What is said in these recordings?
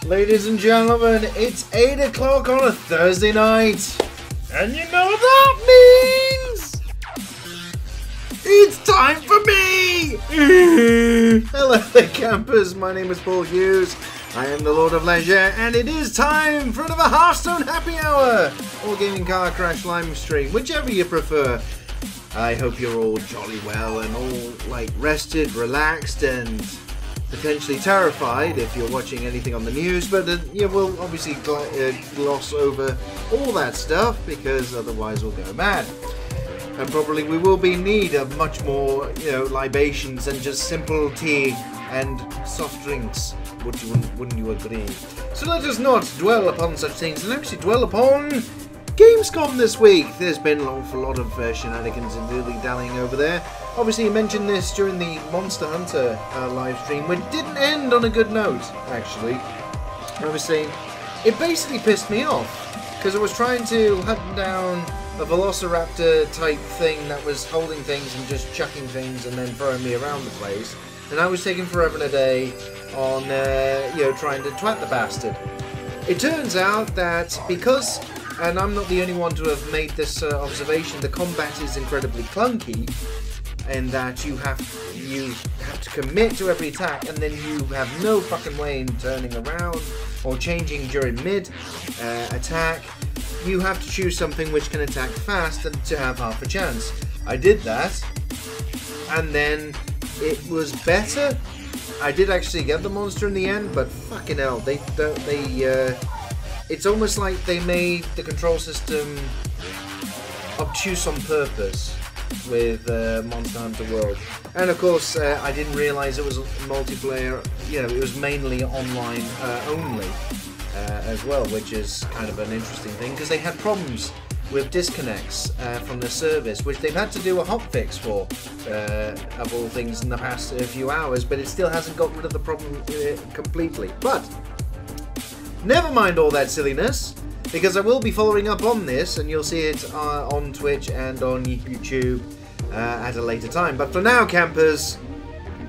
Ladies and gentlemen, it's 8 o'clock on a Thursday night. And you know what that means? It's time for me! Hello there, campers. My name is Paul Hughes. I am the Lord of Leisure, and it is time for another Hearthstone Happy Hour, or Gaming Car Crash live stream, whichever you prefer. I hope you're all jolly well and all, like, rested, relaxed, and potentially terrified if you're watching anything on the news, but yeah, we'll obviously gloss over all that stuff because otherwise we'll go mad. And probably we will be in need of much more, libations than just simple tea and soft drinks. Wouldn't you agree? So let us not dwell upon such things and actually dwell upon Gamescom this week. There's been an awful lot of shenanigans and dilly-dallying over there. Obviously, you mentioned this during the Monster Hunter live stream, which didn't end on a good note, actually. I was saying, it basically pissed me off, because I was trying to hunt down a Velociraptor type thing that was holding things and just chucking things and then throwing me around the place. And I was taking forever and a day on, trying to twat the bastard. It turns out that because, and I'm not the only one to have made this observation, the combat is incredibly clunky, and that you have to commit to every attack, and then you have no fucking way in turning around or changing during mid attack. You have to choose something which can attack fast and to have half a chance. I did that, and then it was better. I did actually get the monster in the end, but fucking hell, it's almost like they made the control system obtuse on purpose with Monster Hunter World. And of course, I didn't realise it was multiplayer, it was mainly online only as well, which is kind of an interesting thing, because they had problems with disconnects from the service, which they've had to do a hotfix for, of all things, in the past few hours, but it still hasn't got rid of the problem completely. But never mind all that silliness, because I will be following up on this, and you'll see it on Twitch and on YouTube at a later time. But for now, campers,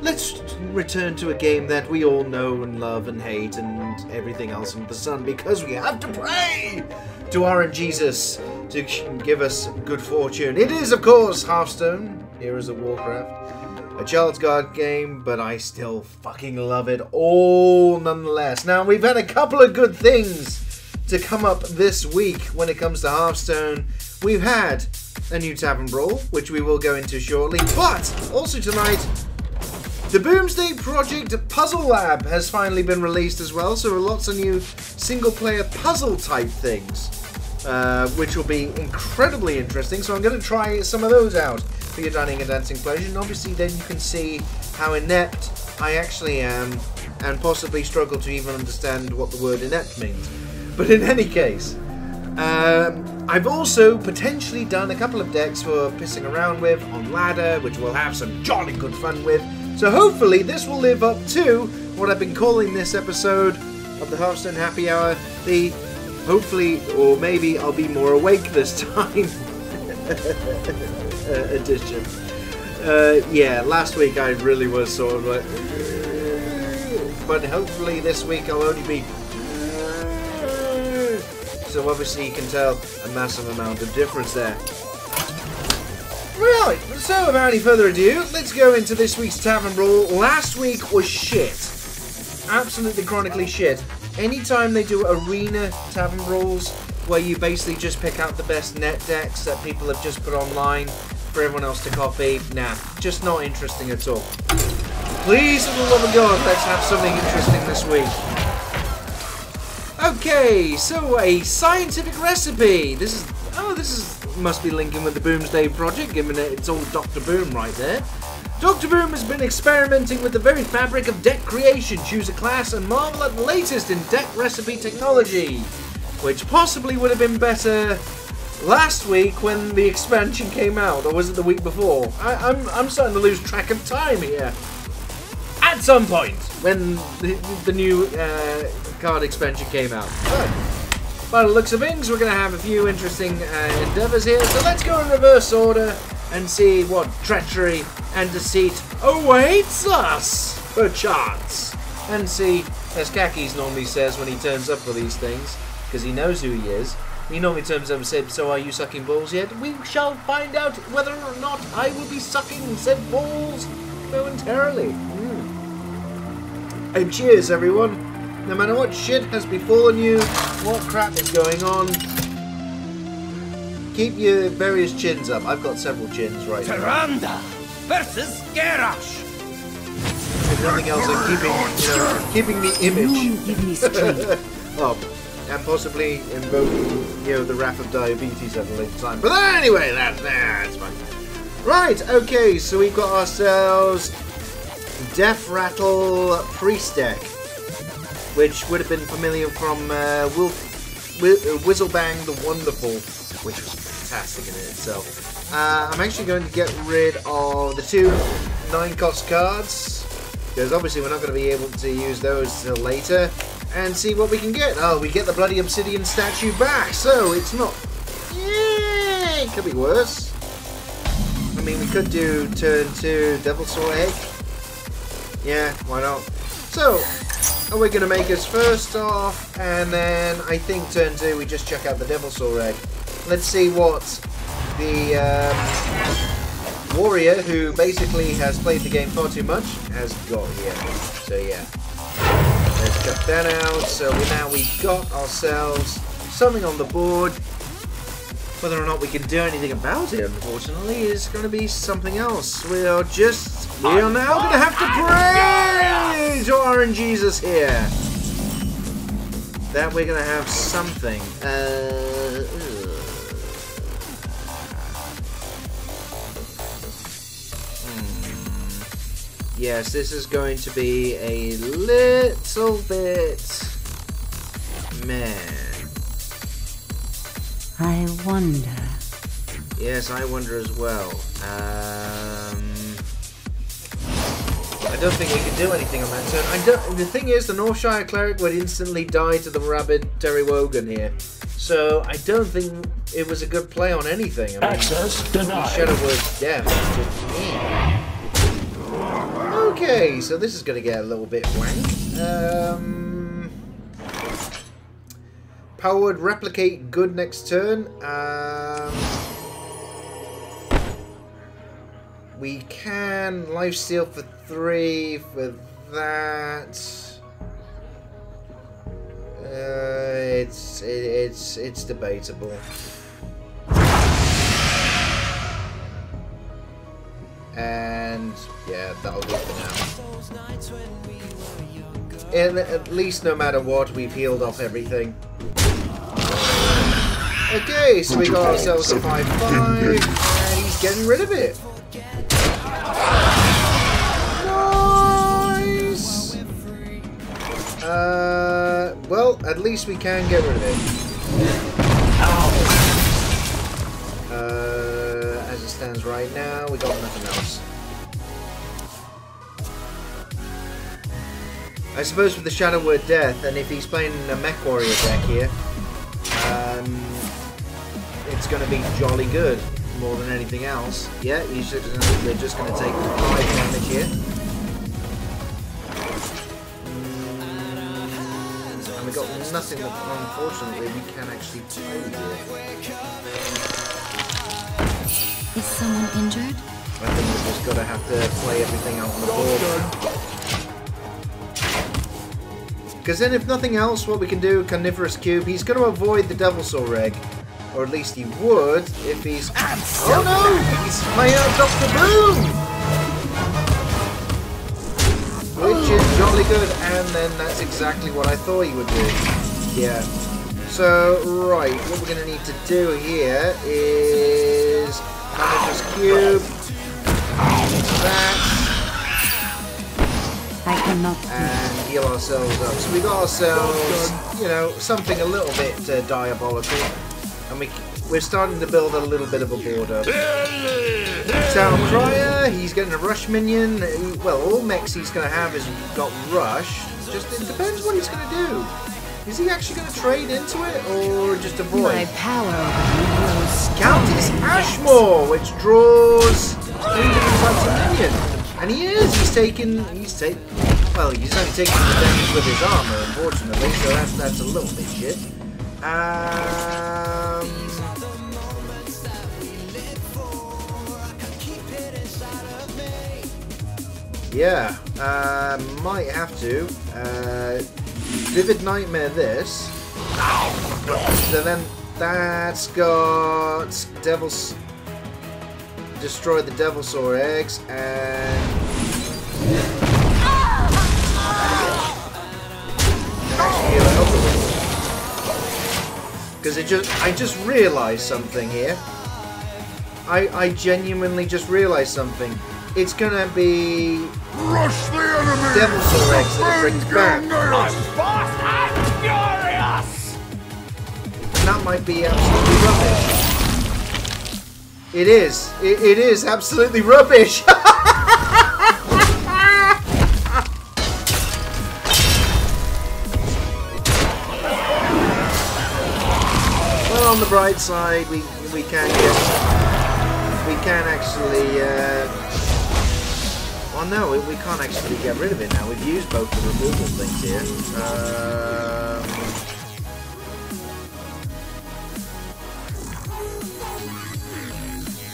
let's return to a game that we all know and love and hate and everything else under the sun, because we have to pray to RNGesus to give us good fortune. It is, of course, Hearthstone, Heroes of Warcraft. A child's guard game, but I still fucking love it all nonetheless. Now, we've had a couple of good things to come up this week when it comes to Hearthstone. We've had a new Tavern Brawl, which we will go into shortly, but also tonight, the Boomsday Project Puzzle Lab has finally been released as well, so lots of new single-player puzzle-type things, which will be incredibly interesting. So I'm going to try some of those out for your dining and dancing pleasure, and obviously then you can see how inept I actually am, and possibly struggle to even understand what the word inept means. But in any case, I've also potentially done a couple of decks for pissing around with on ladder, which we'll have some jolly good fun with. So hopefully this will live up to what I've been calling this episode of the Hearthstone Happy Hour, the hopefully, or maybe I'll be more awake this time edition. Yeah, last week I really was sort of like, but hopefully this week I'll only be, so obviously you can tell a massive amount of difference there. Right, so without any further ado, let's go into this week's Tavern Brawl. Last week was shit. Absolutely chronically shit. Anytime they do arena Tavern Brawls, where you basically just pick out the best net decks that people have just put online for everyone else to copy, nah, just not interesting at all. Please, for the love of God, let's have something interesting this week. Okay, so a scientific recipe. This must be linking with the Boomsday Project, given that it's all Dr. Boom right there. Dr. Boom has been experimenting with the very fabric of deck creation. Choose a class and marvel at the latest in deck recipe technology, which possibly would have been better last week when the expansion came out, or was it the week before? I'm starting to lose track of time here. At some point, when the new card expansion came out. By the looks of things, we're going to have a few interesting endeavours here, so let's go in reverse order and see what treachery and deceit awaits us, perchance, and see as Kackhase normally says when he turns up for these things, because he knows who he is. He normally turns up and says, "So are you sucking balls yet?" We shall find out whether or not I will be sucking said balls momentarily. And cheers, everyone. No matter what shit has befallen you, what crap is going on, keep your various chins up. I've got several chins right now. Tyrande versus Garrosh. If nothing else, I'm keeping the image up. And possibly invoking, the wrath of diabetes at a later time. But anyway, that's fine. Right, okay, so we've got ourselves Death Rattle Priest deck, which would have been familiar from Whiztlebang the Wonderful, which was fantastic in itself. I'm actually going to get rid of the 2 9-cost cards, because obviously we're not going to be able to use those till later, and see what we can get. Oh, we get the bloody obsidian statue back, so it's not... Yeah, it could be worse. I mean, we could do turn 2 Devil Saw Egg. Yeah, why not? So, we're going to make us first off, and then I think turn 2 we just check out the Devil Saw Egg. Let's see what the warrior, who basically has played the game far too much, has got here. So yeah. Let's cut that out. So now we've got ourselves something on the board. Whether or not we can do anything about it, unfortunately, is going to be something else. We are now going to have to pray to RNGesus here that we're going to have something. Yes, this is going to be a little bit... man. I wonder. Yes, I wonder as well. I don't think we can do anything on that turn. The thing is, the Northshire Cleric would instantly die to the rabid Terry Wogan here. So I don't think it was a good play on anything. I mean, Access denied. Shadowwood Death. Okay, so this is going to get a little bit wank. Powered Replicate good next turn. We can lifesteal for 3 for that. It's debatable. And yeah, that'll do for now. And at least no matter what, we've healed off everything. Okay, so we got ourselves a 5/5, and he's getting rid of it. Nice! Well, at least we can get rid of it. As it stands right now, we got nothing else. I suppose with the Shadow Word Death, and if he's playing a Mech Warrior deck here, it's going to be jolly good more than anything else. Yeah, we're just going to take 5 damage here. And we got nothing that, unfortunately, we can actually play here. Is someone injured? I think we've just got to have to play everything out on the board. Because then, if nothing else, what we can do, Carnivorous Cube, he's going to avoid the Devil Saw Egg. Or at least he would if he's... Oh no! He's playing out Dr. Boom! Which is jolly good, and then that's exactly what I thought he would do. Yeah. So, right, what we're going to need to do here is... Carnivorous Cube. That. I cannot and heal ourselves up. So we got ourselves, something a little bit diabolical, and we're starting to build a little bit of a board up. Town Crier, he's getting a rush minion. Well, all mechs he's going to have is got rush. Just it depends what he's going to do. Is he actually going to trade into it or just avoid? My power grows. Countess Ashmore, which draws 3 types of minion. And he's taking Well, he's only taking the damage with his armor, unfortunately, so that's a little bit shit. Yeah, might have to. Vivid Nightmare this. So then that's got Devil's... Destroy the Devilsaur eggs, and... Because I just realised something here. I genuinely just realised something. It's gonna be Rush the enemy! Devilsaur eggs that it brings back. Fast and furious! And that might be absolutely rubbish. It is. It is absolutely rubbish. Well, on the bright side, we can actually. Well, no, we can't actually get rid of it now. We've used both the removal things here.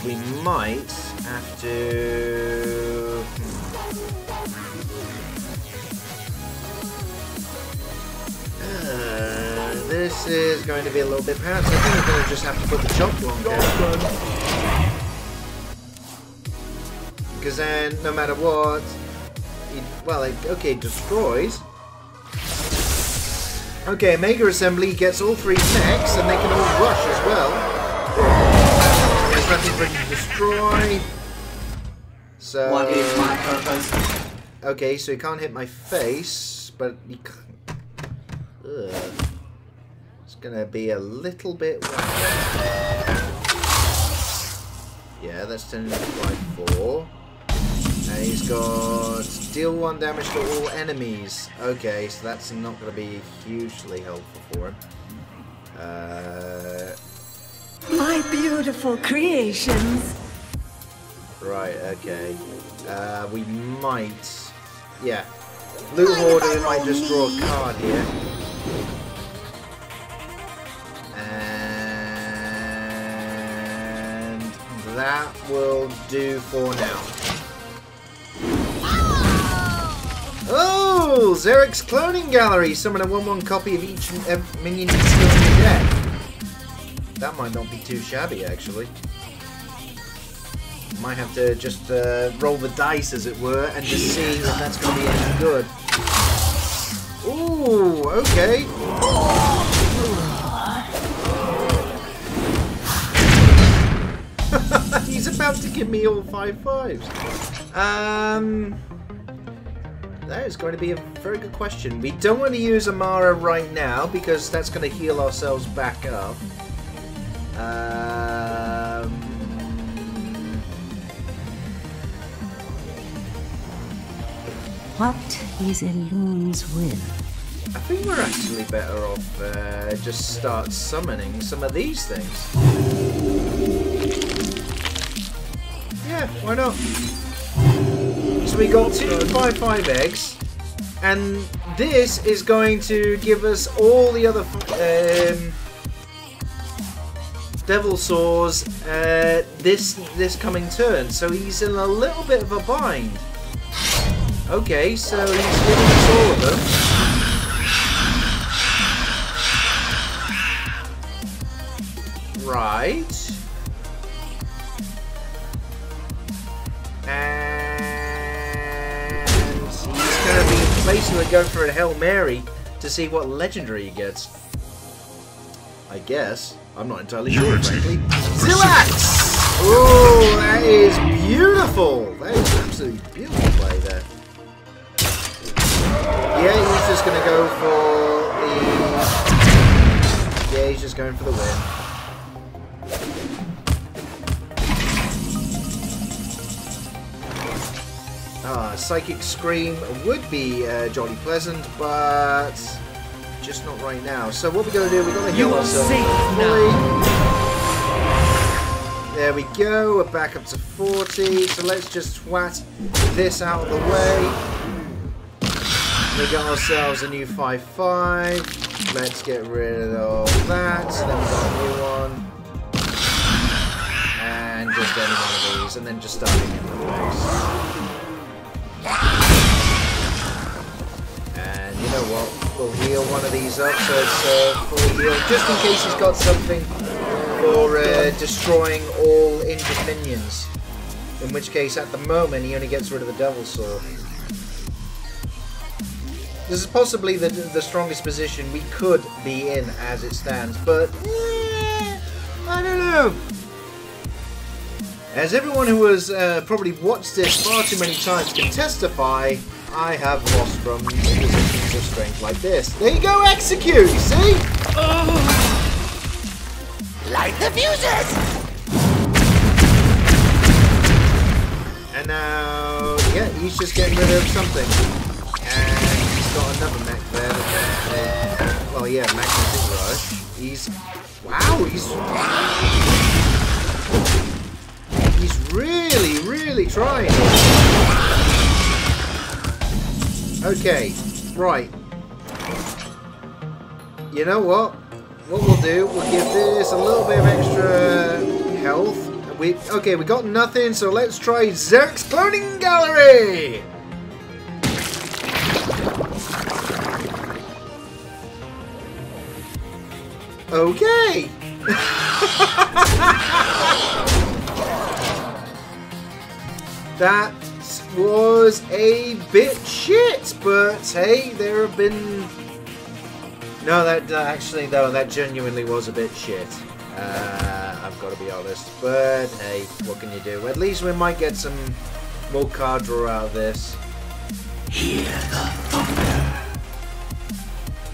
We might have to... this is going to be a little bit pants. I think we're going to just have to put the jump long down. Because then, no matter what... okay, destroys. Okay, Mega Assembly gets all 3 mechs, and they can all rush as well. There's nothing for it to destroy. So... What is my purpose? Okay, so he can't hit my face, but he can't... Ugh. It's gonna be a little bit wet. Yeah, that's 10 by 4. And he's got deal 1 damage to all enemies. Okay, so that's not gonna be hugely helpful for him. My beautiful creations. Right, okay. We might... Yeah. Loot Hoarder might just draw a card here. And... that will do for now. Oh! Zerek's Cloning Gallery! Summon a 1/1 copy of each minion you still in your deck. That might not be too shabby, actually. Might have to just roll the dice, as it were, and just see if that's going to be any good. Ooh, okay. He's about to give me all 5 5s. That is going to be a very good question. We don't want to use Amara right now, because that's going to heal ourselves back up. What is a loon's will? I think we're actually better off just start summoning some of these things. Yeah, why not? So we got 2 5/5 eggs, and this is going to give us all the other Devilsaurs this coming turn. So he's in a little bit of a bind. Okay, so he's giving us all of them. Right. And he's going to be basically going for a Hail Mary to see what legendary he gets. I guess. I'm not entirely sure, frankly. Zilax! Oh, that is beautiful! That is absolutely beautiful play there. Yeah, he's just going to go for the... Yeah, he's just going for the win. Psychic Scream would be jolly pleasant, but just not right now. So what we're going to do, we're going to heal ourselves. There we go, we're back up to 40, so let's just twat this out of the way. We got ourselves a new 5/5. Let's get rid of all that. Then we got a new one. And just any one of these. And then just starting in the place. And you know what? We'll heal one of these up so it's fully healed. Just in case he's got something for destroying all injured minions. In which case, at the moment, he only gets rid of the Devil's Sword. This is possibly the strongest position we could be in as it stands, but I don't know. As everyone who has probably watched this far too many times can testify, I have lost from positions of strength like this. There you go, execute, you see? Light the fuses! And now, yeah, he's just getting rid of something. And he's got another mech there. Well, yeah, Magnetic Rush. Wow, he's really trying. Okay, right. You know what? What we'll do, we'll give this a little bit of extra health. Okay, we got nothing, so let's try Zerk's Cloning Gallery! Okay! That was a bit shit, but hey, there have been... No, that genuinely was a bit shit. I've got to be honest, but hey, what can you do? At least we might get some more card draw out of this. Hear the thunder.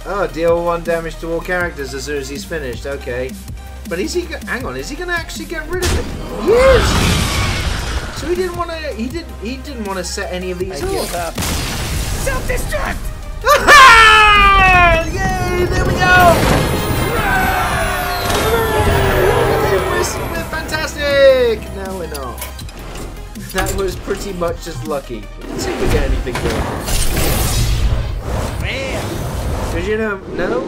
Oh, deal 1 damage to all characters as soon as he's finished. Okay, but is he? Hang on, is he going to actually get rid of it? Yes. So he didn't want to. He didn't want to set any of these up. Self-destruct. Yay! There we go. We're fantastic! No, we're not. That was pretty much just lucky. Let's see if we get anything good. Because you know, no?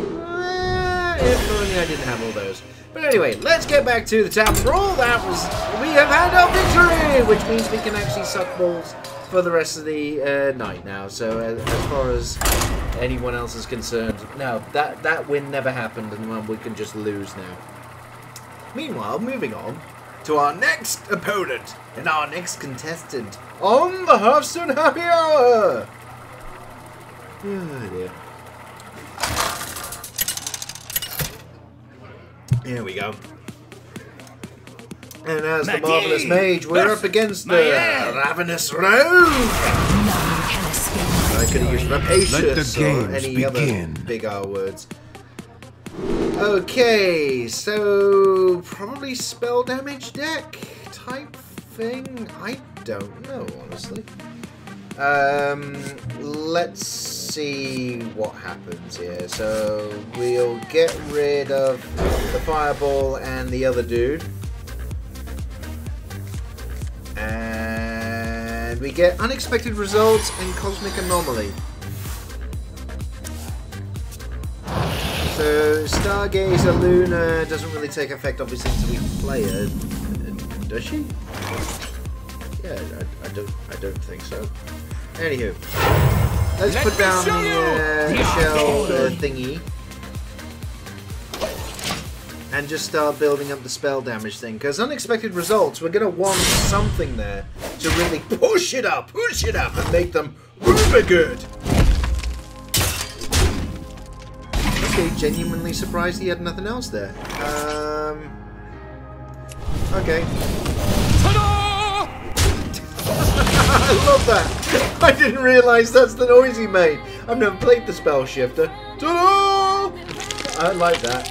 If only I didn't have all those. But anyway, let's get back to the Tavern Brawl. We have had our victory! Which means we can actually suck balls for the rest of the night now. So as far as anyone else is concerned, no, that win never happened, and we can just lose now. Meanwhile, moving on to our next opponent and our next contestant on the Hearthstone Happy Hour. Oh dear. Here we go. And as the Marvelous Mage, we're up against the Ravenous Rogue. I could have used Rapacious or any other big R words. Okay, so probably spell damage deck type thing. I don't know, honestly. Let's see what happens here. So we'll get rid of the Fireball and the other dude. And we get Unexpected Results and Cosmic Anomaly. So Stargazer Luna doesn't really take effect obviously until we play her. Does she? Yeah, I don't think so. Anywho, let's put down the shell thingy and just start building up the spell damage thing. Because Unexpected Results, we're gonna want something there to really push it up, and make them uber good. Okay, genuinely surprised he had nothing else there. Okay. I love that. I didn't realise that's the noise he made. I've never played the Spell Shifter. Ta-da! I like that.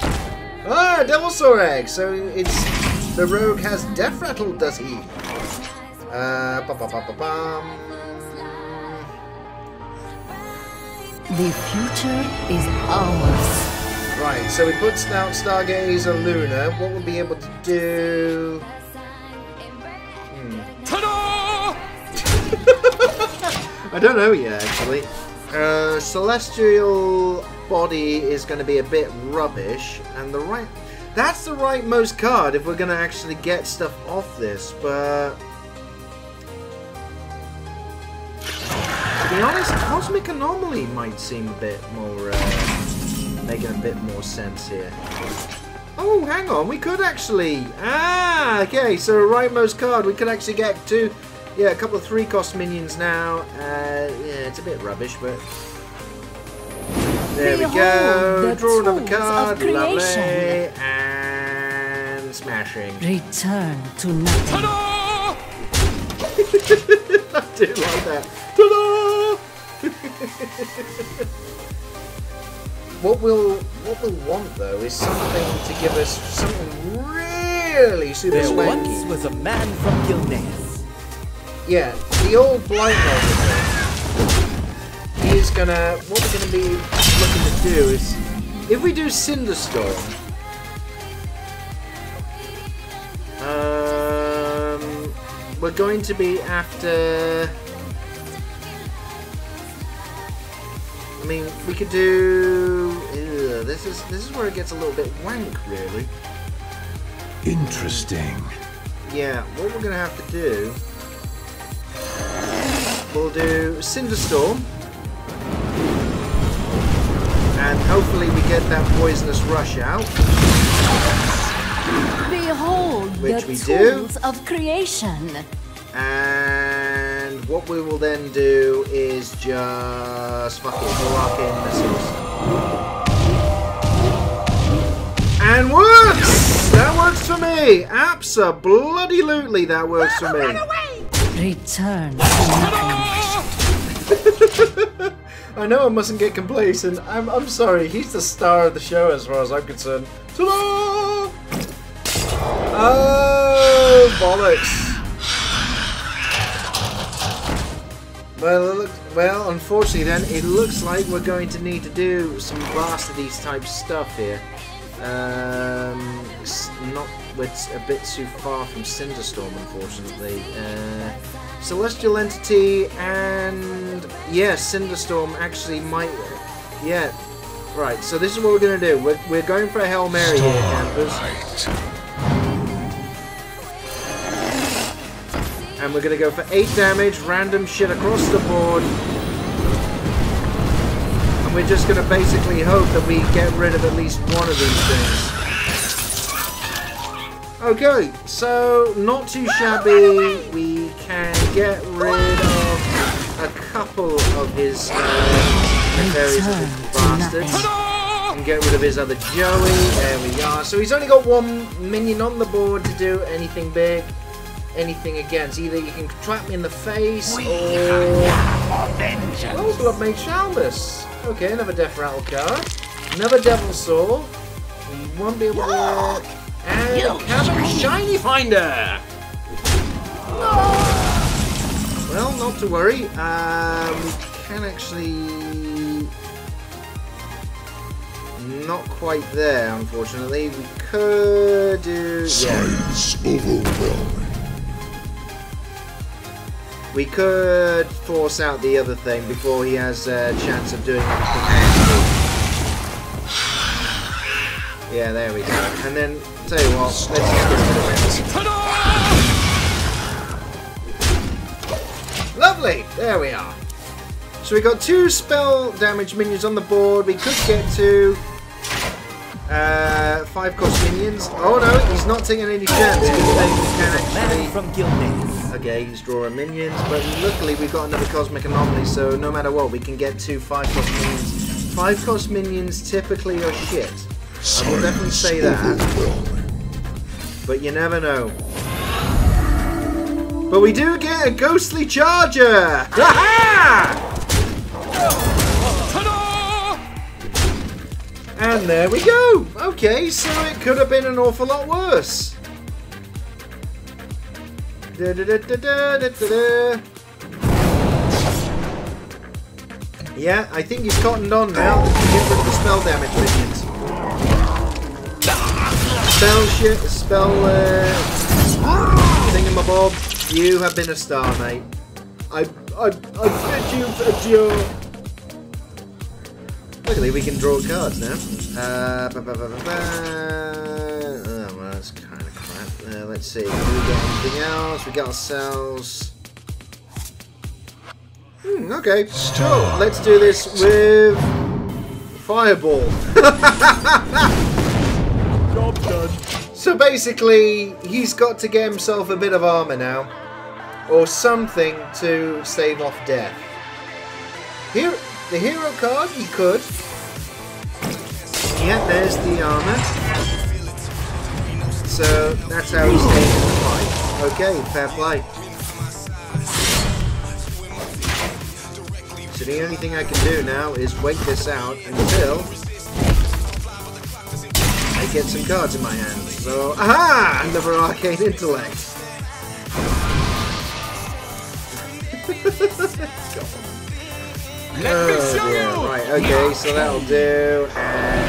Ah, Devil Saw Egg. So it's the rogue has Death Rattle, does he? The future is ours. Right, so we put out Stargazer Luna. What we'll be able to do... Ta-da! I don't know yet, actually. Celestial Body is going to be a bit rubbish, and that's the rightmost card if we're going to actually get stuff off this, but to be honest, Cosmic Anomaly might seem a bit more, making a bit more sense here. Oh, hang on, we could actually, okay, so a rightmost card, we could actually get two, a couple of 3-cost minions now. Yeah, it's a bit rubbish, but there we go. Draw another card, lovely, and smashing. Return to nothing. I do like that. Ta-da! What we'll want though is something to give us something really super There swanky. once was a man from WOOness. Yeah, the old blight novel. He's gonna. What we're gonna be looking to do is, if we do Cinderstorm, we're going to be after. I mean, we could do. This is where it gets a little bit wank, really. Interesting. Yeah, what we're gonna have to do. We'll do Cinderstorm, and hopefully we get that Poisonous Rush out. Behold Which the we do. tools of creation. And what we will then do is just fucking lock in missiles. And works! That works for me! Abso-bloody-lutely that works for me. Return to nothing. I know I mustn't get complacent. I'm sorry, he's the star of the show as far as I'm concerned. Ta-da! Oh, bollocks. Well, unfortunately then, it looks like we're going to need to do some Bastardies type stuff here. It's a bit too far from Cinderstorm, unfortunately. Celestial Entity and Cinderstorm actually might. Yeah, right. So this is what we're gonna do. We're going for a Hail Mary here, campers, and we're gonna go for 8 damage, random shit across the board. And we're just gonna basically hope that we get rid of at least one of these things. Okay, so not too shabby. We can get rid of a couple of his nefarious little bastards and get rid of his other Joey. There we are. So he's only got 1 minion on the board to do anything big, anything against. Either you can trap me in the face or Bloodmage Shalmus. Okay, another Death Rattle card. Another Devil Saw. We won't be able to. And Cavern Shiny Finder! Well, not to worry. We can actually... Not quite there, unfortunately. We could do... Science overwhelming. We could force out the other thing before he has a chance of doing anything else. Yeah, there we go. And then, tell you what, let's just get rid of it. Lovely! There we are. So we got 2 spell damage minions on the board. We could get to 5-cost minions. Oh no, he's not taking any chance. He can actually... From WOOness. Okay, he's drawing minions, but luckily we've got another Cosmic Anomaly, so no matter what, we can get 2 5-cost minions. 5-cost minions typically are shit. I will definitely say that. But you never know. But we do get a Ghostly Charger! Ha-ha! And there we go! Okay, so it could have been an awful lot worse. Yeah, I think he's cottoned on now. Get rid of the spell damage minions. Spell shit, spell thingamabob. You have been a star, mate. I bid you adieu. Luckily, we can draw cards now. Oh, well, that's kind of crap. Let's see. Do we get anything else? We got ourselves. Okay. Sure. Let's do this with Fireball. Job done. So basically, he's got to get himself a bit of armor now, or something to stave off death. Here, the hero card, he could. Yeah, there's the armor. So that's how he's taking the fight. Okay, fair play. So the only thing I can do now is wait this out until I get some cards in my hand. So, aha! Another Arcane Intellect. Let me show you! Right, okay, so that'll do. And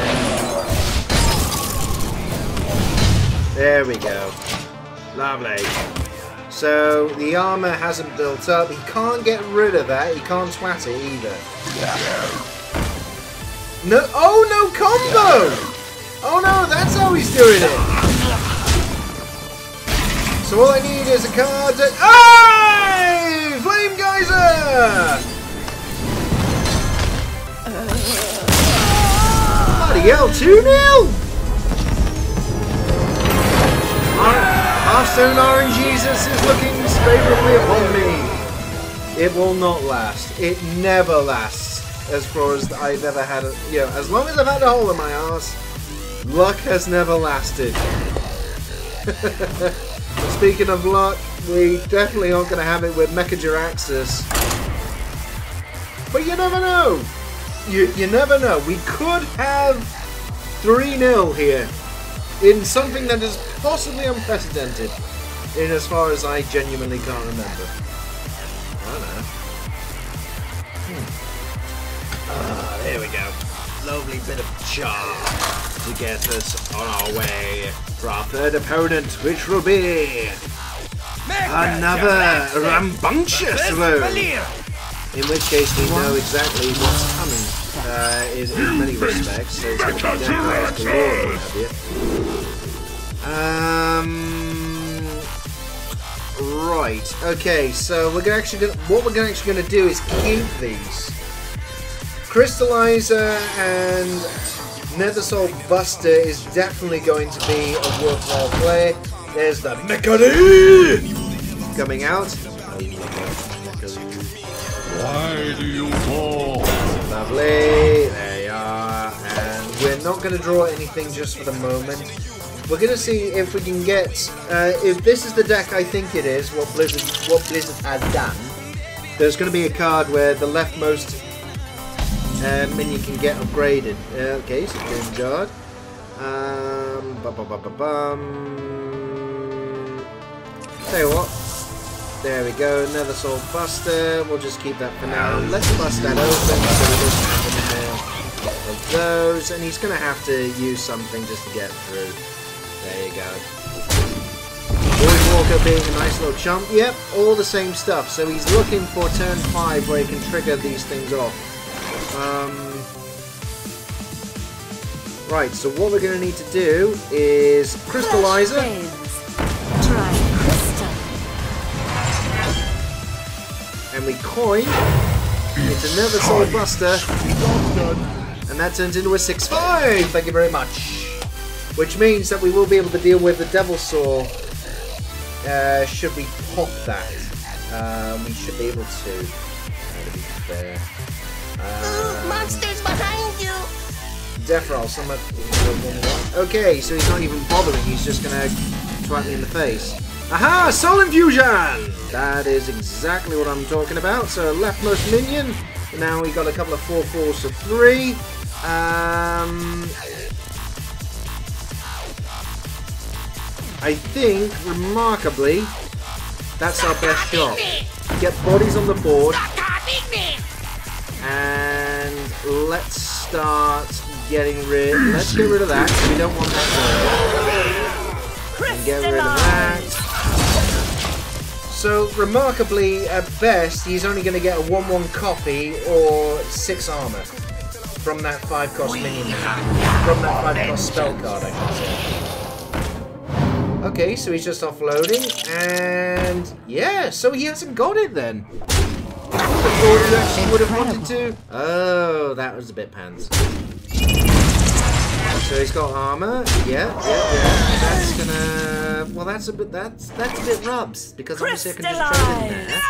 there we go. Lovely. So the armor hasn't built up. He can't get rid of that. He can't swat it either. No! Oh no! Combo! Oh no! That's how he's doing it. So all I need is a card. Hey! Flame Geyser! Bloody hell! 2-0. Hearthstone RNGesus is looking favourably upon me. It will not last. It never lasts. As far as I've ever had it. You know, as long as I've had a hole in my arse, luck has never lasted. Speaking of luck, we definitely aren't going to have it with Kackhase. But you never know. You never know. We could have 3-0 here. In something that is possibly unprecedented, in as far as I genuinely can't remember. I don't know. Ah, there we go. Lovely bit of char to get us on our way for our third opponent, which will be another rambunctious road. In which case we know exactly what's coming. In many respects, so it's going to be downwards galore, what have you. Right. Okay. So what we're actually going to do is keep these. Crystallizer and Nether Soul Buster is definitely going to be a worthwhile play. There's the Mechany coming out. Why do you fall? Lovely, there you are, and we're not going to draw anything just for the moment. We're going to see if we can get, if this is the deck I think it is, what Blizzard has done. There's going to be a card where the leftmost minion can get upgraded. Okay, so Doom Guard. Tell you what. There we go, Nether Soul Buster. We'll just keep that for now. Let's bust that open so we don't have any more of those. And he's going to have to use something just to get through. There you go. Void Walker being a nice little chump. Yep, all the same stuff. So he's looking for turn 5 where he can trigger these things off. Right, so what we're going to need to do is Crystallizer. Try crystal. And we coin into Nether Soul Buster, and that turns into a 6/5. Thank you very much. Which means that we will be able to deal with the Devil Saw. Should we pop that? We should be able to. To be fair. Monsters behind you. Defral, someone. Okay, so he's not even bothering. He's just gonna twat me in the face. Aha! Soul Infusion! That is exactly what I'm talking about. So leftmost minion. Now we got a couple of 4/4s of 3. I think, remarkably, that's our best shot. Get bodies on the board. And let's start getting rid. Let's get rid of that. We don't want that going. And get rid of that. So, remarkably, at best, he's only going to get a 1/1 copy or 6 armor. from that 5-cost minion. From that 5-cost spell card, I can say. Okay, so he's just offloading, and yeah, so he hasn't got it then. I thought he actually would have wanted to. Oh, that was a bit pants. So he's got armor. Yeah. That's gonna. Well, that's a bit rubs because obviously I can just trade in there.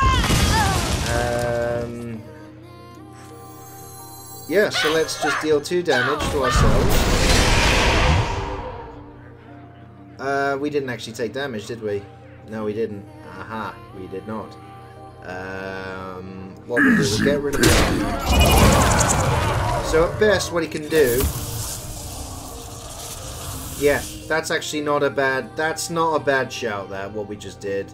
Yeah. So let's just deal 2 damage to ourselves. We didn't actually take damage, did we? No, we didn't. Aha, we did not. What we'll do, we'll get rid of that. So at best, what he can do. Yeah, that's actually not a bad. That's not a bad shout. That what we just did,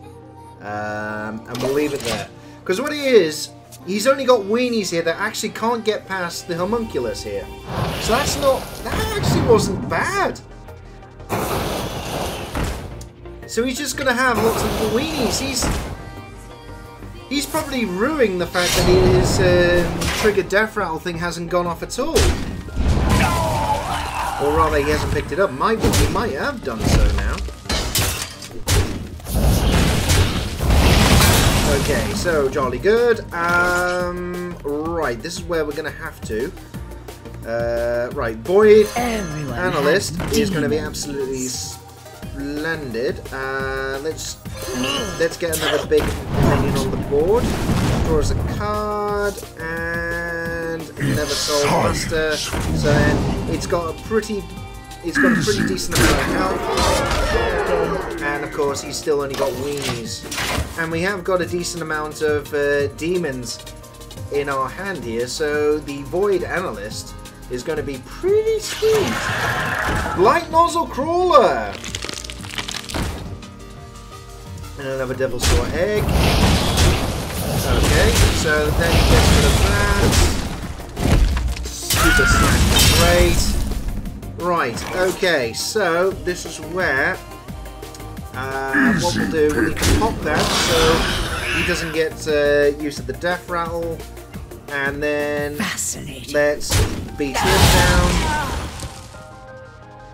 and we'll leave it there. Because what he is, he's only got weenies here that actually can't get past the homunculus here. So that's not. That actually wasn't bad. So he's just gonna have lots of weenies. He's probably ruining the fact that his trigger death rattle thing hasn't gone off at all. Or rather, he hasn't picked it up. He might have done so now. Okay, so jolly good. Right, this is where we're gonna have to. Right, Void Analyst is going to be absolutely splendid. Let's get another big minion on the board. Draws a card and never sold master. So then it's got a pretty decent amount of health. And of course he's still only got weenies. And we have got a decent amount of demons in our hand here, so the Void Analyst is going to be pretty sweet. Light Nozzle Crawler! And another Devil's Saw Egg. Okay, so then he gets rid of that. Super Snack, great. Right, okay, so this is where what we'll do, we can pop that so he doesn't get used to the death rattle, and then let's beat him down.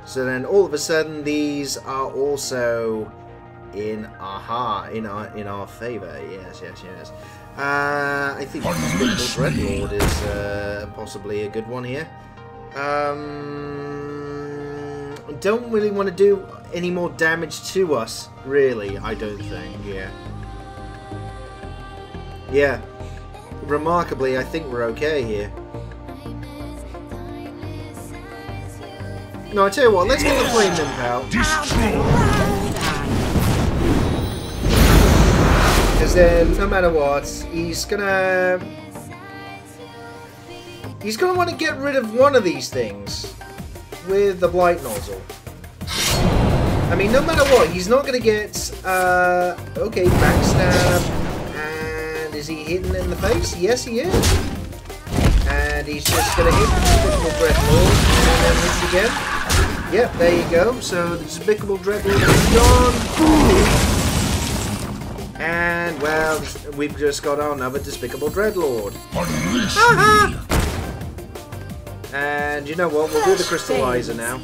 So then all of a sudden these are also in our favor. Yes. I think Despicable Dreadlord is possibly a good one here. Don't really want to do any more damage to us, really, I don't think. Yeah. Remarkably, I think we're okay here. No, I tell you what, let's get the Flame Imp out. Because then, no matter what, he's gonna want to get rid of one of these things with the Blight Nozzle. I mean, no matter what, he's not gonna get okay, backstab. And is he hitting in the face? Yes, he is. And he's just gonna hit the Despicable Dreadlord and then hit again. Yep, there you go. So the Despicable Dreadlord is gone. And, well, we've just got another Despicable Dreadlord. And you know what? We'll do the Crystallizer now.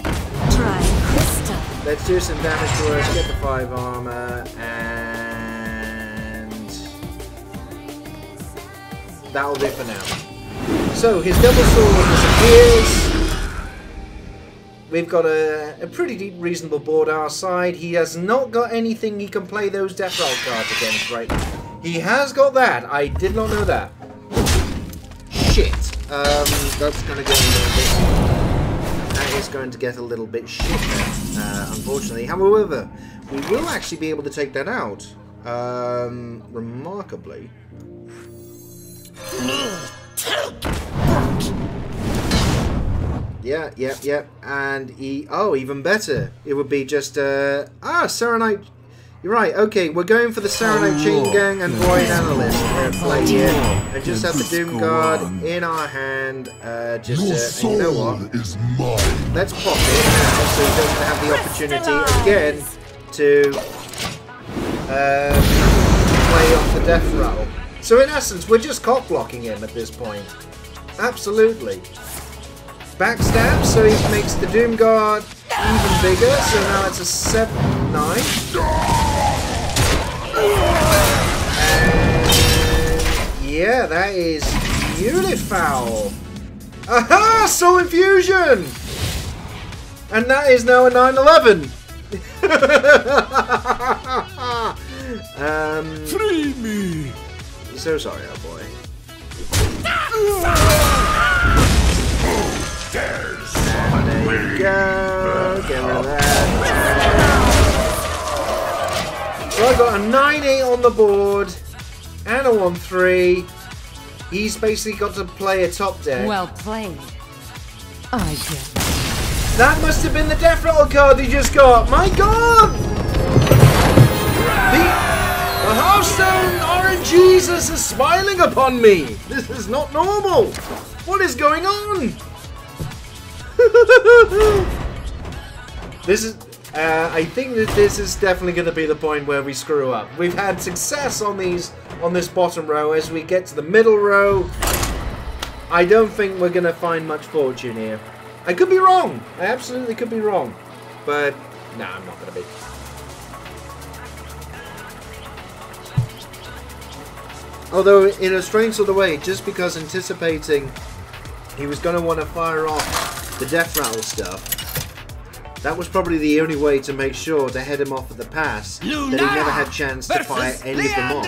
Try crystal. Let's do some damage to us, get the 5 armor, and that'll do for now. So, his Double Sword disappears. We've got a pretty reasonable board our side. He has not got anything he can play those Death Roll cards against right now. He has got that. I did not know that. Shit. That's going to get a little bit... That is going to get a little bit shit, unfortunately. However, we will actually be able to take that out. Remarkably. Yeah. And even better. It would be just, Serenite. You're right, okay, we're going for the Serenite Chain Gang and Void Analyst play here. And just have the Doom Guard in our hand, and you know what? Let's pop it now so he doesn't have the opportunity again to play off the death rattle. So in essence, we're just cock blocking him at this point. Absolutely. backstab, so he makes the Doom Guard even bigger. So now it's a 7-9. And yeah, that is beautiful. Aha! Soul Infusion! And that is now a 9-11. Free me! So sorry, oh boy. And there you go. Get rid of that. So I got a 9-8 on the board and a 1-3. He's basically got to play a top deck. Well played. I get. That must have been the Death Rattle card he just got. My God! The Hearthstone RNGesus is smiling upon me. This is not normal. What is going on? This is. I think that this is definitely going to be the point where we screw up. We've had success on this bottom row. As we get to the middle row, I don't think we're going to find much fortune here. I could be wrong. I absolutely could be wrong. But, nah, I'm not going to be. Although, in a strange sort of way, just because anticipating he was going to want to fire off the Death Rattle stuff, that was probably the only way to make sure to head him off at the pass, that he never had a chance to fire any of them off.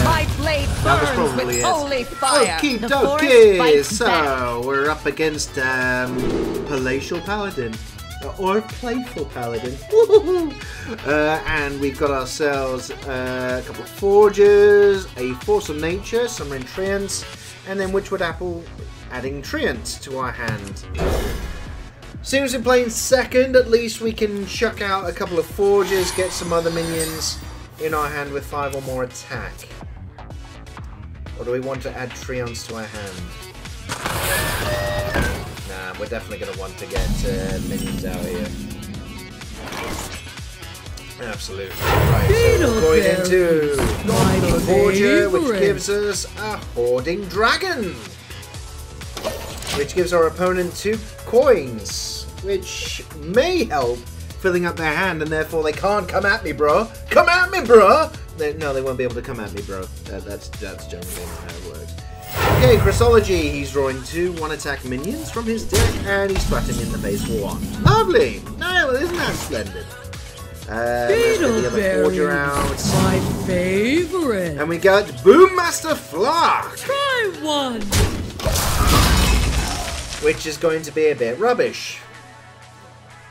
My blade burns with holy fire. Okie The forest dokie, fights so back. we're up against Palatial Paladin. Or Playful Paladin. And we've got ourselves a couple of Forges, a Force of Nature, some Treants, and then Witchwood Apple adding Treants to our hand. Seems we're playing second, at least we can chuck out a couple of Forges, get some other minions in our hand with 5 or more attack. Or do we want to add Treants to our hand? Nah, we're definitely going to want to get minions out here. Absolutely. Right, so we're going into the Forger, which gives us a Hoarding Dragon. Which gives our opponent 2 coins, which may help filling up their hand, and therefore they can't come at me, bro. Come at me, bro. No, they won't be able to come at me, bro. That's generally not how it works. Okay, Chrysology. He's drawing 2 1-attack minions from his deck, and he's threatening in the base for 1. Lovely. No, isn't that splendid? Let's get the other Forger out. My favorite. And we got Boommaster Flock. Try one. Which is going to be a bit rubbish.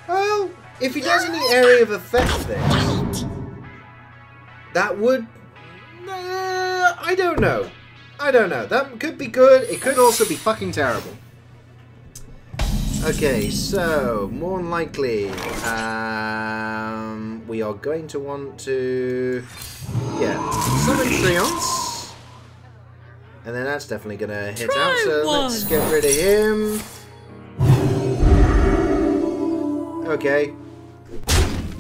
Well, if he does any area of effect things, that would... I don't know. I don't know. That could be good. It could also be fucking terrible. Okay, so, more than likely, we are going to want to... Yeah, summon Treants. And then that's definitely going to hit out, so let's get rid of him. Okay.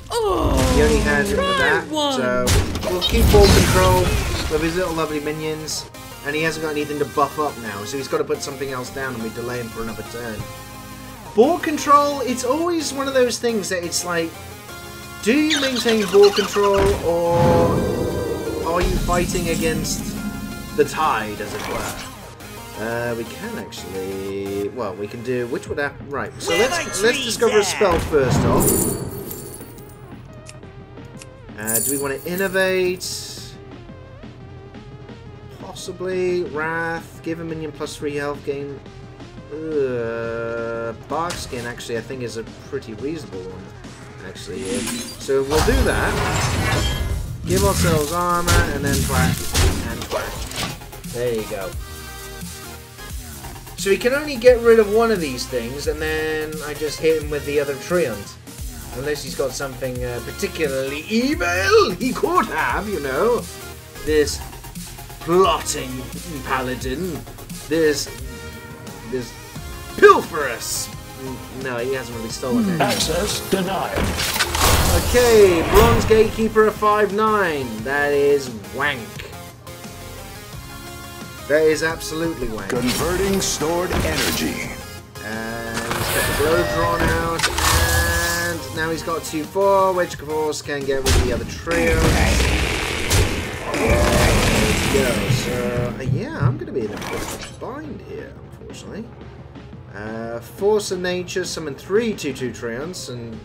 He only had him for that, so we'll keep ball control with his little lovely minions. And he hasn't got anything to buff up now, so he's got to put something else down and we delay him for another turn. Ball control, it's always one of those things that it's like, do you maintain ball control or are you fighting against the tide, as it were? We can actually... Well, we can do... Which would happen? Right, so let's discover a spell first off. Do we want to innovate? Possibly. Wrath. Give a minion +3 health gain. Bark Skin, actually, I think is a pretty reasonable one. Actually, yeah. So we'll do that. Give ourselves armor, and then twat, and twat. There you go. So he can only get rid of one of these things, and then I just hit him with the other Treant. Unless he's got something particularly evil he could have, you know. This plotting paladin. This pilferous. No, he hasn't really stolen it. Access denied. Okay, Bronze Gatekeeper of 5/9. That is wank. That is absolutely wank. Converting stored energy. And he's got the blow drawn out, and now he's got 2-4, which of course can get rid of the other trio. There we go. So yeah, I'm going to be in a bit of a bind here, unfortunately. Force of Nature, summon 3 2/2 Treants, and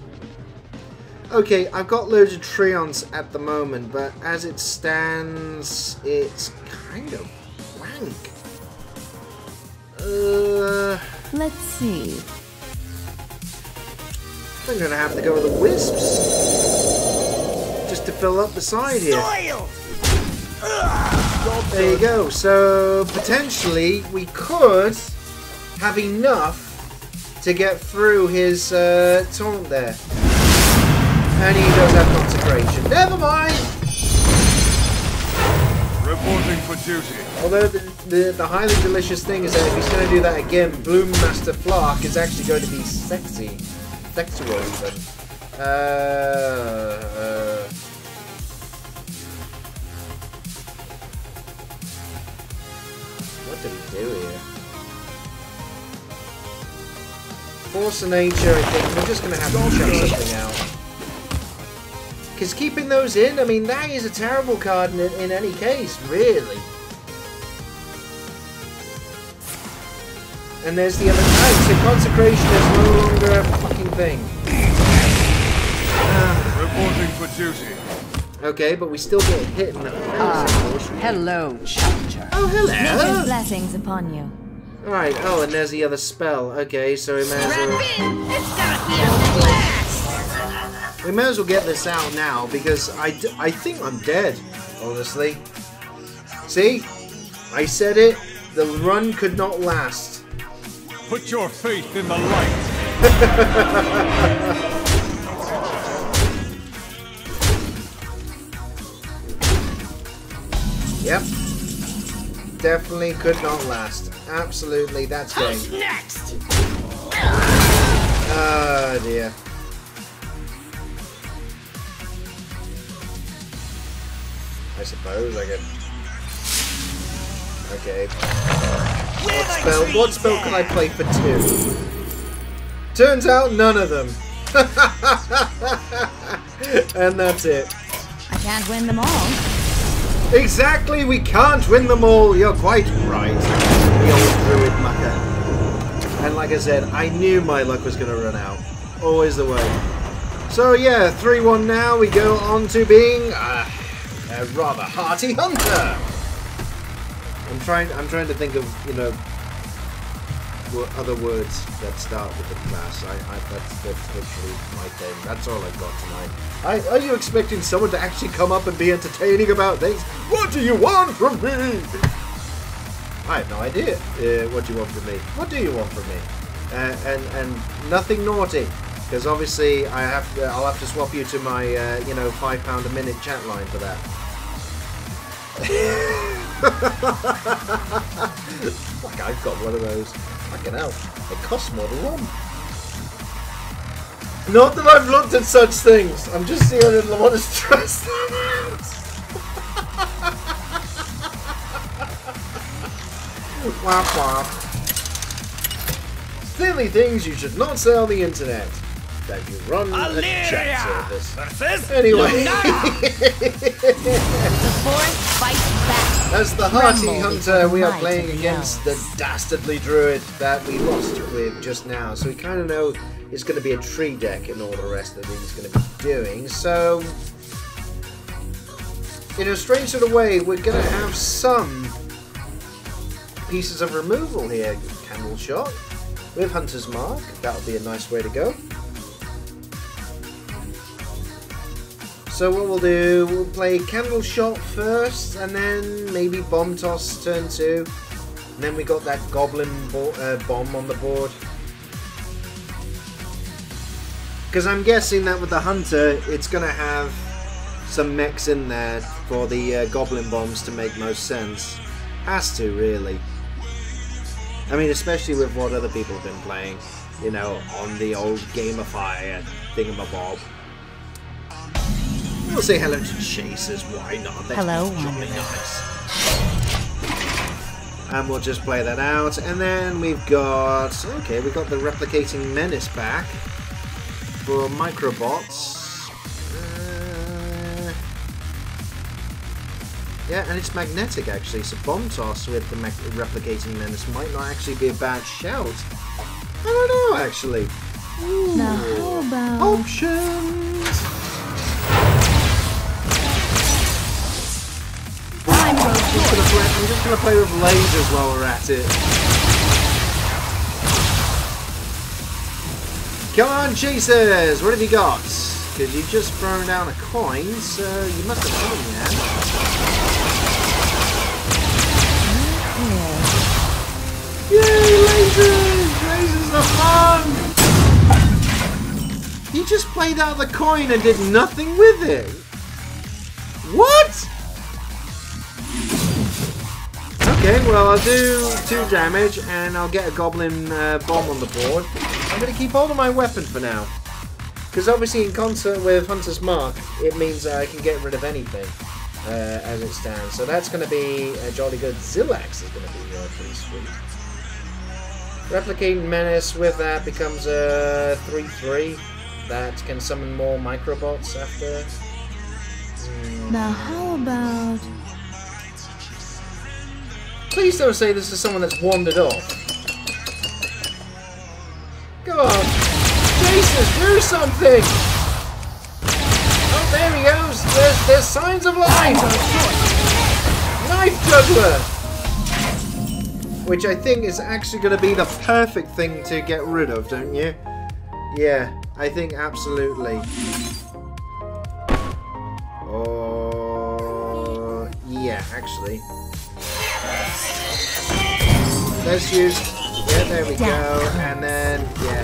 okay, I've got loads of Treants at the moment, but as it stands, it's kind of wank. Let's see. I'm gonna have to go with the Wisps just to fill up the side here. There you go. So potentially we could have enough to get through his taunt there. And he does have Consecration. Never mind! Reporting for duty. Although the highly delicious thing is that if he's going to do that again, Bloom Master Flark is actually going to be sexy. Sexual even. What did he do here? Force of Nature, I think. We're just going to have to check something out. Because keeping those in, I mean, that is a terrible card in any case, really. And there's the other type, so Consecration is no longer a fucking thing. Reporting for duty. Okay, but we still get hit in the face, unfortunately. Hello, Challenger. Oh, hello! Nature's blessings upon you. Alright, oh, and there's the other spell. Okay, so we may as well... It's gonna be a blast! We may as well get this out now, because I think I'm dead, honestly. See? I said it. The run could not last. Put your faith in the light. Yep. Definitely could not last. Absolutely, that's game. Who's next? Oh dear. I suppose I could. Okay. What spell can I play for 2? Turns out none of them. And that's it. I can't win them all. Exactly, we can't win them all. You're quite right. The old druid mucker. And like I said, I knew my luck was going to run out. Always the way. So yeah, 3-1 now. We go on to being a rather hearty hunter. I'm trying to think of, you know, other words that start with the class. That's literally my thing. That's all I got tonight. Are you expecting someone to actually come up and be entertaining about things? What do you want from me? I have no idea. What do you want from me? What do you want from me? And nothing naughty, because obviously I'll have to swap you to my you know, £5 a minute chat line for that. Like I've got one of those. Fucking hell, it costs more to run. Not that I've looked at such things. I'm just seeing I want to stress that out. Wah wah. Silly things you should not say on the internet. That you run a chat service. Anyway. As the Hearty Hunter, we are playing against the dastardly druid that we lost with just now. So we kind of know it's going to be a tree deck and all the rest of it he's going to be doing. So, in a strange sort of way, we're going to have some pieces of removal here. Candle Shot with Hunter's Mark. That would be a nice way to go. So what we'll do, we'll play Candle Shot first, and then maybe Bomb Toss turn 2. And then we got that Goblin Bomb on the board. Because I'm guessing that with the Hunter, it's going to have some mechs in there for the Goblin Bombs to make most sense. Has to, really. I mean, especially with what other people have been playing, you know, on the old Gamify thingamabob. We'll say hello to Chasers, why not? That's hello, jolly nice. And we'll just play that out. And then we've got... Okay, we've got the Replicating Menace back for Microbots. Yeah, and it's magnetic actually, so Bomb Toss with the Replicating Menace might not actually be a bad shout. I don't know actually. Ooh. Now how about... Options! I'm I'm just gonna play with lasers while we're at it. Come on, Jesus! What have you got? Because you've just thrown down a coin, so you must have something there. Yay, lasers! Lasers are fun! He just played out the coin and did nothing with it. What? Okay, well I'll do 2 damage and I'll get a goblin bomb on the board. I'm going to keep hold of my weapon for now. Because obviously in concert with Hunter's Mark, it means I can get rid of anything as it stands. So that's going to be a jolly good. Zillax is going to be pretty sweet. Replicating Menace with that becomes a 3/3 that can summon more Microbots after. Now how about... Please don't say this is someone that's wandered off. Go on. Jesus, do something! Oh, there he goes. There's signs of life! Knife Juggler! Which I think is actually going to be the perfect thing to get rid of, don't you? Yeah, I think absolutely. Oh, yeah, actually. Let's use... Yeah, there we go. And then... Yeah.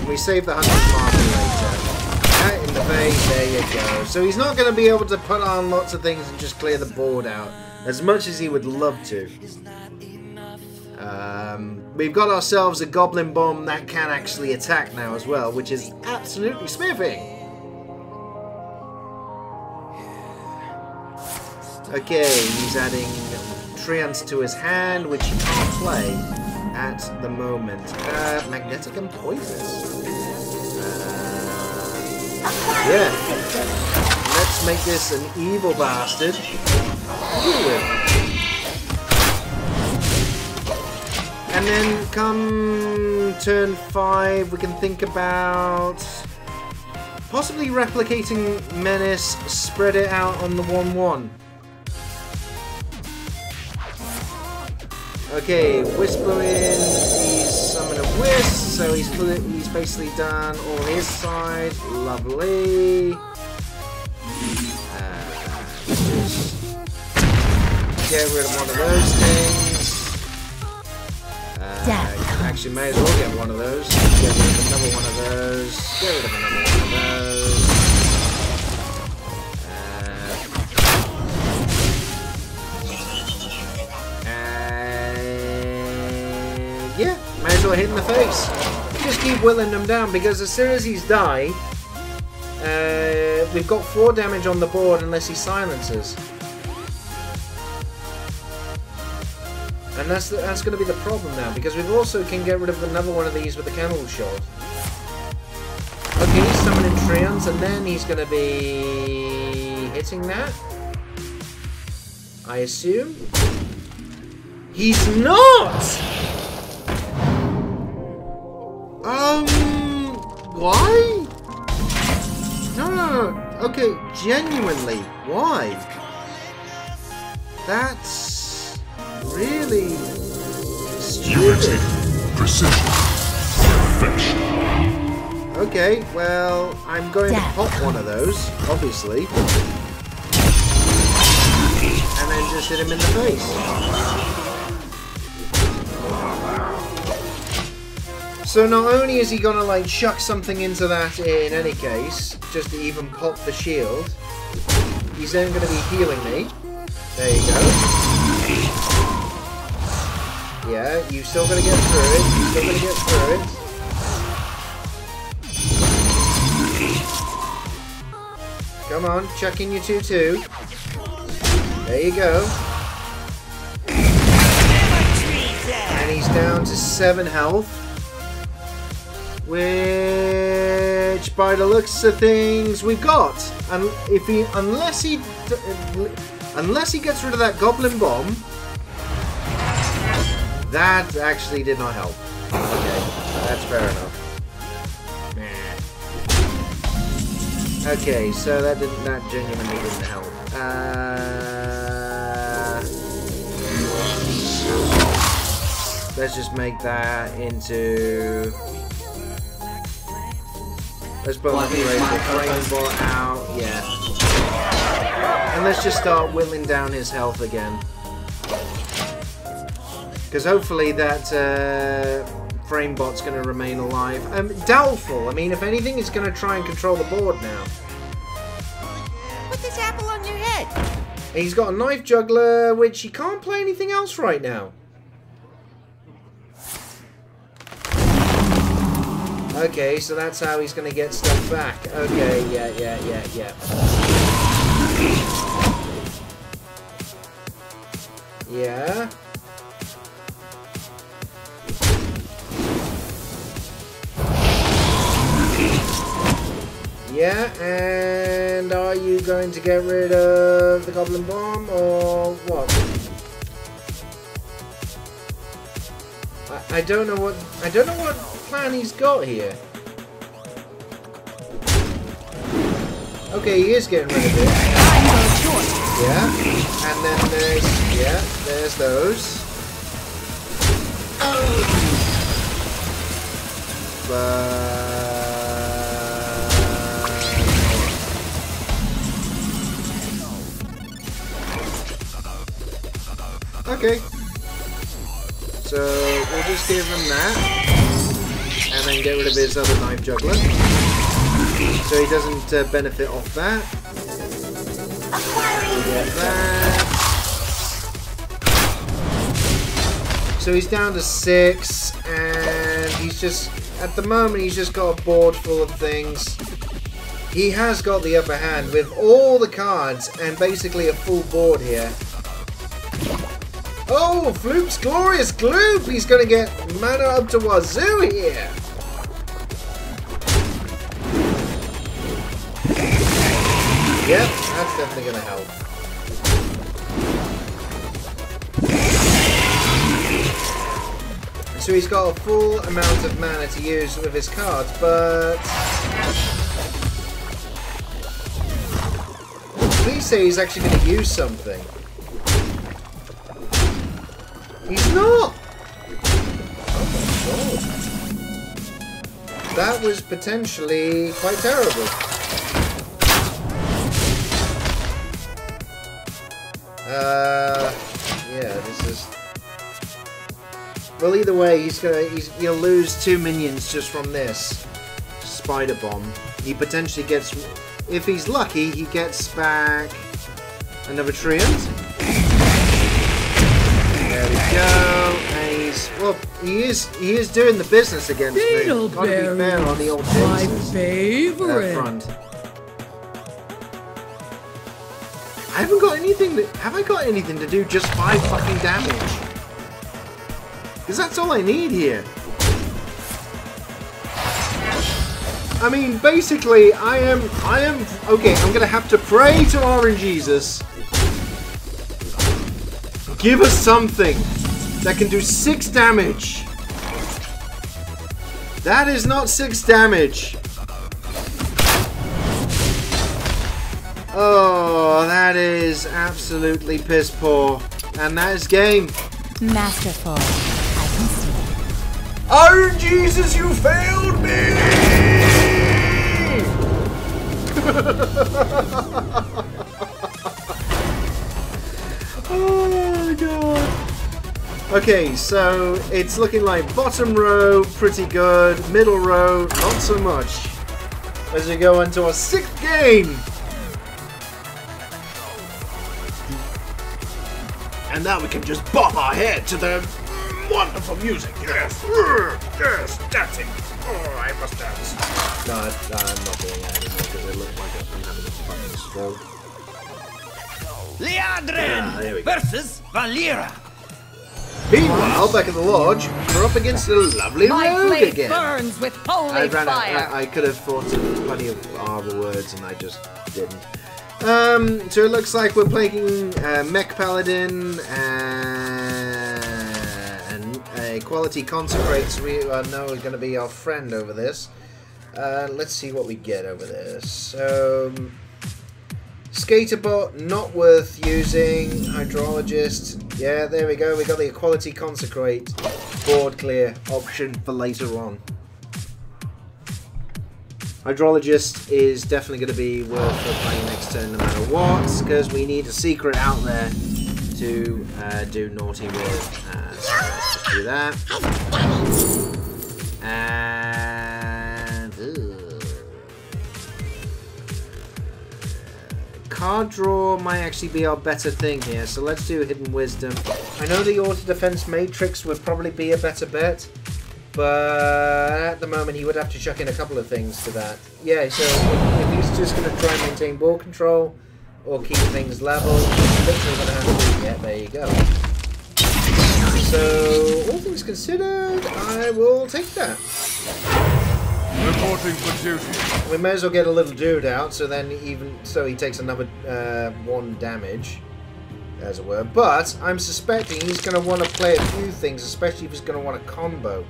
We save the 100 mark later. In the base, there you go. So he's not going to be able to put on lots of things and just clear the board out. As much as he would love to. We've got ourselves a Goblin Bomb that can actually attack now as well, which is absolutely spiffing. Okay, he's adding Treants to his hand, which he can't play at the moment. Magnetic and Poisonous. Yeah. Let's make this an evil bastard. And then come turn 5, we can think about possibly Replicating Menace, spread it out on the 1/1. Okay, Whisper in, he's summoned a Wisp, so he's basically done all his side. Lovely. Just get rid of one of those things. Actually, may as well get one of those. Get rid of another one of those. Get rid of another one of those. Yeah, may as well hit in the face. Just keep whittling them down because as soon as he's died, we've got 4 damage on the board unless he silences. And that's going to be the problem now, because we also can get rid of another one of these with the Cannibal Shot. Okay, he's summoning Treants, and then he's going to be hitting that. I assume. He's not! Why? No. Okay, genuinely, why? That's... really stupid. Precision. Perfection. Okay, well, I'm going to pop one of those, obviously. And then just hit him in the face. So not only is he gonna like chuck something into that in any case, just to even pop the shield, he's then gonna be healing me. There you go. Yeah, you're still gonna get through it. You're still gonna get through it. Come on, chuck in your 2/2. There you go. And he's down to 7 health. Which, by the looks of things, we got. And if he, unless he gets rid of that goblin bomb, that actually did not help. Okay, that's fair enough. Okay, so that genuinely didn't help. Let's just make that into. Let's put the rainbow out. Yeah. And let's just start whittling down his health again. Because hopefully that framebot's going to remain alive. Doubtful. I mean, if anything, he's going to try and control the board now. Put this apple on your head. He's got a knife juggler, which he can't play anything else right now. Okay, so that's how he's going to get stuff back. Okay, yeah. Yeah. Yeah, and are you going to get rid of the goblin bomb or what? I don't know what plan he's got here. Okay, he is getting rid of it. Yeah, and then there's those. But okay, so we'll just give him that, and then get rid of his other knife juggler, so he doesn't benefit off that. Get that. So he's down to 6, and he's just, at the moment, he's just got a board full of things. He has got the upper hand with all the cards and basically a full board here. Oh, Floop's glorious gloop! He's gonna get mana up to wazoo here! Yep, that's definitely gonna help. So he's got a full amount of mana to use with his cards, but... Please say he's actually gonna use something. He's not! Oh my god. That was potentially quite terrible. Yeah, this is... Well, either way, he'll lose 2 minions just from this spider bomb. He potentially gets... If he's lucky, he gets back another Treant. There we go. And he's, well, he is doing the business against me. Gotta be fair on the old my Genesis, favorite. front. I haven't got anything. Have I got anything to do just 5 fucking damage? Because that's all I need here. I mean, basically, I am. Okay, I'm gonna have to pray to RNGesus. Give us something that can do 6 damage. That is not 6 damage. Oh, that is absolutely piss poor. And that is game. Masterful. I can see. RNGesus, you failed me! Oh my god. Okay, so it's looking like bottom row, pretty good. Middle row, not so much. As we go into our 6th game. And now we can just bob our head to the wonderful music. Yes, yes, dancing. Oh, I must dance. No, I'm not doing that anymore because it looks like I'm having a fucking stroke. Leandrin There we go. versus Valera. Meanwhile, back at the lodge, we're up against the lovely My rogue blade again. burns with holy fire. I could have thought of plenty of other words and I just didn't. So it looks like we're playing Mech Paladin and Quality Consecrates. We know we're going to be our friend over this. Let's see what we get over this. So, Skaterbot, not worth using. Hydrologist, yeah, there we go. We got the Equality Consecrate board clear option for later on. Hydrologist is definitely going to be worth playing next turn no matter what, because we need a secret out there to do naughty with. So let's just do that. And card draw might actually be our better thing here, so let's do Hidden Wisdom. I know the Auto Defense Matrix would probably be a better bet, but at the moment he would have to chuck in a couple of things to that. Yeah, so if he's just going to try and maintain ball control or keep things level, he's literally going to have to... Yeah, there you go. So, all things considered, I will take that. Reporting for duty. We may as well get a little dude out, so then he takes another 1 damage, as it were. But I'm suspecting he's going to want to play a few things, especially if he's going to want a combo.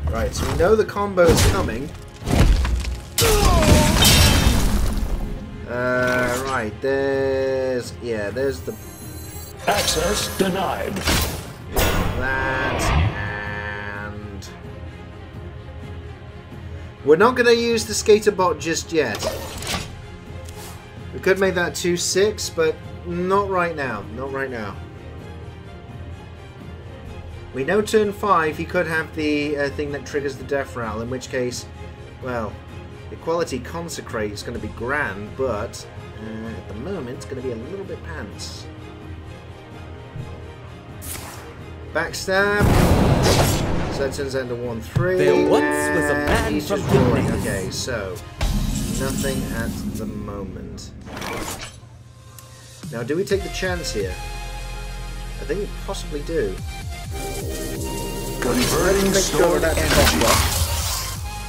Right, so we know the combo is coming. Right, there's the... Access denied. That, and... We're not going to use the Skaterbot just yet. We could make that 2/6, but not right now. Not right now. We know turn 5 he could have the thing that triggers the death rattle, in which case, well, Equality Consecrate is going to be grand, but at the moment it's going to be a little bit pants. Backstab. So that turns out into 1/3. There once was a man he's from just drawing. Gamescom. Okay, so nothing at the moment. Now, do we take the chance here? I think we possibly do. Converting stored energy.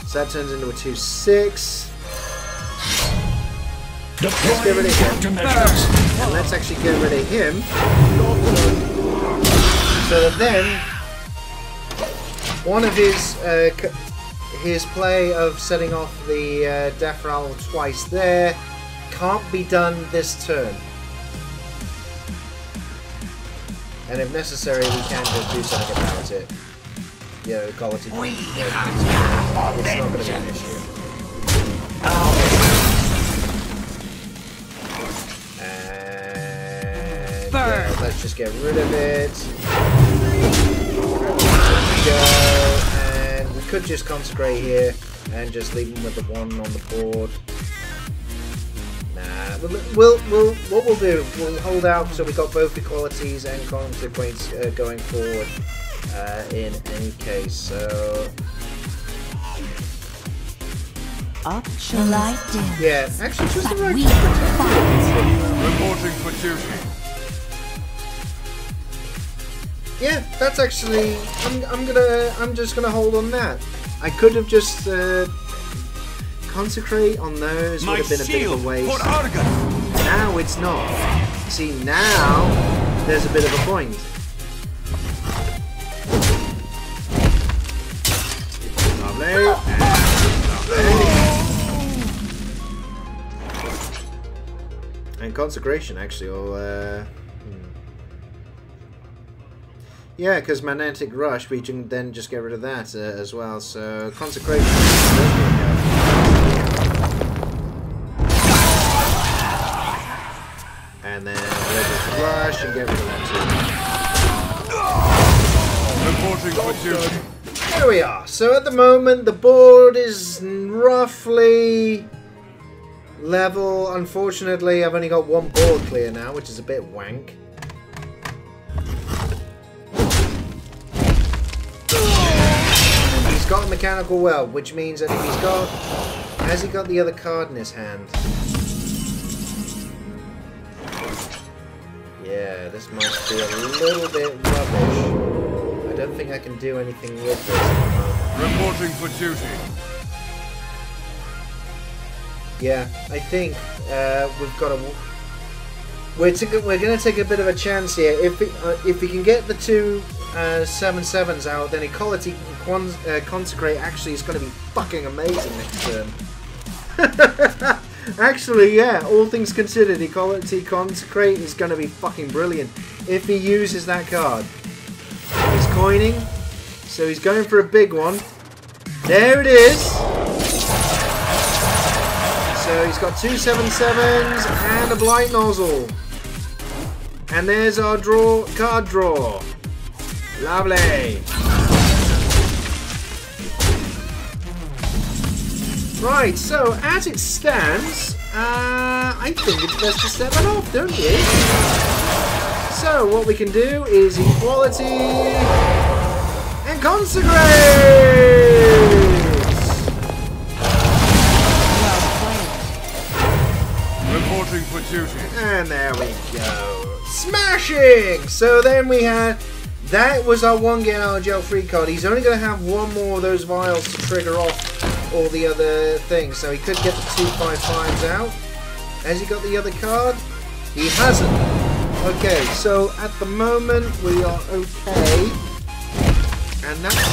So that turns into a 2/6. Let's get rid of him. Countermeasures. And let's actually get rid of him. So that then, one of his play of setting off the death rattle twice there can't be done this turn. And if necessary, we can just do something about it. Yeah, equality. It's not going to be an issue. And yeah, let's just get rid of it. There we go. And we could just consecrate here and just leave him with the 1 on the board. Nah, what we'll do, we'll hold out so we got both equalities and consequence going forward in any case. So Up shall I do. yeah, actually just the right. We fight. Reporting for duty. Yeah, that's actually. I'm just gonna hold on that. I could have just consecrate on those. Would have been a bit of a waste. Now it's not. See, now there's a bit of a point. Lovely. And consecration actually will. Yeah, because Magnetic Rush, we can then just get rid of that as well. So, Consecration. And then Magnetic Rush and get rid of that too. Reporting for duty. There we are. So, at the moment, the board is roughly level. Unfortunately, I've only got 1 board clear now, which is a bit wank. He's got a mechanical weld, which means that if he's got... Has he got the other card in his hand? Yeah, this might be a little bit rubbish. don't think I can do anything with this at the moment. Reporting for duty. Yeah, I think we've got to. We're going to take a bit of a chance here. If we can get the two 7/7s out, then Equality Consecrate actually is going to be fucking amazing next turn. Actually, yeah, all things considered, Equality Consecrate is going to be fucking brilliant if he uses that card. He's coining, so he's going for a big one. There it is. So he's got two 7/7s and a Blight Nozzle. And there's our card draw. Lovely. Right, so as it stands, I think it's best to set that off, don't you? So what we can do is Equality and Consecrate! Reporting for duty. And there we go. Smashing! So then we had... That was our one get out of jail free card. He's only going to have one more of those vials to trigger off all the other things. So he could get the 2/5/5s out. Has he got the other card? He hasn't. Okay, so at the moment we are okay. And that's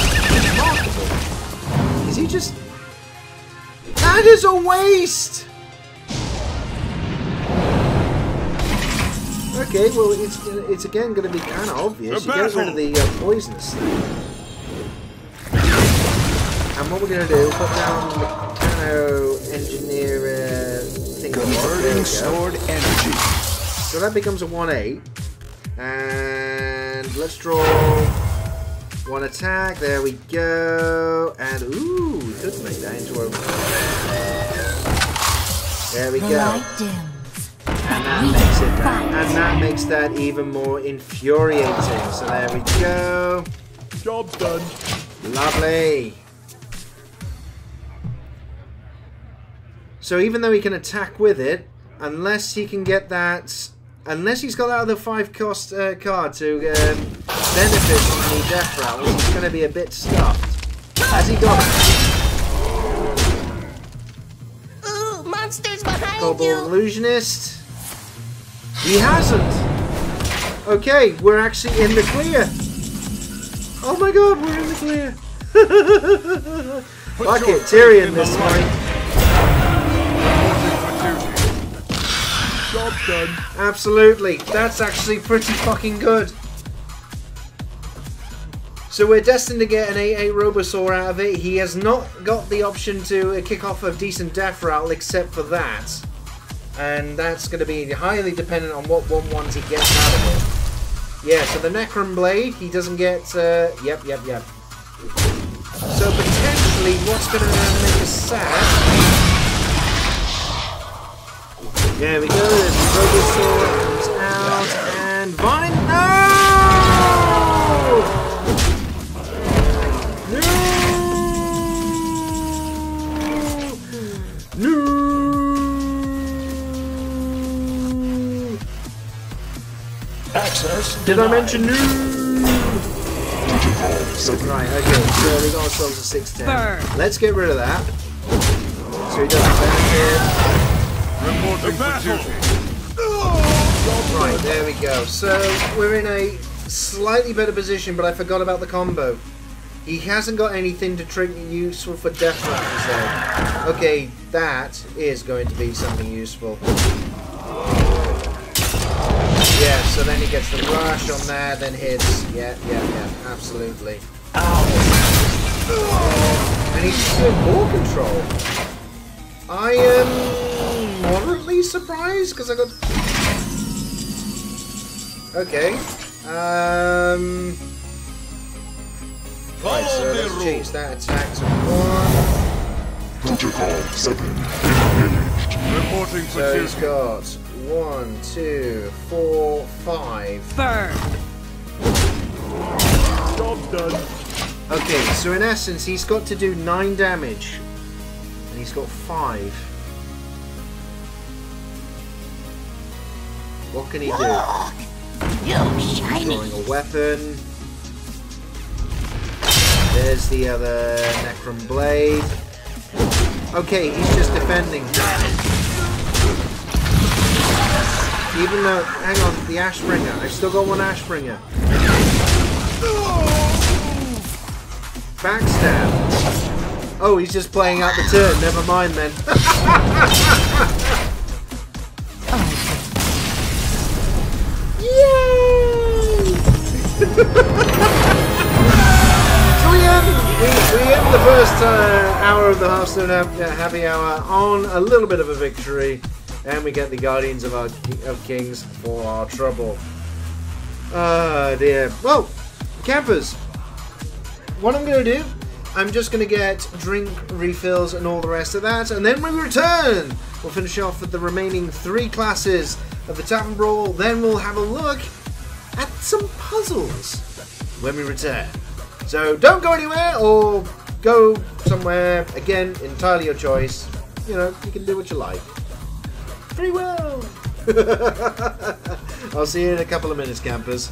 remarkable. Is he just... That is a waste! Okay, well, it's again going to be kind of obvious. You get rid of the poisonous thing. And what we're going to do, put down the Mechano Engineer thing. Converting stored energy. So that becomes a 1/8. And let's draw one attack. There we go. And, ooh, we could make that into a... There we go. And that makes that even more infuriating. So there we go. Job's done. Lovely. So even though he can attack with it, unless he can get that, unless he's got that other 5-cost card to benefit from the death rattle, he's going to be a bit stuffed. Has he got it? Ooh, monsters behind Cobalt you! Illusionist. He hasn't! Okay, we're actually in the clear! Oh my god, we're in the clear! Fuck it, Tyrion this time. Job done. Absolutely, that's actually pretty fucking good. So we're destined to get an 8/8 Robosaur out of it. He has not got the option to kick off a decent death rattle except for that. And that's going to be highly dependent on what 1/1s he gets out of it. Yeah, so the Necron Blade, he doesn't get... Yep. So potentially, what's going to make us sad... There we go, there's the Robosaur, comes out, and Vine... No! Access Did I denied. mention new? Right, okay, so we got ourselves a 6/10. Burn. Let's get rid of that. So he doesn't benefit. Reporting for duty. Right, there we go. So we're in a slightly better position, but I forgot about the combo. He hasn't got anything to trigger useful for death rattles though. Okay, that is going to be something useful. Yeah, so then he gets the rush on there, then hits. Yeah, absolutely. And he's doing ball control. I am moderately surprised because I got. Okay. Right, so let's change that attack to 1. Protocol 7 engaged. Reporting for So duty. he's got 1, 2, 4, 5. Burn. Job's done. Okay, so in essence, he's got to do 9 damage. And he's got 5. What can he do? You shiny! Drawing a weapon. There's the other Necron Blade. Okay, he's just defending. Even though, hang on, the Ashbringer. I've still got one Ashbringer. Backstab. Oh, he's just playing out the turn. Never mind then. Yay! So we end the first hour of the Hearthstone Happy Hour on a little bit of a victory. And we get the Guardians of Kings for our trouble. Ah, dear. Well, campers, what I'm going to do, I'm just going to get drink refills and all the rest of that, and then we return. We'll finish off with the remaining 3 classes of the Tavern Brawl, then we'll have a look at some puzzles when we return. So don't go anywhere or go somewhere, again, entirely your choice. You know, you can do what you like. Free will! I'll see you in a couple of minutes, campers.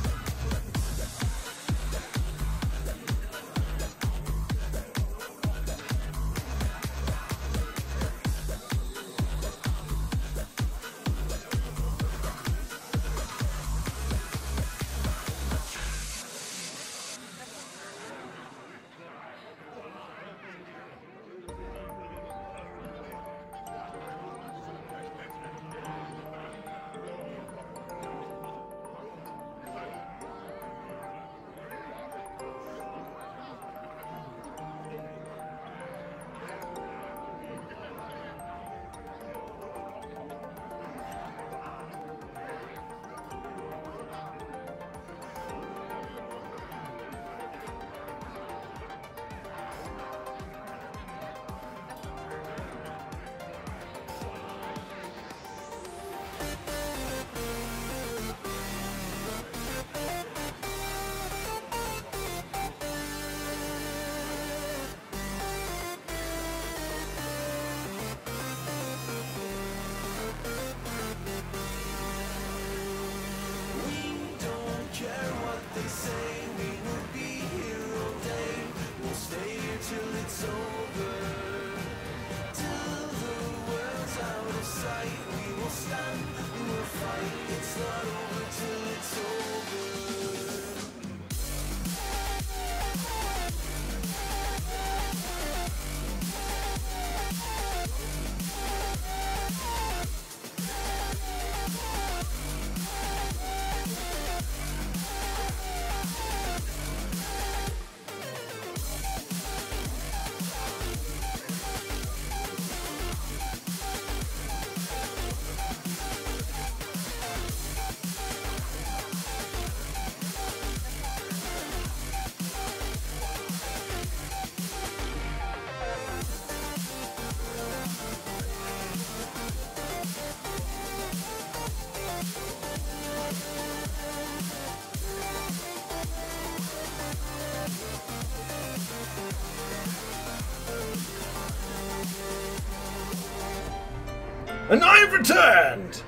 And I've returned!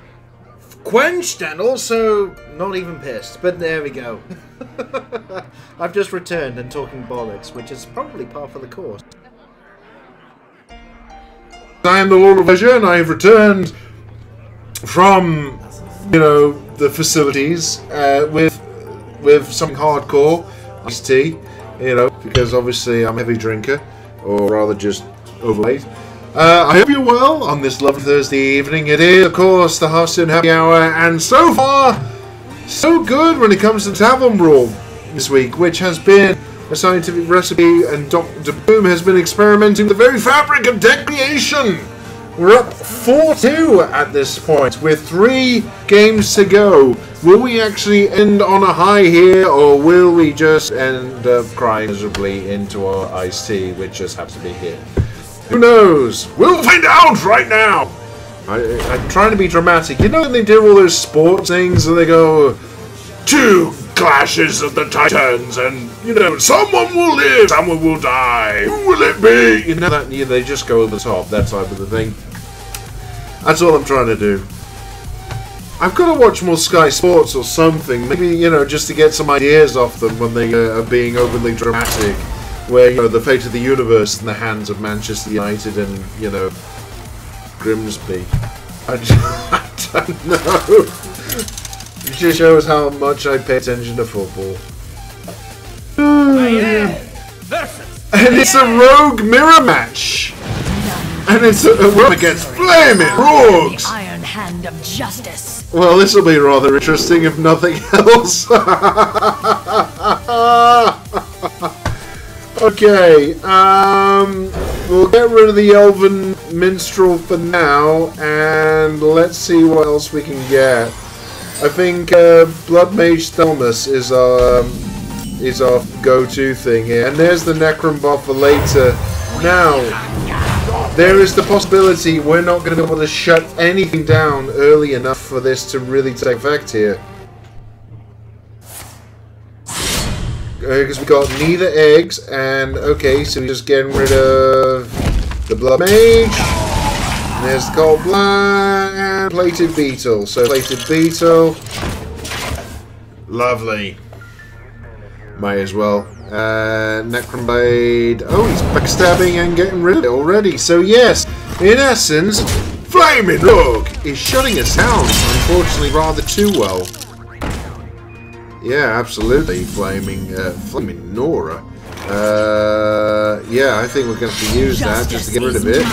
Quenched and also not even pissed, but there we go. I've just returned and talking bollocks, which is probably par for the course. I am the Lord of Leisure, and I have returned from, you know, the facilities with some hardcore iced tea, you know, because obviously I'm a heavy drinker, or rather just overweight. I hope you're well on this lovely Thursday evening. It is, of course, the Hearthstone Happy Hour, and so far, so good when it comes to Tavern Brawl this week, which has been a scientific recipe, and Dr. Boom has been experimenting with the very fabric of deck creation. We're up 4-2 at this point, with 3 games to go. Will we actually end on a high here, or will we just end up crying miserably into our iced tea, which just happens to be here? Who knows? We'll find out right now! I'm trying to be dramatic. You know when they do all those sports things and they go, 2 clashes of the Titans, and, you know, someone will live, someone will die. Who will it be? You know that, they just go over the top, that type of the thing. That's all I'm trying to do. I've got to watch more Sky Sports or something. Maybe, you know, just to get some ideas off them when they are being overly dramatic. where, you know, the fate of the universe in the hands of Manchester United and, you know, Grimsby. I don't know. It just shows how much I pay attention to football. And it's a rogue mirror match. And it's a rogue against flaming rogues. The iron hand of justice. Well, this will be rather interesting if nothing else. Okay, we'll get rid of the Elven Minstrel for now, and let's see what else we can get. I think Blood Mage Stillness is our go-to thing here, and there's the Necron buff for later. Now, there is the possibility we're not going to be able to shut anything down early enough for this to really take effect here. Because we got neither eggs, and okay, so we're just getting rid of the Blood Mage. And there's the Cold Blood and Plated Beetle. So Plated Beetle, lovely. Might as well. Necron Blade. Oh, he's backstabbing and getting rid of it already. So yes, in essence, Flaming Rogue is shutting us down. Unfortunately, rather too well. Yeah, absolutely, Flaming Nora. Yeah, I think we're going to have to use that just to get rid of it.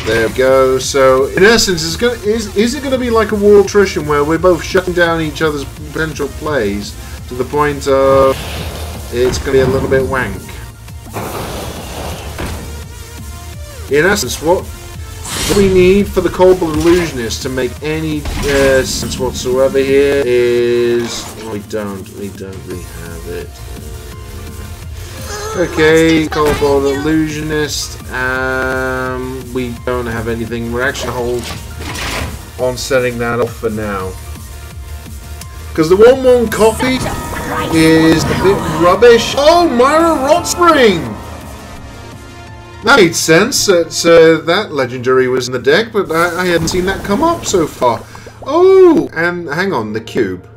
There we go. So, in essence, is it going to be like a war attrition where we're both shutting down each other's potential plays to the point of it's going to be a little bit wank? In essence, what we need for the Cold Blood Illusionist to make any sense whatsoever here is... we don't really have it. Okay, Cold Blood Illusionist. We don't have anything. We're actually hold on setting that off for now. Because the 1/1 copy is a bit rubbish. Oh, Myra Rotspring! That made sense that that legendary was in the deck, but I hadn't seen that come up so far. Oh, and hang on, the cube.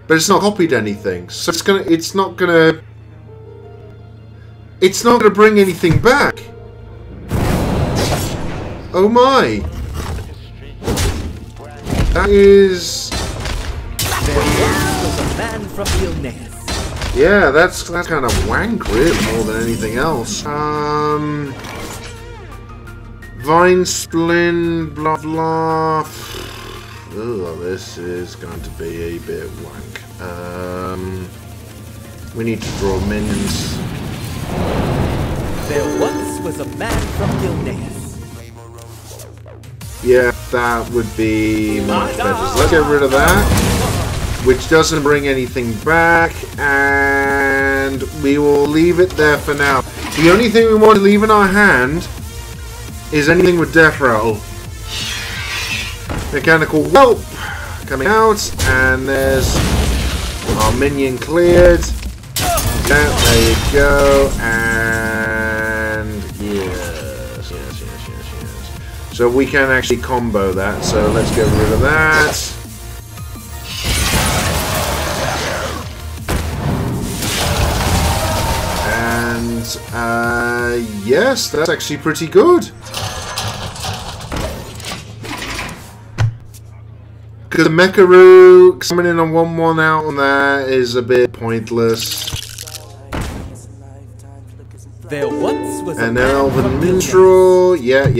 But it's not copied anything, so it's not gonna bring anything back. Oh my! That is. There was a man from WOOness. Yeah, that's kind of wank, really, more than anything else. Vine Splin, blah blah. Ugh, this is going to be a bit wank. We need to draw minions. There once was a man from WOOness. Yeah, that would be much better. So let's get rid of that, which doesn't bring anything back, and we will leave it there for now. The only thing we want to leave in our hand is anything with Death Rattle. Mechanical Whelp coming out, and there's our minion cleared. Yeah, there you go, and yes. So we can actually combo that, so let's get rid of that. And yes, that's actually pretty good. Because the Mecharoo coming in on 1/1 out on that is a bit pointless. There once was and then Elven Minstrel, yeah. And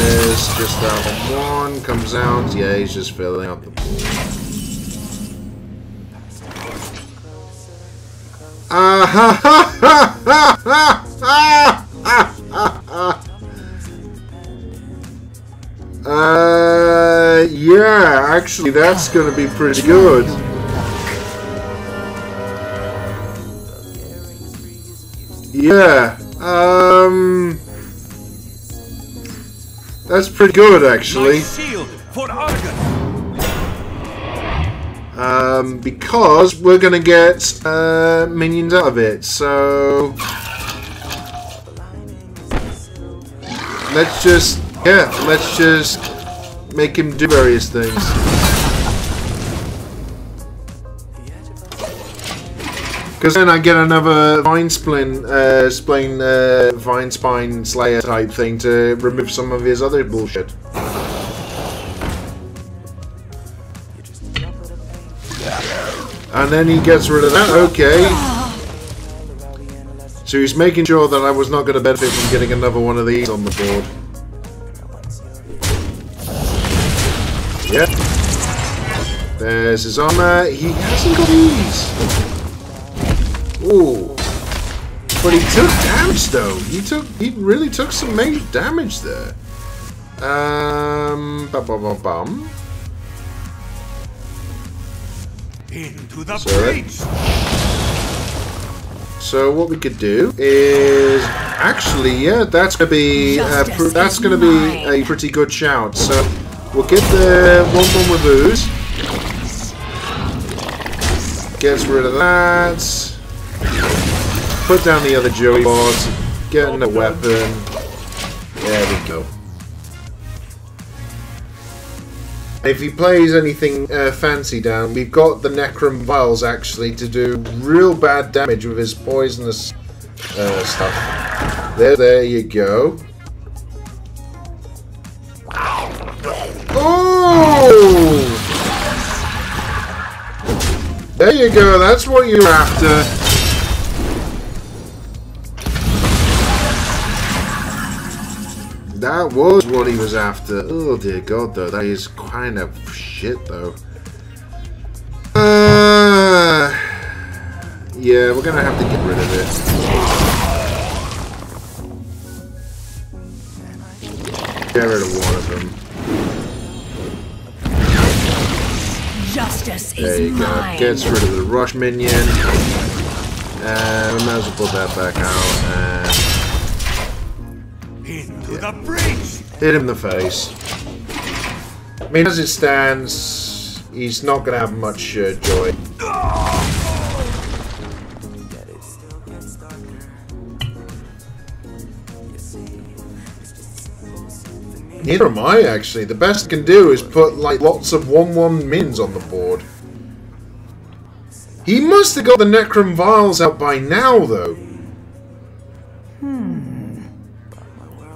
there's just that one comes out. Yeah, he's just filling up the pool. Yeah, actually, that's going to be pretty good. Yeah, that's pretty good, actually. Because we're gonna get minions out of it, so let's just make him do various things. Because then I get another Vine Spine Slayer type thing to remove some of his other bullshit. And then he gets rid of that. Okay. So he's making sure that I was not going to benefit from getting another one of these on the board. Yep. There's his armor. He hasn't got these. Ooh. But he took damage though. He really took some major damage there. Bum. Into the breach. So what we could do is actually, yeah, that's gonna be a pretty good shout. So we'll get the 1/1 with ooze. Gets rid of that. Put down the other Joey bots. Get in the weapon. There we go. If he plays anything fancy down, we've got the Necrom Vials actually to do real bad damage with his poisonous stuff. There you go. Oh! There you go, that's what you're after. That was what he was after. Oh dear God, though. That is kind of shit, though. Yeah, we're gonna have to get rid of it. Get rid of one of them. Justice There you is go. mine. Gets rid of the rush minion. We might as well put that back out. Into the breach. Hit him in the face. I mean, as it stands, he's not going to have much joy. Neither am I, actually. The best I can do is put, like, lots of 1/1 minions on the board. He must have got the Necrom Vials out by now, though.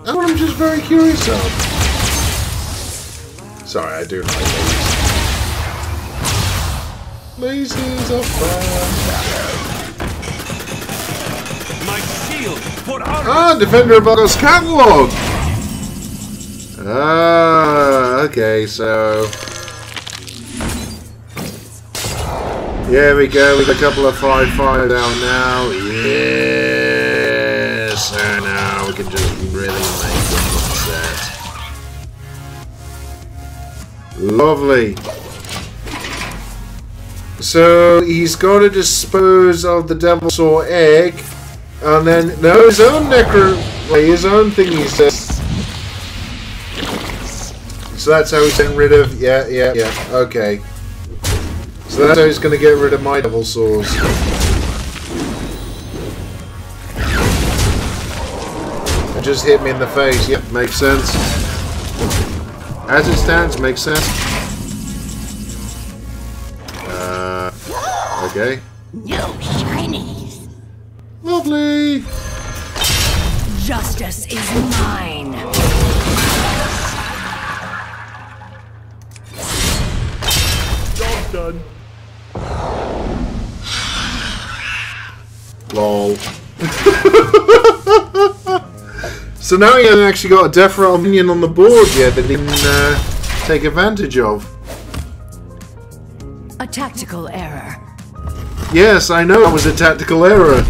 That's what I'm just very curious of. Sorry, I do like lasers. Lasers are fun. My shield for armor. Ah, Defender of Bogos Catalog! Ah, okay, so... Here we go, with a couple of 5/5 out now. Yes! And now we can just really make one set. Lovely. So he's got to dispose of the Devil's Saw egg, and then no, his own his own thing he says. So that's how he's getting rid of. Yeah. Okay. So that's how he's going to get rid of my Devil Saws. It just hit me in the face. Yep, makes sense. As it stands, makes sense. Okay. No shinies. Lovely. Justice is mine. Job done. Lol. So now he hasn't actually got a Deferal minion on the board yet that he can take advantage of. A tactical error. Yes, I know that was a tactical error.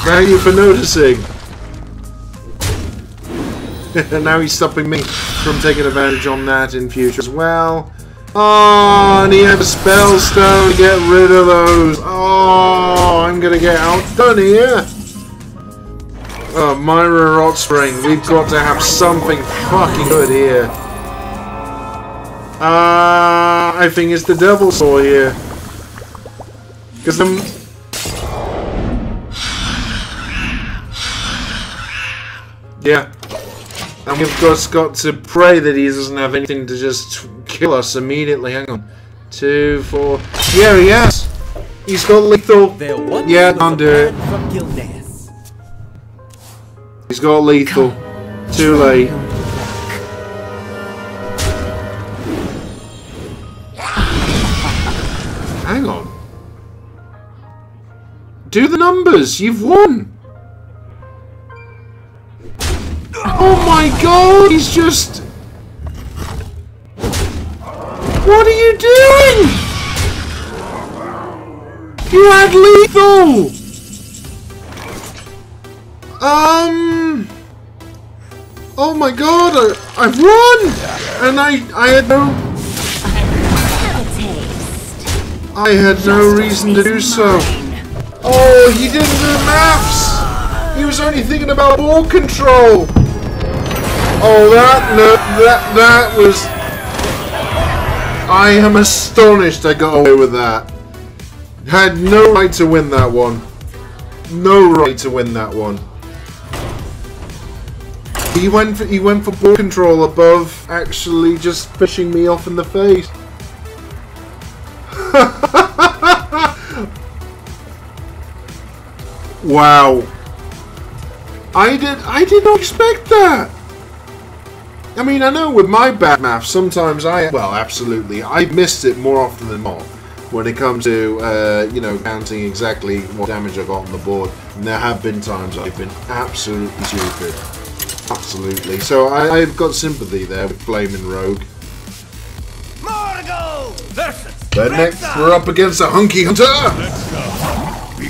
Thank you for noticing. And now he's stopping me from taking advantage on that in future as well. Oh, and he had a spell stone to get rid of those. Oh, I'm gonna get outdone here. Oh, Myra Rotspring, we've got to have something fucking good here. I think it's the Devil's Saw here. Because yeah. And we've just got to pray that he doesn't have anything to just kill us immediately. Hang on. 2, 4. Yeah, he has. He's got lethal. There once Yeah, was can't a do it. man from Gilneas. He's got lethal. Too late. Hang on. Do the numbers. You've won. Oh my god, he's just... What are you doing? You had lethal! Oh my god, I've won! And I had no... I had no reason to do so. Oh, he didn't do maths! He was only thinking about ball control! Oh, that was... I am astonished I got away with that. Had no right to win that one. No right to win that one. He went for ball control above actually just fishing me off in the face. Wow. I did not expect that. I mean, I know with my bad math, sometimes well, absolutely, I missed it more often than not when it comes to, you know, counting exactly what damage I got on the board. And there have been times I've been absolutely stupid. Absolutely. So I've got sympathy there with Flaming Rogue. But next, we're up against a Hunky Hunter!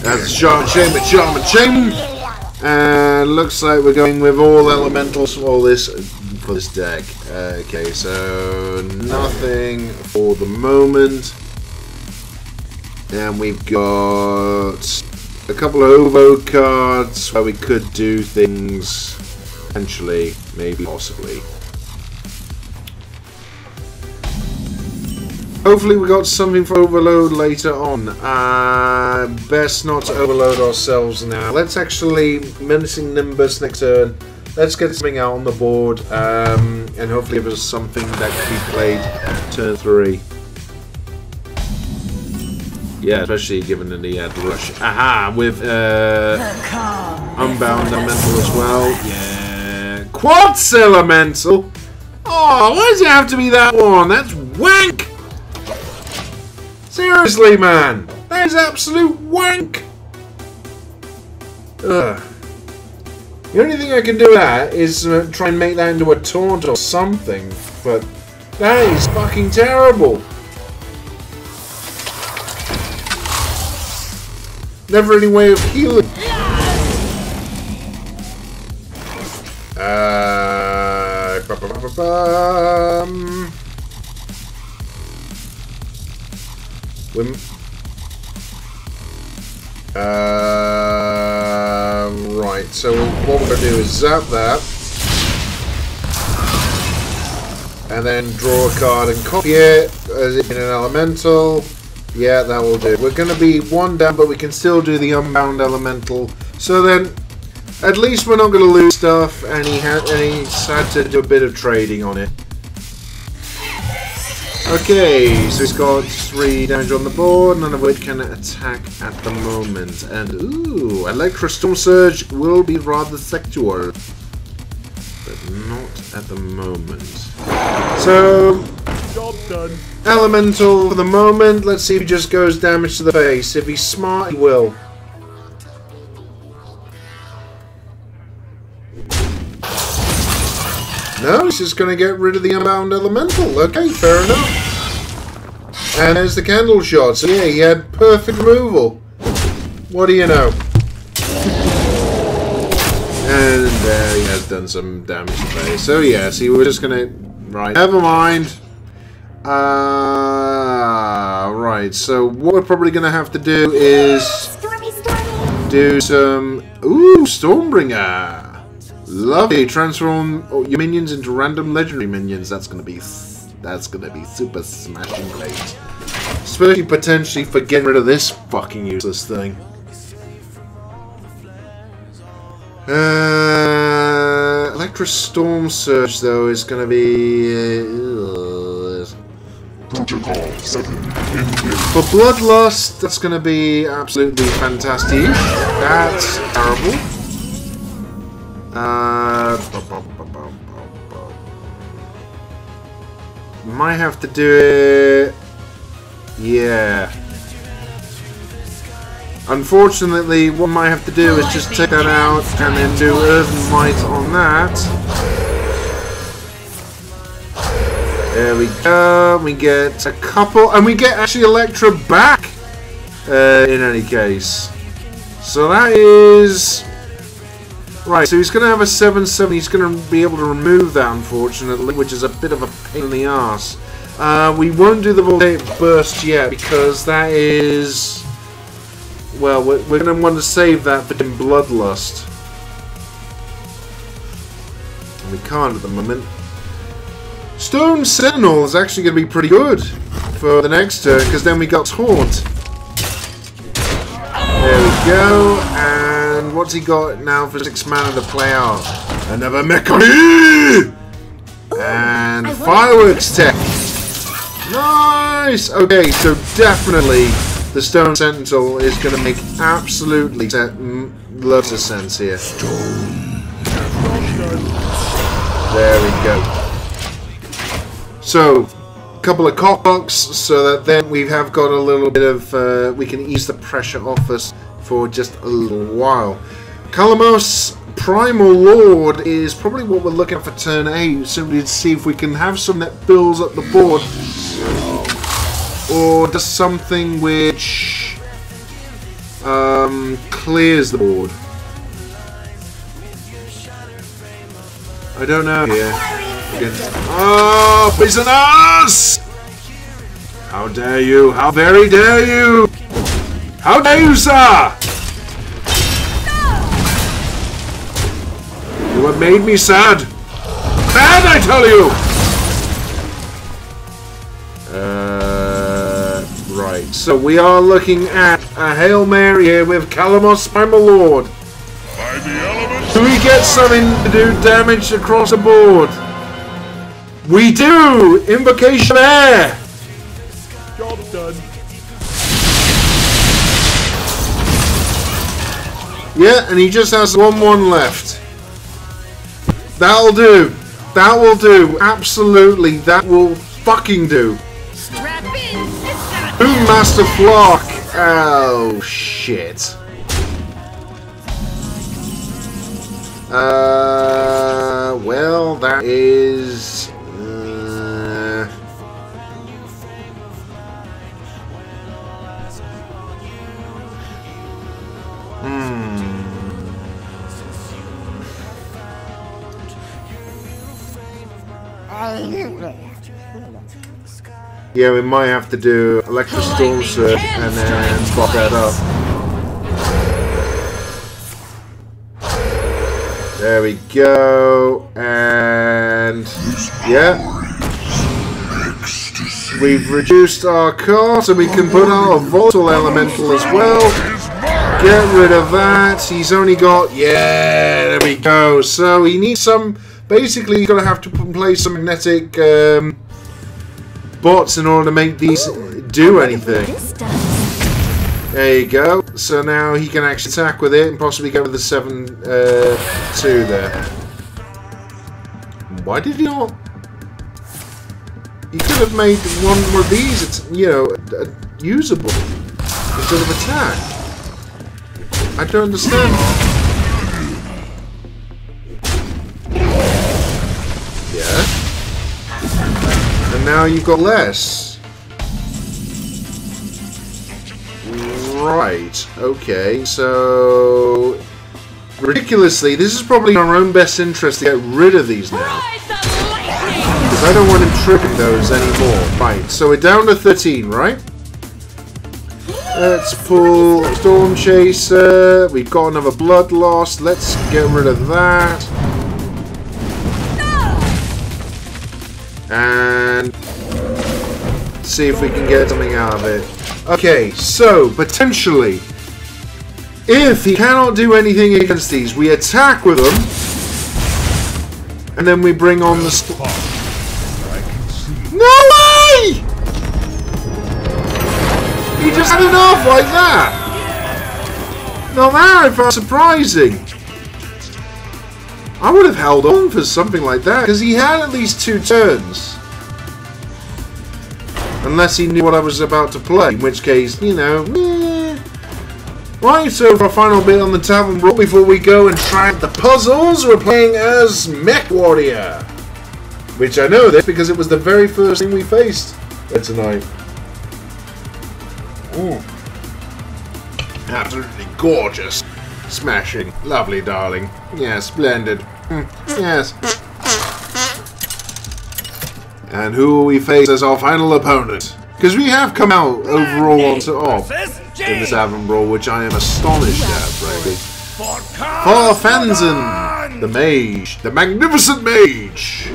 That's Charm and Chain. And looks like we're going with all elementals for this deck. Okay, so nothing for the moment. And we've got a couple of OVO cards where we could do things potentially, maybe, possibly. Hopefully we got something for overload later on. Best not to overload ourselves now. Let's actually Menacing Nimbus next turn. Let's get something out on the board, and hopefully give us something that can be played turn 3. Yeah, especially given that he had Rush. Aha! With Unbound Elemental as well. Yeah. Quartz Elemental! Oh, why does it have to be that one? That's wank! Seriously, man! That is absolute wank! Ugh. The only thing I can do with that is try and make that into a taunt or something, but that is fucking terrible! Never any way of healing. Right, so what we're going to do is zap that. And then draw a card and copy it as in an elemental. Yeah, that will do. We're going to be 1 down, but we can still do the Unbound Elemental. So then, at least we're not going to lose stuff, and he's had to do a bit of trading on it. Okay, so he's got 3 damage on the board, none of which can attack at the moment. And, ooh, Electrostorm Surge will be rather sexual. But not at the moment. So... Job done. Elemental for the moment. Let's see if he just goes damage to the face. If he's smart, he will. No, he's just going to get rid of the Unbound Elemental. Okay, fair enough. And there's the candle shot. So yeah, he had perfect removal. What do you know? And there he has done some damage to the face. So yeah, see, we're just going to... Right, never mind. Right, so what we're probably going to have to do is do some... Ooh, Stormbringer! Lovely! Transform your minions into random legendary minions. That's going to be super smashing great. Especially potentially for getting rid of this fucking useless thing. Electrostorm Surge, though, is going to be... Critical 7 engaged. For Bloodlust, that's going to be absolutely fantastic. That's terrible. Might have to do it. Yeah. Unfortunately, what I might have to do is just take that out and then do Earthen Might on that. There we go. We get a couple, and we get actually Electra back. In any case, so that is right. So he's going to have a 7/7. He's going to be able to remove that, unfortunately, which is a bit of a pain in the arse. We won't do the Voltaic Burst yet because that is, well, we're going to want to save that for Bloodlust. And we can't at the moment. Stone Sentinel is actually going to be pretty good for the next turn because then we got Taunt. There we go. And what's he got now for 6 mana to play out? Another Mechani! And Fireworks Tech. Nice! Okay, so definitely the Stone Sentinel is going to make absolutely loads of sense here. There we go. So, a couple of cockbucks, so that then we have got a little bit of, we can ease the pressure off us for just a little while. Kalamos Primal Lord is probably what we're looking at for turn 8, simply to see if we can have something that builds up the board, or does something which clears the board. I don't know here. Oh, poisonous! How dare you? How very dare you? How dare you, sir? You have made me sad. Sad, I tell you! Right, so we are looking at a Hail Mary here with Kalamos Primal Lord. By the elements. Do we get something to do damage across the board? We do! Invocation Air! Job done. Yeah, and he just has 1/1 left. That'll do. That will do. Absolutely, that will fucking do. Strap in, sister. Boom Master Flock. Oh, shit. Well, that is... Yeah, we might have to do Electro Storm Surge and then swap that up. There we go, and yeah, we've reduced our cost, so we can put out a Volatile Elemental as well. Get rid of that. He's only got, yeah, there we go. So he needs some. Basically, he's gonna have to play some magnetic bots in order to make these do anything. There you go. So now he can actually attack with it and possibly get with the 7/2 there. Why did he not? He could have made one of these, you know, usable instead of attack. I don't understand. Yeah. And now you've got less. Right, okay, so ridiculously, this is probably in our own best interest to get rid of these now. Because I don't want him triggering those anymore. Right, so we're down to 13, right? Let's pull Storm Chaser. We've got another Bloodlust. Let's get rid of that. And see if we can get something out of it. Okay, so potentially, if he cannot do anything against these, we attack with them, and then we bring on the... No way! just had enough like that. Now that I found surprising. I would have held on for something like that, because he had at least 2 turns. Unless he knew what I was about to play, in which case, you know, Right, so for our final bit on the tavern brawl before we go and try out the puzzles, we're playing as Mech Warrior. Which I know this because it was the very first thing we faced tonight. Ooh. Absolutely gorgeous. Smashing. Lovely, darling. Yeah, splendid. Yes. And who will we face as our final opponent? Because we have come out overall on top in this Tavern Brawl, which I am astonished at, frankly. Farfenzen, the mage. The magnificent mage.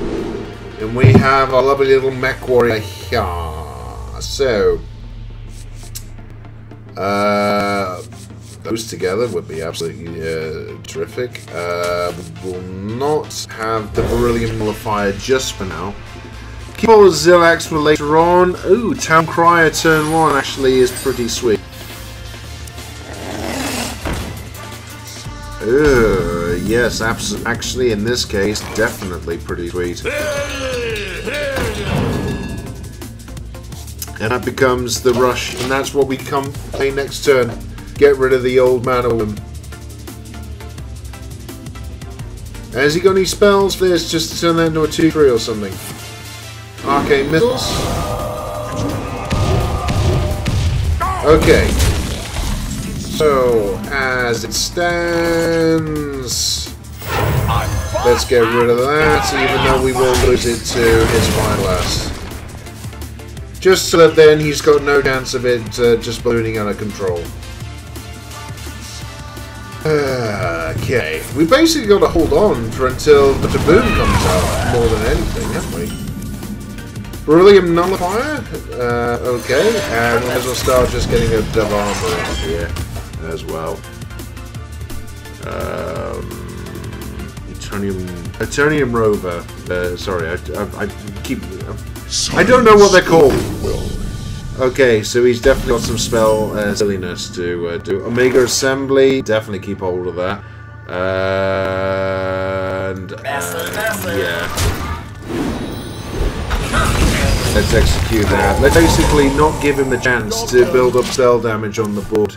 And we have our lovely little mech warrior here. So, those together would be absolutely terrific. We will not have the beryllium nullifier just for now. Keep all the Zillax for later on. Ooh, Town Crier turn 1 actually is pretty sweet. Yes, actually in this case, definitely pretty sweet. And that becomes the rush, and that's what we come play next turn. Get rid of the old man of him. Has he got any spells for this? Just to turn that into a 2-3 or something? Arcane missiles. Okay. So, as it stands, let's get rid of that, even though we will lose it to his final blast. Just so that then he's got no chance of it just ballooning out of control. Okay. We basically got to hold on for until the Taboon comes out, more than anything, haven't we? Beryllium Nullifier? Okay. And we might as well start just getting a dove armor out here as well. Eternium Rover. Sorry, I don't know what they're called. Okay, so he's definitely got some spell silliness to do. Omega Assembly, definitely keep hold of that. And yeah. Let's execute that. Let's basically not give him the chance to build up spell damage on the board.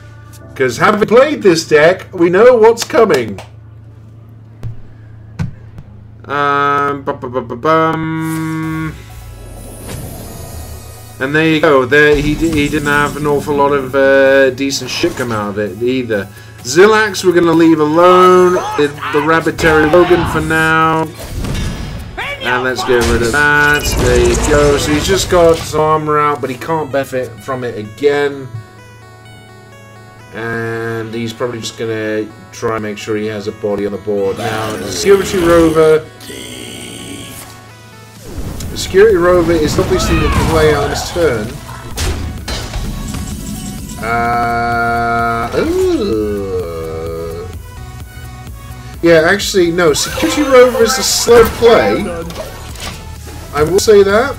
Because having played this deck, we know what's coming. And there you go. There he didn't have an awful lot of decent shit come out of it either. Zillax we're gonna leave alone. The Rabbitary Logan for now. And let's get rid of that. There you go. So he's just got some armor out, but he can't benefit from it again. And he's probably just gonna try and make sure he has a body on the board. Now, the Security Rover. The Security Rover is obviously the play on his turn. Yeah, actually, no. Security Rover is a slow play. I will say that.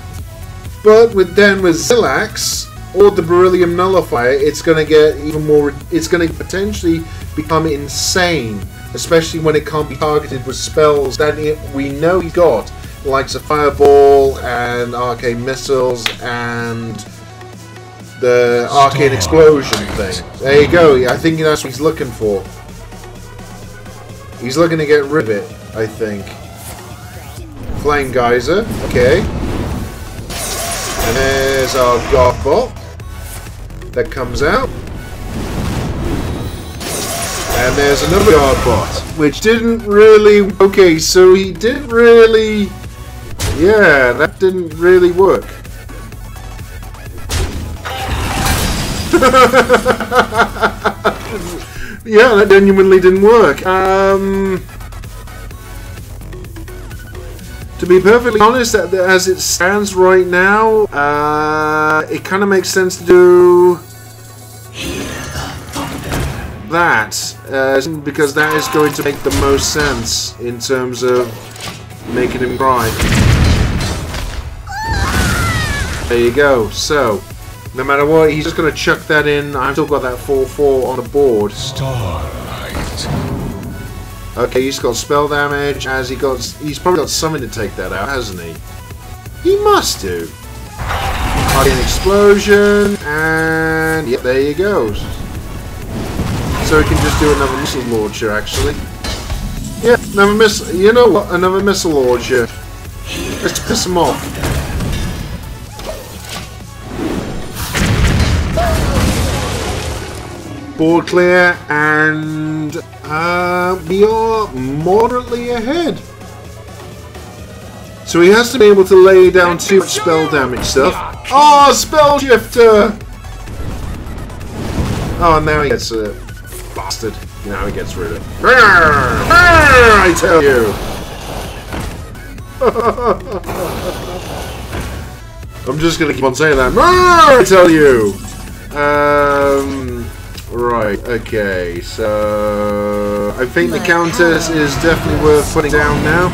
But with Zillax or the Beryllium Nullifier, it's going to get even more. It's going to potentially become insane, especially when it can't be targeted with spells that we know he got, like a Fireball and Arcane Missiles and the Arcane Explosion thing. There you go. I think that's what he's looking for. He's looking to get rid of it, I think. Flame Geyser, okay. And there's our Godbot that comes out. And there's another Godbot, which didn't really... Okay, so he didn't really... Yeah, that didn't really work. Yeah, that genuinely didn't work. To be perfectly honest, as it stands right now, it kind of makes sense to do that, because that is going to make the most sense in terms of making him cry. There you go. So, No matter what, he's just going to chuck that in. I've still got that 4/4 on the board. Starlight. Okay, he's got spell damage. He's probably got something to take that out, hasn't he? He must do. Guardian explosion, and yep, there you go. So we can just do another missile launcher, actually. Yeah, another missile. You know what? Another missile launcher. Let's piss him off. Board clear, and we are moderately ahead. So he has to be able to lay down too much spell damage stuff. Oh, spell shifter! Oh, now he gets it. Bastard. Now he gets rid of it. I tell you. I'm just gonna keep on saying that. I tell you. Right, okay, so I think the Countess is definitely worth putting down now.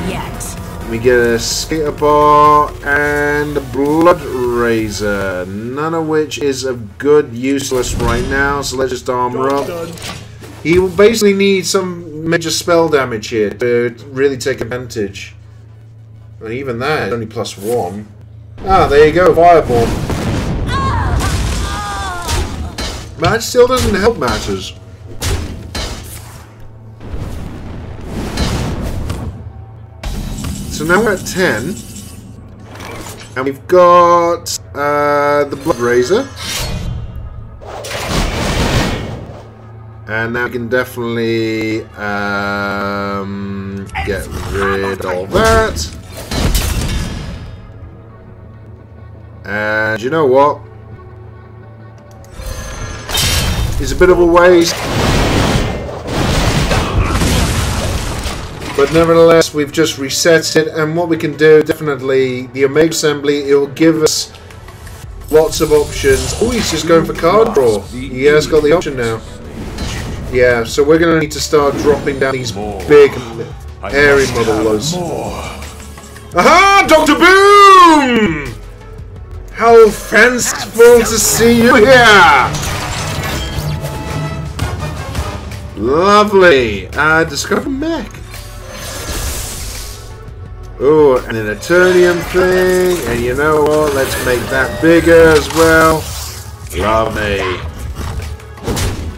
We get a Skater Bar and a Blood Razor, none of which is of good use to us right now, so let's just armor up. He will basically need some major spell damage here to really take advantage. And even that is only +1. Ah, there you go, Fireball. That still doesn't help matters. So now we're at 10. And we've got the Blood Razor. And now we can definitely get rid of that. And you know what? It's a bit of a waste. But nevertheless, we've just reset it, and what we can do, definitely, the Omega Assembly, it will give us lots of options. Oh, he's just going for card draw. He has got the option now. Yeah, so we're going to need to start dropping down these big, airy modelers. Aha! Dr. Boom! How fanciful to see you here! Lovely! Discover mech. Oh, and an Eternium thing, and you know what? Let's make that bigger as well. Lovely.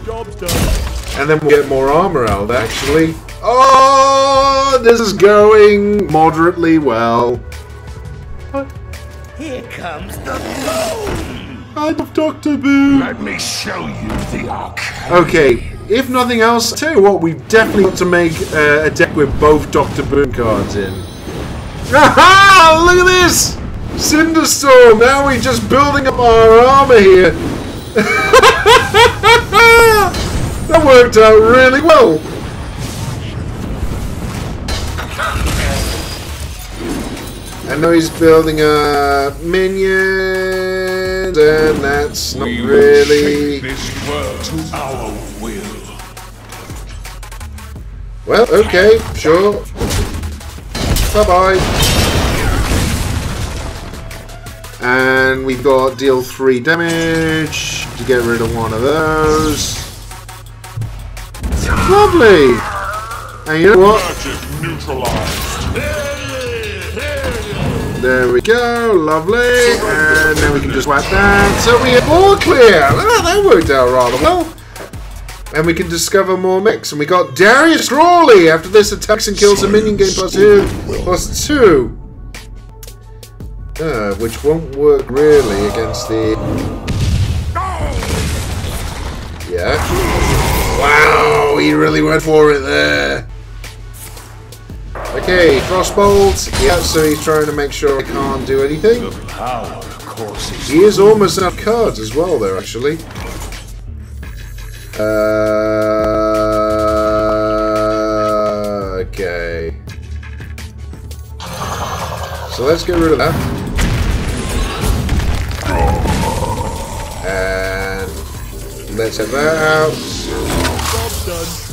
Job's done. And then we'll get more armor out, actually. Oh, this is going moderately well. Here comes the boom! I'm Dr. Boom. Let me show you the arcade. Okay, if nothing else, I'll tell you what, we've definitely got to make a deck with both Dr. Boom cards in. Aha! Look at this! Cinderstorm! Now we're just building up our armor here. That worked out really well. And now he's building a minions, and that's not really. Shape this world to our will. Well, okay, sure. Bye-bye. And we've got deal 3 damage to get rid of one of those. Lovely! And you know what? There we go, lovely. And then we can just whack that. So we have all clear. Ah, that worked out rather well. And we can discover more mechs. And we got Darius Crawley. After this, attacks and kills a minion game +2. Which won't work really against the... Yeah. Wow, he really went for it there. Okay, Frostbolt. Yeah, so he's trying to make sure I can't do anything. The power, of course, He is almost out of cards as well there, actually. Okay. So let's get rid of that. And let's have that out.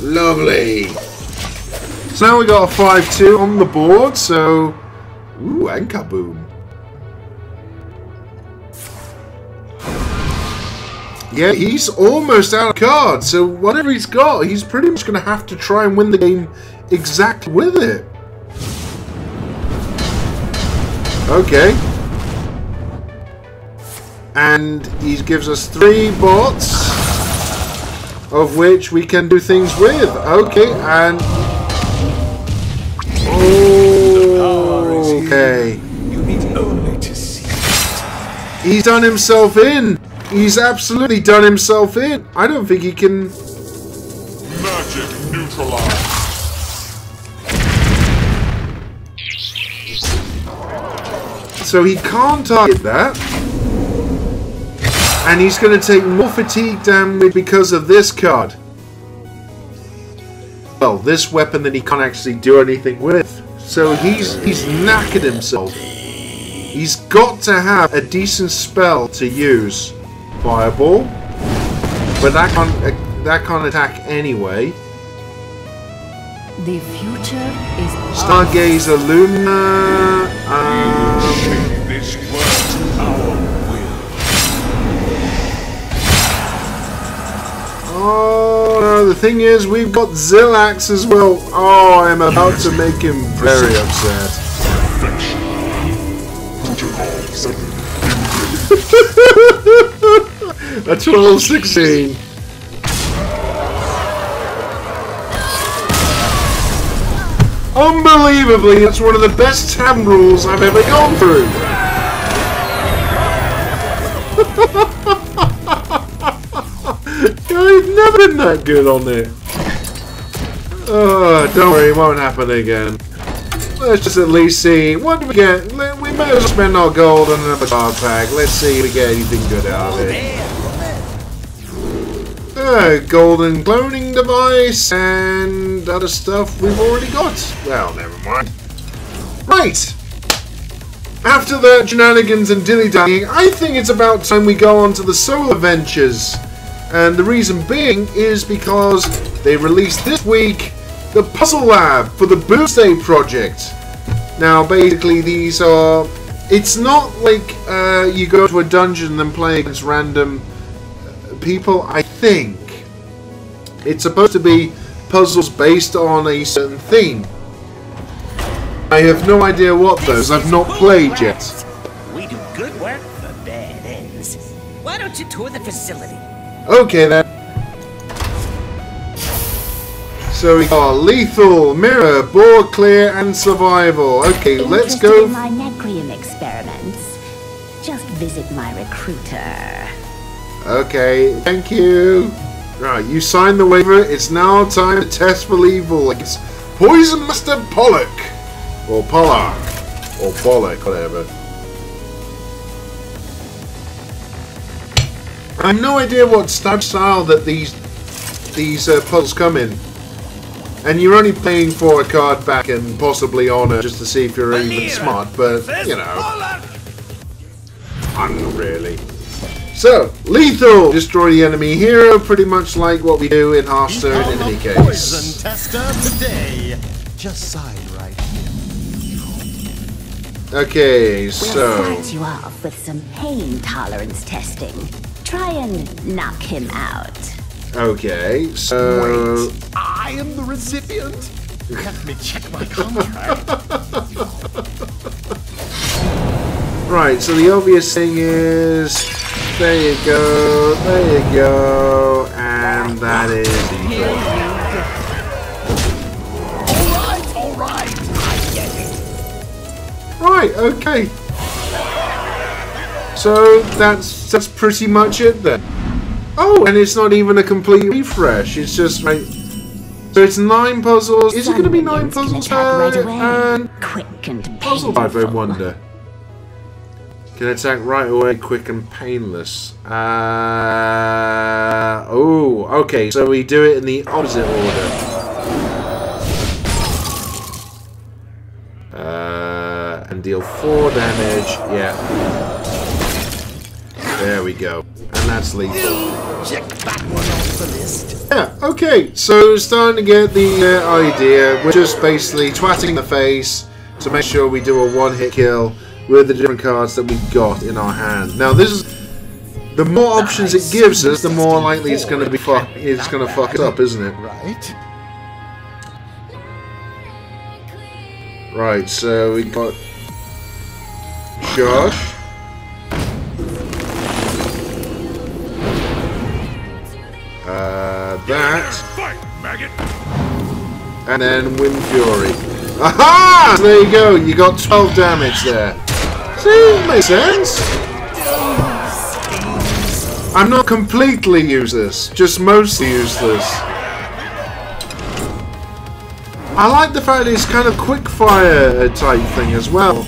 Lovely. So now we got a 5-2 on the board, so... Ooh, and kaboom. Yeah, he's almost out of cards, so whatever he's got, he's pretty much going to have to try and win the game exactly with it. Okay. And he gives us 3 bots, of which we can do things with. Okay, and... Okay. You need only to see. He's done himself in. He's absolutely done himself in. I don't think he can... Magic neutralized. So he can't target that. And he's going to take more fatigue damage because of this card. Well, this weapon that he can't actually do anything with. So he's knackered himself. He's got to have a decent spell to use. Fireball. But that can't attack anyway. The future is Stargazer Lumina. Shape this world to our will. Oh no, the thing is, we've got Zillax as well. Oh, I'm about to make him very upset. A 12-16. Unbelievably, it's one of the best tab rules I've ever gone through. I've never been that good on it. Oh, don't worry, it won't happen again. Let's just at least see. What do we get? We may as well spend our gold on another card pack. Let's see if we get anything good out of it. Golden cloning device and other stuff we've already got. Well, never mind. Right. After the shenanigans and dilly-dallying, I think it's about time we go on to the solo ventures. And the reason being is because they released this week the Puzzle Lab for the Boomsday project. Now, basically, these are... It's not like you go to a dungeon and play against random people, I think. It's supposed to be puzzles based on a certain theme. I have no idea what those. I've not played yet. We do good work for bad ends. Why don't you tour the facility? Okay then. So we got lethal, mirror, board clear, and survival. Okay, let's go. In my Necrium experiments. Just visit my recruiter. Okay, thank you. Right, you signed the waiver. It's now time to test for evil against Poison Master Pollock. Or Pollock. Or Pollock, whatever. I have no idea what style that these puzzles come in. And you're only playing for a card back and possibly honor just to see if you're even smart, but, you know. I'm not really. So, lethal! Destroy the enemy hero, pretty much like what we do in Hearthstone in any case. Poison tester today. Just sign right here. Okay, so... We'll start you off with some pain tolerance testing. Try and knock him out. Okay, so... Wait, I am the recipient? Let me check my contract. Right, so the obvious thing is... There you go, and that is evil. Alright, I get it. Right, okay. So that's pretty much it then. Oh, and it's not even a complete refresh. It's just like, so it's 9 puzzles. Is it going to be 9 puzzles and quick and puzzle type? I wonder. Can attack right away, quick and painless. Oh, okay. So we do it in the opposite order. And deal 4 damage. Yeah. There we go. And that's lethal. Check that one off the list. Yeah, okay. So starting to get the idea. We're just basically twatting the face to make sure we do a one-hit kill with the different cards that we've got in our hand. Now this The more options it gives us, the more likely it's going to be fuck it up, isn't it? Right. Right, so we got Josh. That. And then Wind Fury. Aha! So there you go, you got 12 damage there. See, makes sense. I'm not completely useless, just mostly useless. I like the fact it's kind of quick fire type thing as well.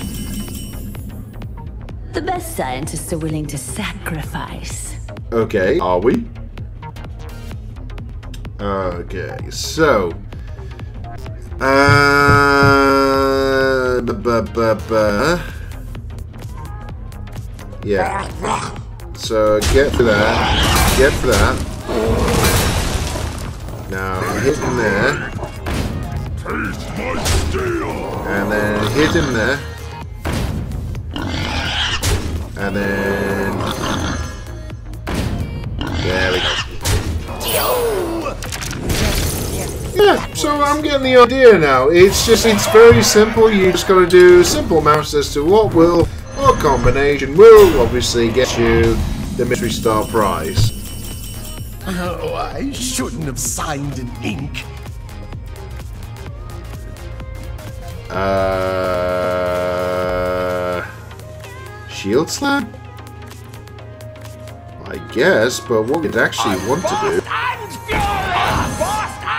The best scientists are willing to sacrifice. Okay, are we? Okay, so yeah. So get for that. Get for that. Now hit him there. And then hit him there. And then there we go. Yeah, so I'm getting the idea now. It's very simple. You just got to do simple maths as to what combination will obviously get you the mystery star prize. Oh, I shouldn't have signed in ink. Shield slam? I guess, but what we'd actually want to do,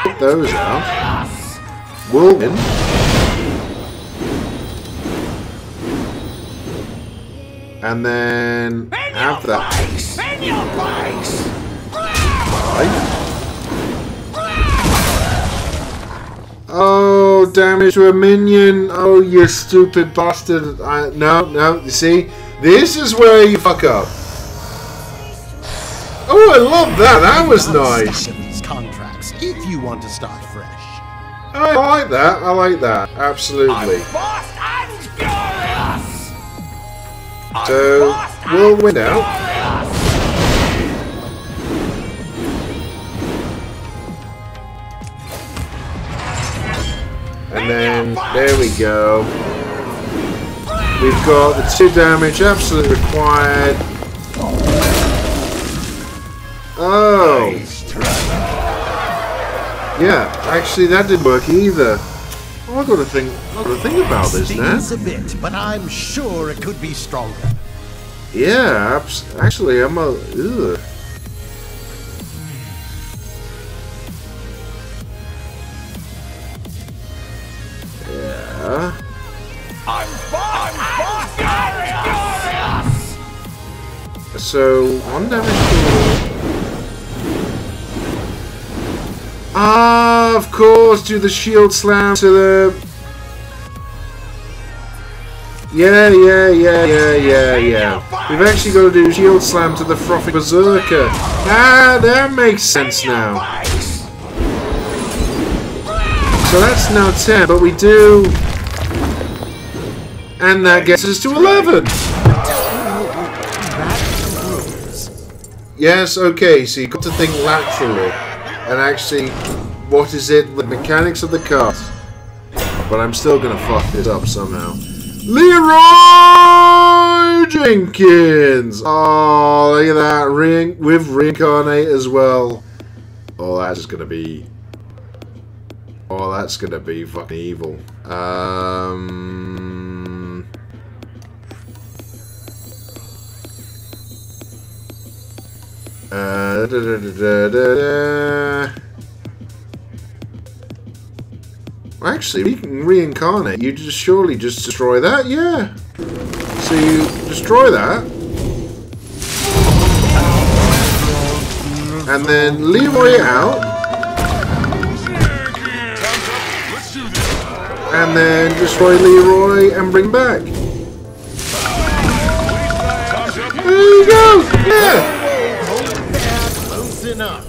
put those out. We'll win. And then have that. Oh, damage to a minion. Oh, you stupid bastard. No, you see? This is where you fuck up. Oh, I love that. That was nice. These contracts, if you want to start fresh. I like that. I like that. Absolutely. So, we'll win out. And then, there we go. We've got the 2 damage absolutely required. Oh. Yeah, actually that didn't work either. Oh, I've got to think about this now. Stings a bit, but I'm sure it could be stronger. Yeah, actually I'm a... Ugh. Yeah. So, 1 damage to... Ah, of course, do the shield slam to the... Yeah. We've actually got to do shield slam to the frothing berserker. Ah, that makes sense now. So that's now 10, but we do... And that gets us to 11. Yes, okay, so you've got to think laterally. And actually, what is it? The mechanics of the card. But I'm still going to fuck this up somehow. Leroy Jenkins! Oh, look at that. With reincarnate as well. Oh, that's going to be... Oh, that's going to be fucking evil. Actually, we can reincarnate. You just surely just destroy that, yeah. So you destroy that, and then Leroy out, and then destroy Leroy and bring back. There you go. Yeah. Enough.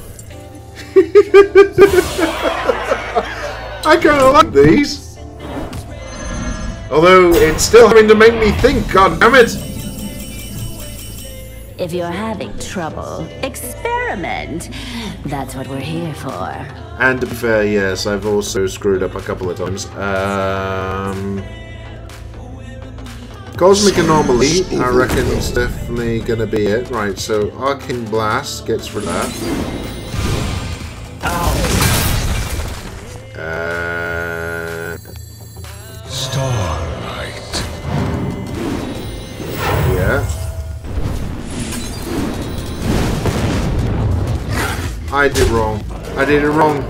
I kind of like these. Although it's still having to make me think, god damn it. If you're having trouble, experiment. That's what we're here for. And to be fair, yes, I've also screwed up a couple of times. Cosmic Anomaly, I reckon is definitely going to be it. Right, so Arcane Blast gets rid of that. Starlight. Yeah. I did wrong. I did it wrong.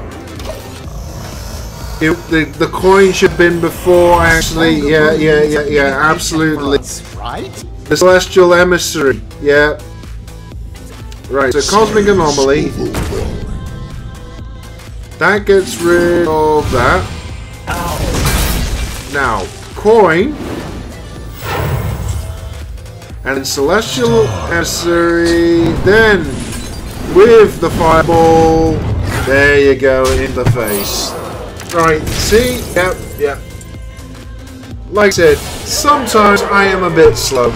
The coin should have been before, actually. Yeah, absolutely. Right? The Celestial Emissary. Yeah. Right, so Cosmic Anomaly. That gets rid of that. Now, coin. And Celestial Emissary. Then, with the fireball. There you go, in the face. Right, see? Yep. Like I said, sometimes I am a bit slow.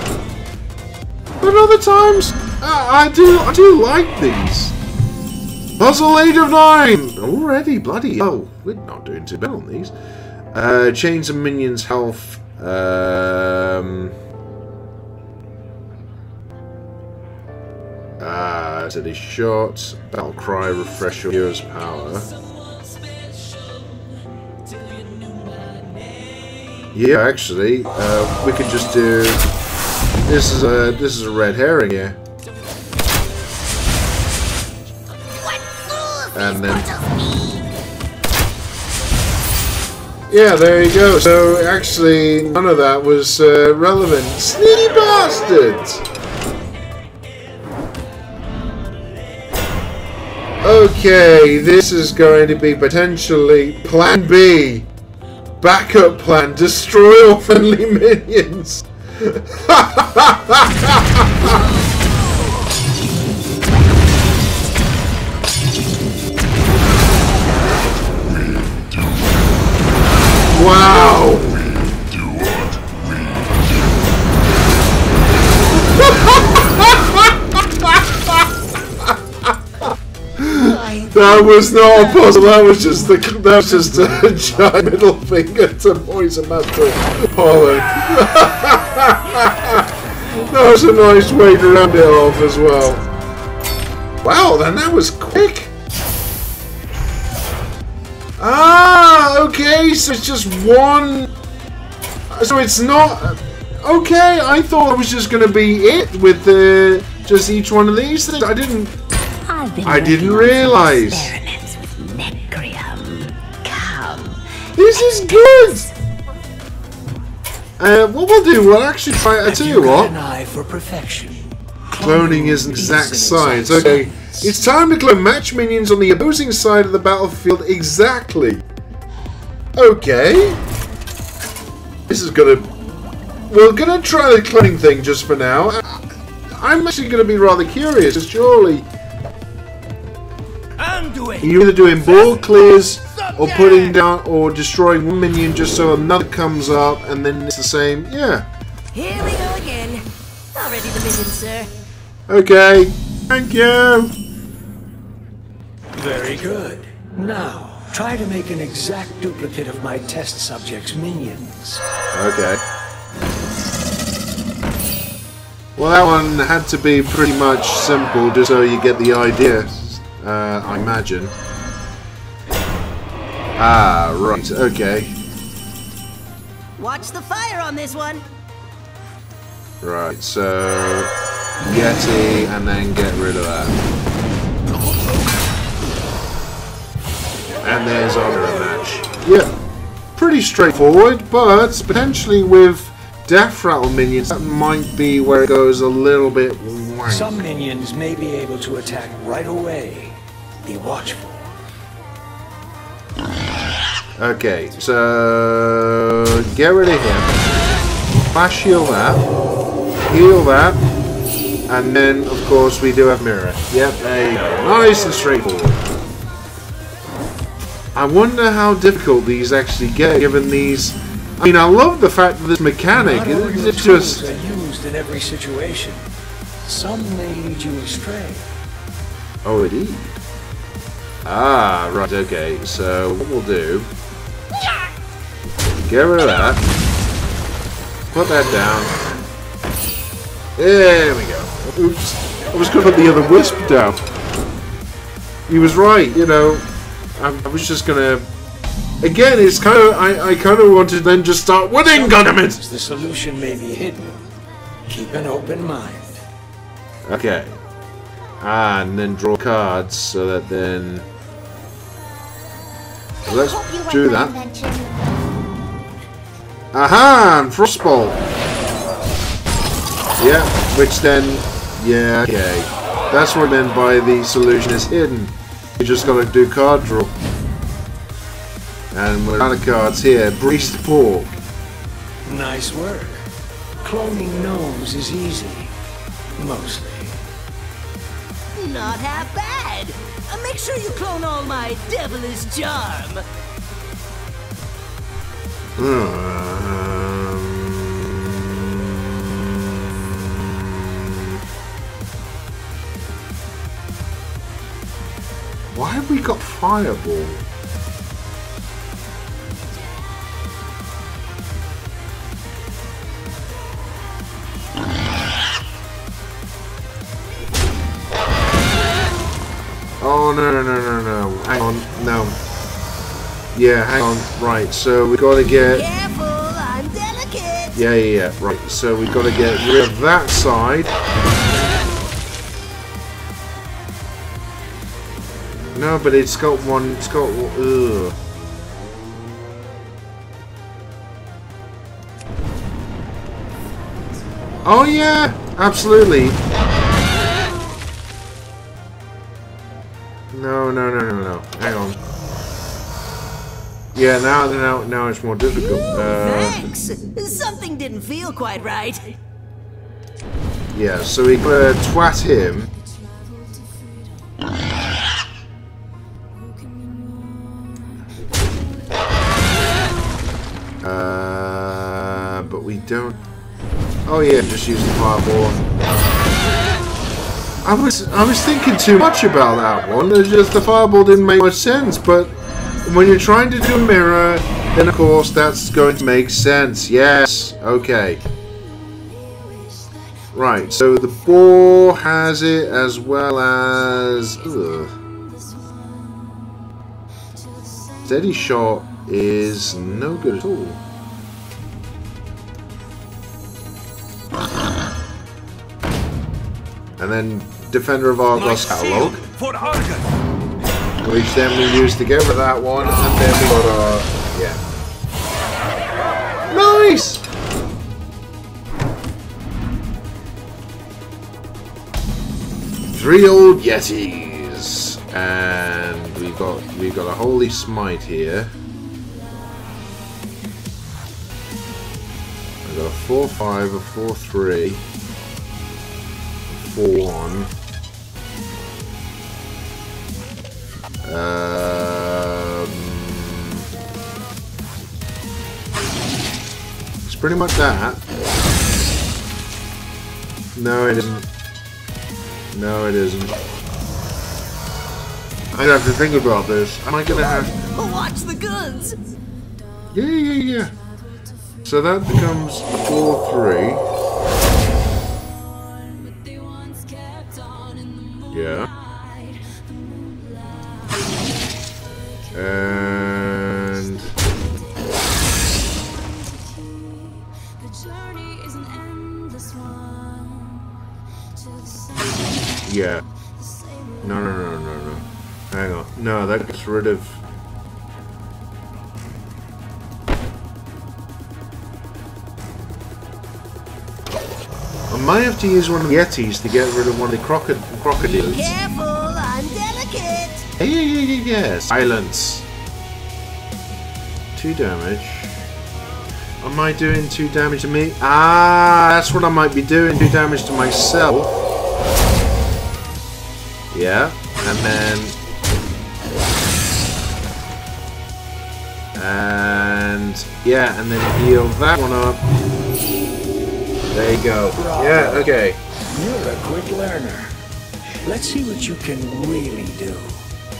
But other times, I do like these. Puzzle 8 of 9! Already, bloody hell. We're not doing too bad on these. Change of minions' health. Steady shot. Battle cry, refresh your hero's power. Yeah, actually, we could just do. This is a red herring here. And then. Yeah, there you go. So actually, none of that was relevant. Sneaky bastards! Okay, this is going to be potentially Plan B. Backup plan, destroy all friendly minions. Wow. That was not a puzzle. That was just a giant middle finger to Poison Master Holland. That was a nice way to round it off as well. Wow, then that was quick. Ah, okay. So it's just one. So it's not. Okay, I thought it was just going to be it with just each one of these things. I didn't realize. Experiments with Necrium. Come. This is good. What we'll do, we'll actually try. I tell you what. An eye for perfection. Cloning is an exact science. Okay, it's time to clone match minions on the opposing side of the battlefield. Exactly. Okay. This is gonna. We're gonna try the cloning thing just for now. I'm actually gonna be rather curious. Because surely. You're either doing ball clears or putting down or destroying one minion just so another comes up and then it's the same. Yeah. Here we go again. Already the minion, sir. Okay. Thank you. Very good. Now, try to make an exact duplicate of my test subject's minions. Okay. Well, that one had to be pretty much simple just so you get the idea. I imagine. Ah, right, okay. Watch the fire on this one. Right, so Yeti and then get rid of that. And there's our mirror match. Yeah, pretty straightforward, but potentially with Death Rattle minions, that might be where it goes a little bit wank. Some minions may be able to attack right away. Be watchful. Okay, so get rid of him. Flash heal that. Heal that. And then, of course, we do have Mirror. Yep, there you go. Nice and straightforward. I wonder how difficult these actually get, given these... I mean, I love the fact that this mechanic is just... are used in every situation. Some may lead you astray. Oh, indeed. Ah, right, okay. So, what we'll do... Get rid of that. Put that down. There we go. Oops. I was going to put the other wisp down. He was right, you know. I was just going to... Again, it's kind of... I kind of wanted to then just start winning, goddammit! The solution may be hidden. Keep an open mind. Okay. Ah, and then draw cards so that then... Let's do that. Aha! And Frostbolt! Yeah, which then... Yeah, okay. That's what I meant by the solution is hidden. You just gotta do card draw. And we're out of cards here. Breast pork. Nice work. Cloning gnomes is easy. Mostly. Not half bad. Make sure you clone all my devilish charm. Why have we got Fireball? Oh, no. Hang on, no. Yeah, hang on. Right, so we gotta get... Careful, I'm delicate. Yeah. Right, so we gotta get rid of that side. No, but it's got one... It's got... Ugh. Oh, yeah! Absolutely. No. Hang on. Yeah, now it's more difficult. Thanks. Something didn't feel quite right. Yeah, so we gotta twat him. But we don't... Oh yeah, just use the fireball. I was thinking too much about that one. It's just the fireball didn't make much sense, but when you're trying to do a mirror, then of course that's going to make sense. Yes. Okay. Right, so the boar has it as well as... Ugh. Steady shot is no good at all. And then Defender of Argos Catalog, which then we use to get rid of that one, and then we got our... yeah. Nice! Three old Yetis, and we got a Holy Smite here. I got a 4/5, a 4/3, 4/1. It's pretty much that. No, it isn't. No, it isn't. I'd have to think about this. Am I gonna have... Watch the goods! Yeah. So that becomes a 4/3. Yeah. And... yeah. No. Hang on. No, that gets rid of... I might have to use one of the Yetis to get rid of one of the crocodiles. Be careful, I'm delicate. Yeah. Silence. 2 damage. Am I doing 2 damage to me? Ah, that's what I might be doing. 2 damage to myself. Yeah, and then... and... yeah, and then heal that one up. There you go. Yeah, okay. You're a quick learner. Let's see what you can really do.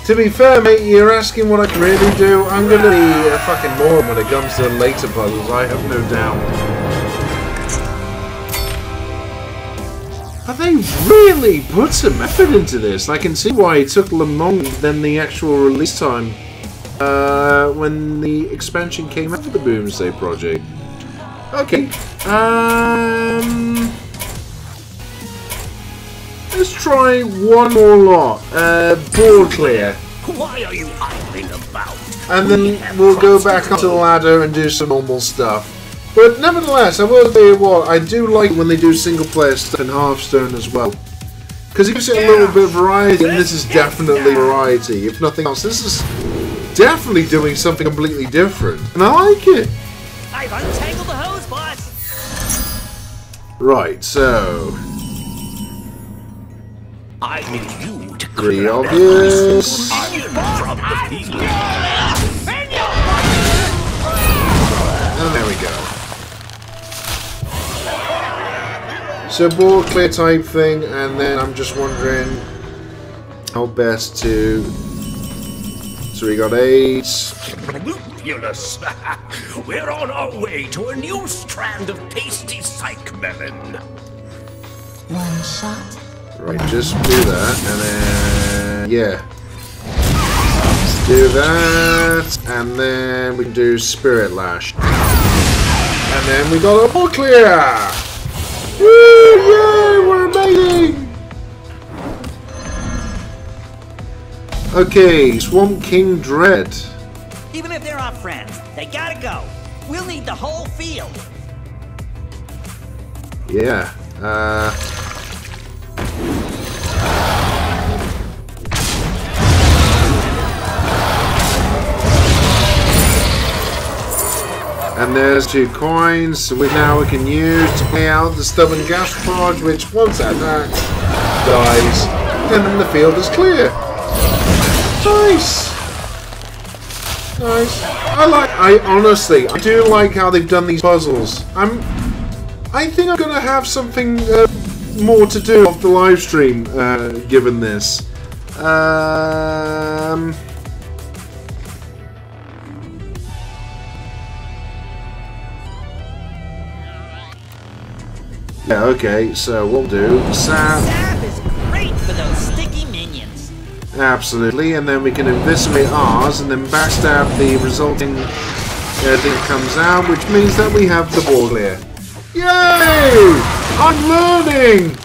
To be fair, mate, you're asking what I can really do. I'm going to be a fucking moron when it comes to the later puzzles, I have no doubt. But they really put some effort into this. I can see why it took them longer than the actual release time when the expansion came out of the Boomsday project. Okay. Let's try one more lot. Board clear. Why are you idling about? And then we'll go back onto the ladder and do some normal stuff. But nevertheless, I will tell you what, I do like when they do single player stuff in Hearthstone as well. Because it gives it a little bit of variety, and this is definitely variety. If nothing else, this is definitely doing something completely different. And I like it. I've untangled the hose, boss. Right, so... I need you to pretty clear obvious. from the field. And there we go. So board clear type thing, and then I'm just wondering how best to... So we got 8. WOOness. We're on our way to a new strand of tasty psych melon. One shot. Right, just do that, and then... Yeah. Do that, and then we can do Spirit Lash. And then we got a board clear! Woo! Yay! We're amazing! Okay, Swamp King Dread. Even if they're our friends, they gotta go. We'll need the whole field. Yeah, and there's 2 coins, so we can use to play out the Stubborn Gastropod, which once attacked, dies, and then the field is clear. Nice! Nice. I honestly do like how they've done these puzzles. I think I'm gonna have something more to do off the live stream, given this. Yeah, okay, so we'll do Sap. Sap is great for those sticky minions. Absolutely, and then we can eviscerate ours and then backstab the resulting thing that comes out, which means that we have the ball clear. Yay! I'm learning!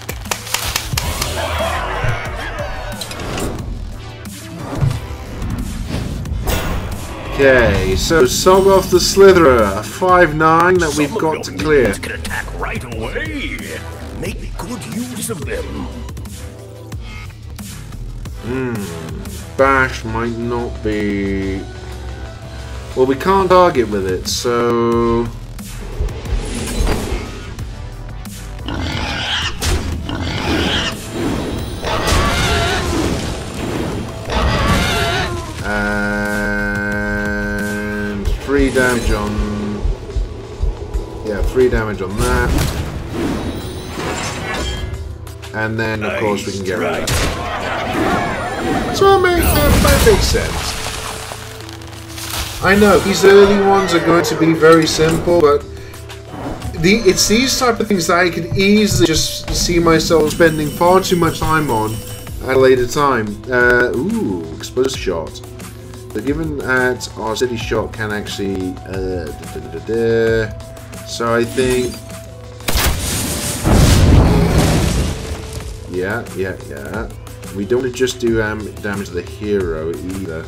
Okay, so Sog off the Slitherer, a 5/9 that we've got to clear. Can attack right away. Make good use of them. Bash might not be... Well, we can't target with it, so... And 3 damage on... Yeah, 3 damage on that. And then, of course, we can get rid of that. So that makes sense. I know, these early ones are going to be very simple, but it's these type of things that I could easily just see myself spending far too much time on at a later time. Ooh, explosive shot. The given at our city shot can actually... So I think... Yeah. We don't want to just do damage to the hero either.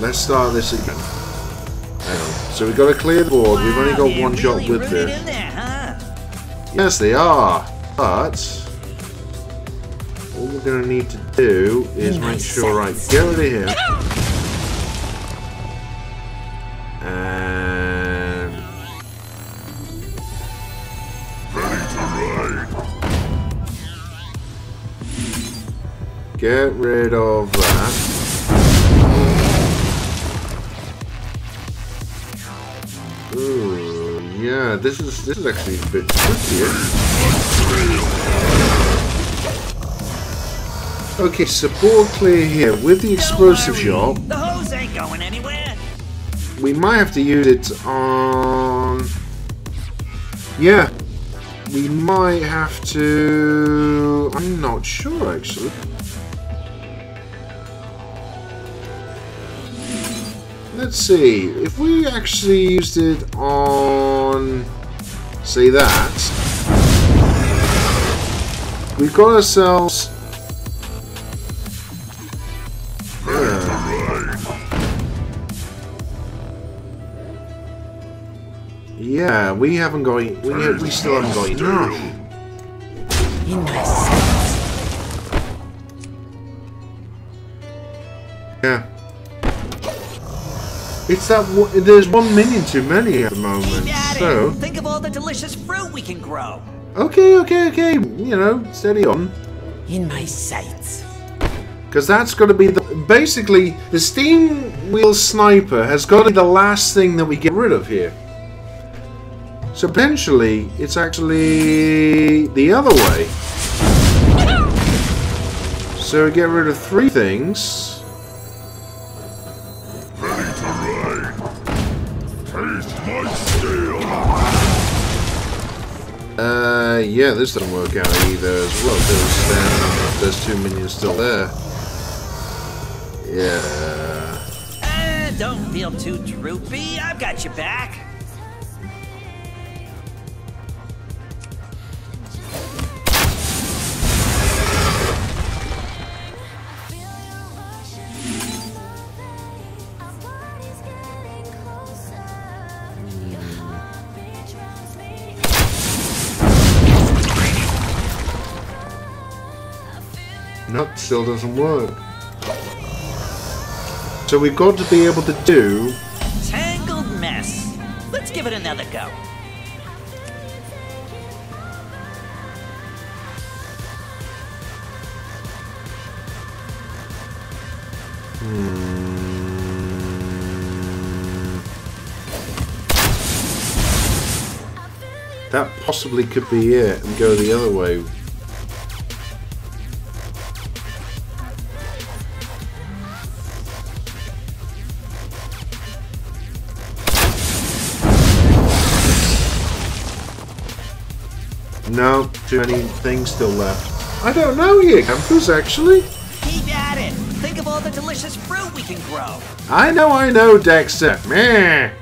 Let's start this again. Hang on. So we've got to clear the board. We've only got one shot with this. Yes, they are. But all we're going to need to do is make sure, right, get rid of him. And get rid of that. Ooh, yeah, this is actually a bit trickier. Okay, so ball clear here with the explosive shot. The hose ain't going anywhere. We might have to use it on. Yeah, we might have to. I'm not sure actually. Let's see, if we actually used it on, say that, we've got ourselves, yeah, we haven't got, we still haven't got enough. Yeah. It's that there's 1 million too many at the moment. So think of all the delicious fruit we can grow. Okay. You know, steady on. In my sights. Because that's got to be the basically the steam wheel sniper has got to be the last thing that we get rid of here. So potentially it's actually the other way. So we get rid of 3 things. Yeah, this doesn't work out either as well, because there's 2 minions still there. Yeah. Don't feel too droopy. I've got your back. Nope, still doesn't work. So we've got to be able to do... Tangled mess. Let's give it another go. That possibly could be it, and go the other way. No, too many things still left. I don't know yet, Campus, actually. Keep at it. Think of all the delicious fruit we can grow. I know, Dexter. Meh.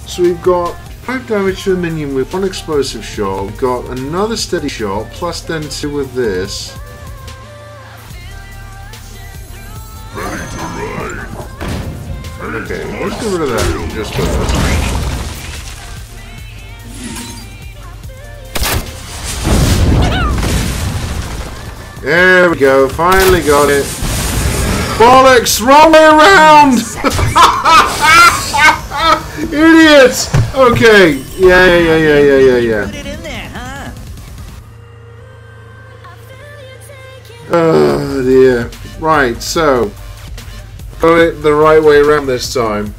So we've got 5 damage to a minion with 1 explosive shot. We've got another steady shot, plus then 2 with this. Okay, let's get rid of that just first. There we go, finally got it. Bollocks, wrong way around! Idiots! Okay, yeah. Put it in there, huh? Oh dear. Right, so got it the right way around this time.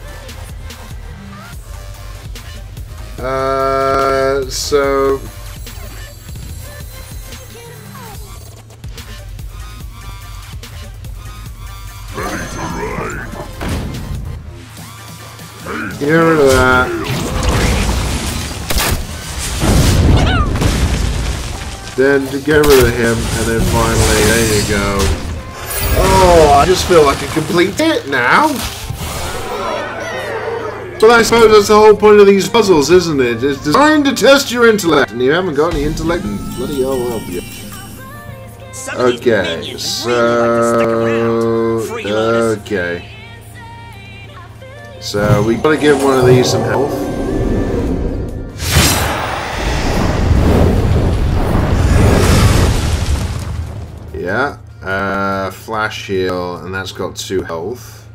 So get rid of that. Then to get rid of him, and then finally, there you go. Oh, I just feel like a complete hit now. But I suppose that's the whole point of these puzzles, isn't it? It's designed to test your intellect, and you haven't got any intellect, and bloody hell help you. Okay, so... Okay. So, we gotta give one of these some health. Yeah. Flash heal, and that's got 2 health.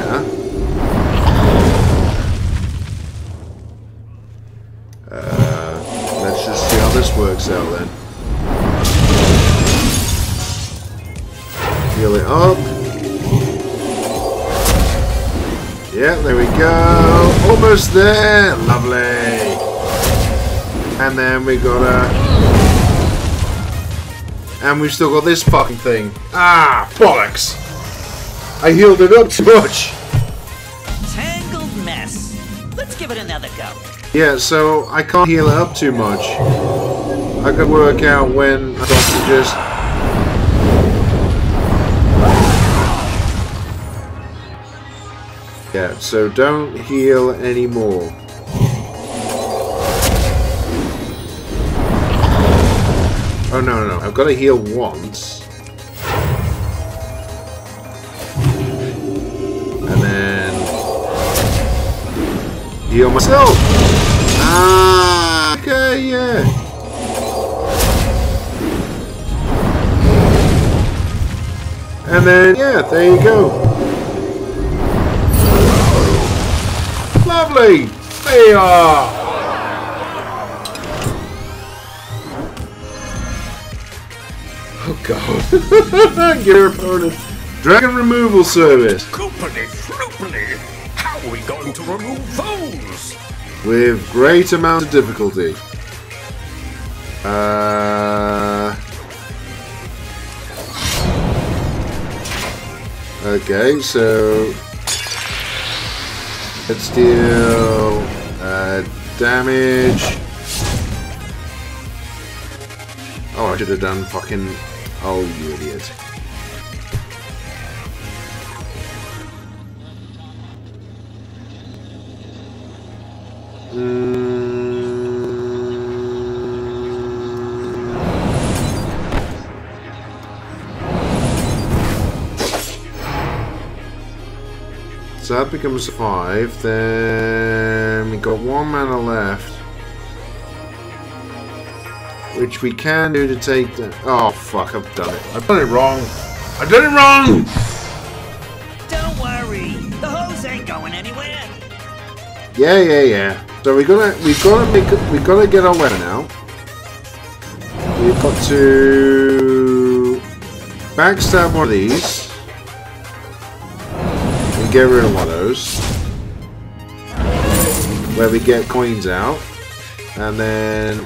Yeah. Let's just see how this works out then. Yeah, there we go. Almost there. Lovely. And then we got and we've still got this fucking thing. Ah, bollocks. I healed it up too much. Tangled mess. Let's give it another go. Yeah, so I can't heal it up too much. I can work out when I got to just... Yeah, so don't heal anymore. Oh no, no, I've got to heal once. And then... heal myself! Ah, okay, yeah. And then, yeah, there you go. Lovely! There you are! Oh god. Get her opponent. Dragon removal service. Coopily, floopily. How are we going to remove those? With great amount of difficulty. Okay, so let's deal damage. Oh, I should have done fucking... Oh, you idiot. So that becomes 5, then we got 1 mana left, which we can do to take the... Oh fuck, I've done it. I've done it wrong. I've done it wrong! Don't worry, the hose ain't going anywhere. Yeah. So we've got to get our weapon out. We've got to backstab one of these. Get rid of one of those, where we get coins out, and then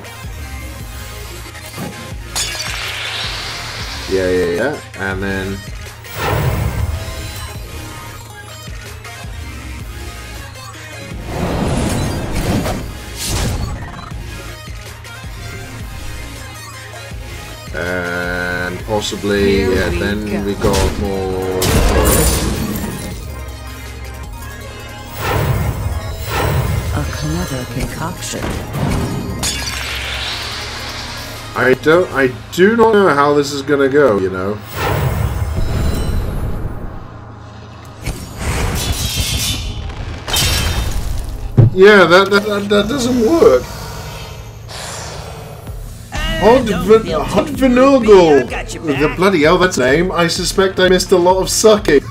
yeah, and then and possibly then we got more. Clever concoction. I do not know how this is gonna go, you know. Yeah, that doesn't work. Hodvinurgle! The bloody hell, that's the name. I suspect I missed a lot of sucking.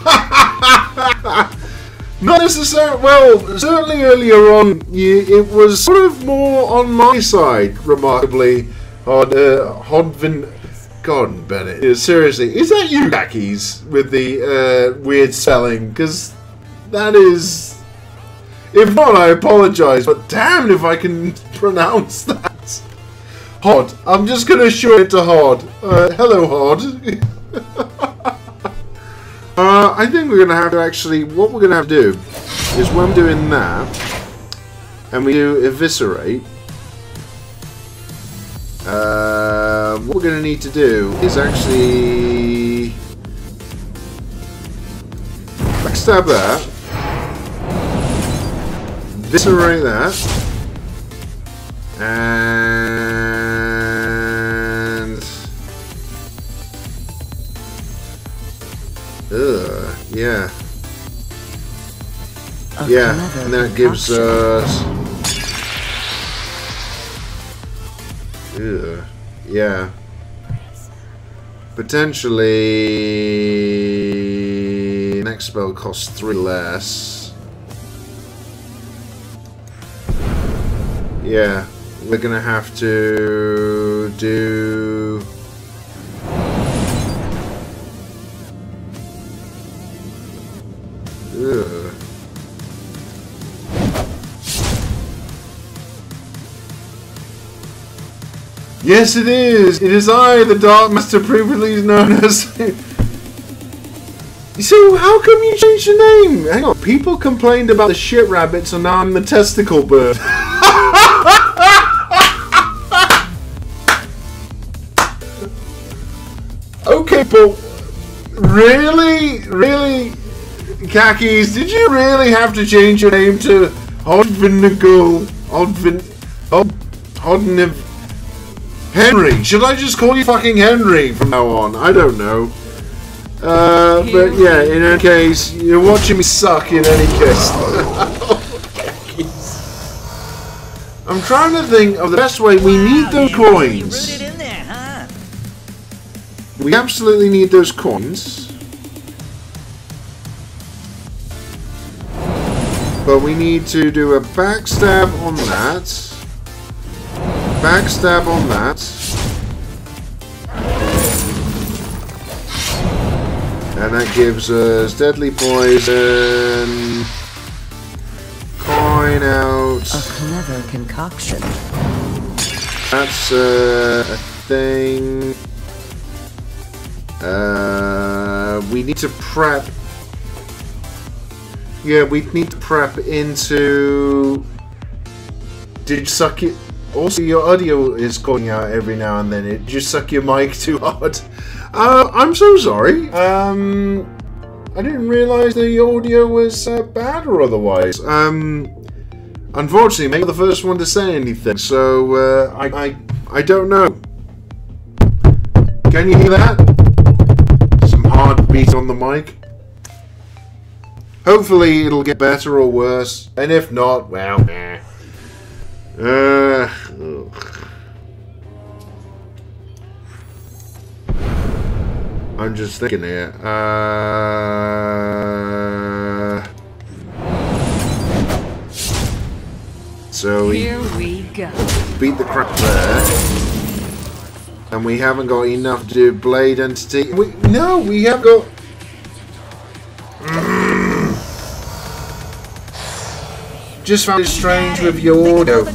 Not necessarily. Well, certainly earlier on, it was sort of more on my side, remarkably. Hodvin. God, Bennett. Seriously, is that you, Kackhase, with the weird spelling? Because that is. If not, I apologise, but damned if I can pronounce that. Hod. I'm just going to show it to Hod. Hello, Hod. I think we're going to have to actually, what we're going to have to do is when we're doing that, and we do eviscerate, what we're going to need to do is actually backstab that, eviscerate that, and yeah. Yeah, and that gives us... yeah. Potentially... next spell costs 3 less. Yeah, we're gonna have to do... Yes, it is. It is I, the Dark Master, previously known as. So how come you changed your name? Hang on. People complained about the shit rabbit, so now I'm the testicle bird. Okay, but really, Kackhase, did you really have to change your name to Henry? Should I just call you fucking Henry from now on? I don't know. But yeah, in any case, you're watching me suck in any case. I'm trying to think of the best way. We need those coins. We absolutely need those coins. But we need to do a backstab on that. Backstab on that. And that gives us deadly poison. Coin out. A clever concoction. That's a thing. We need to prep. Yeah, we need to prep into. Did you suck it? Also, your audio is going out every now and then. Did you suck your mic too hard? I'm so sorry. I didn't realise the audio was bad or otherwise. Unfortunately, maybe the first one to say anything, so I don't know. Can you hear that? Some hard beat on the mic. Hopefully it'll get better or worse, and if not, well, I'm just thinking here. So Here we go. Beat the crap there. And we haven't got enough to do Blade Entity. No, we have got... Just found it strange with your audio.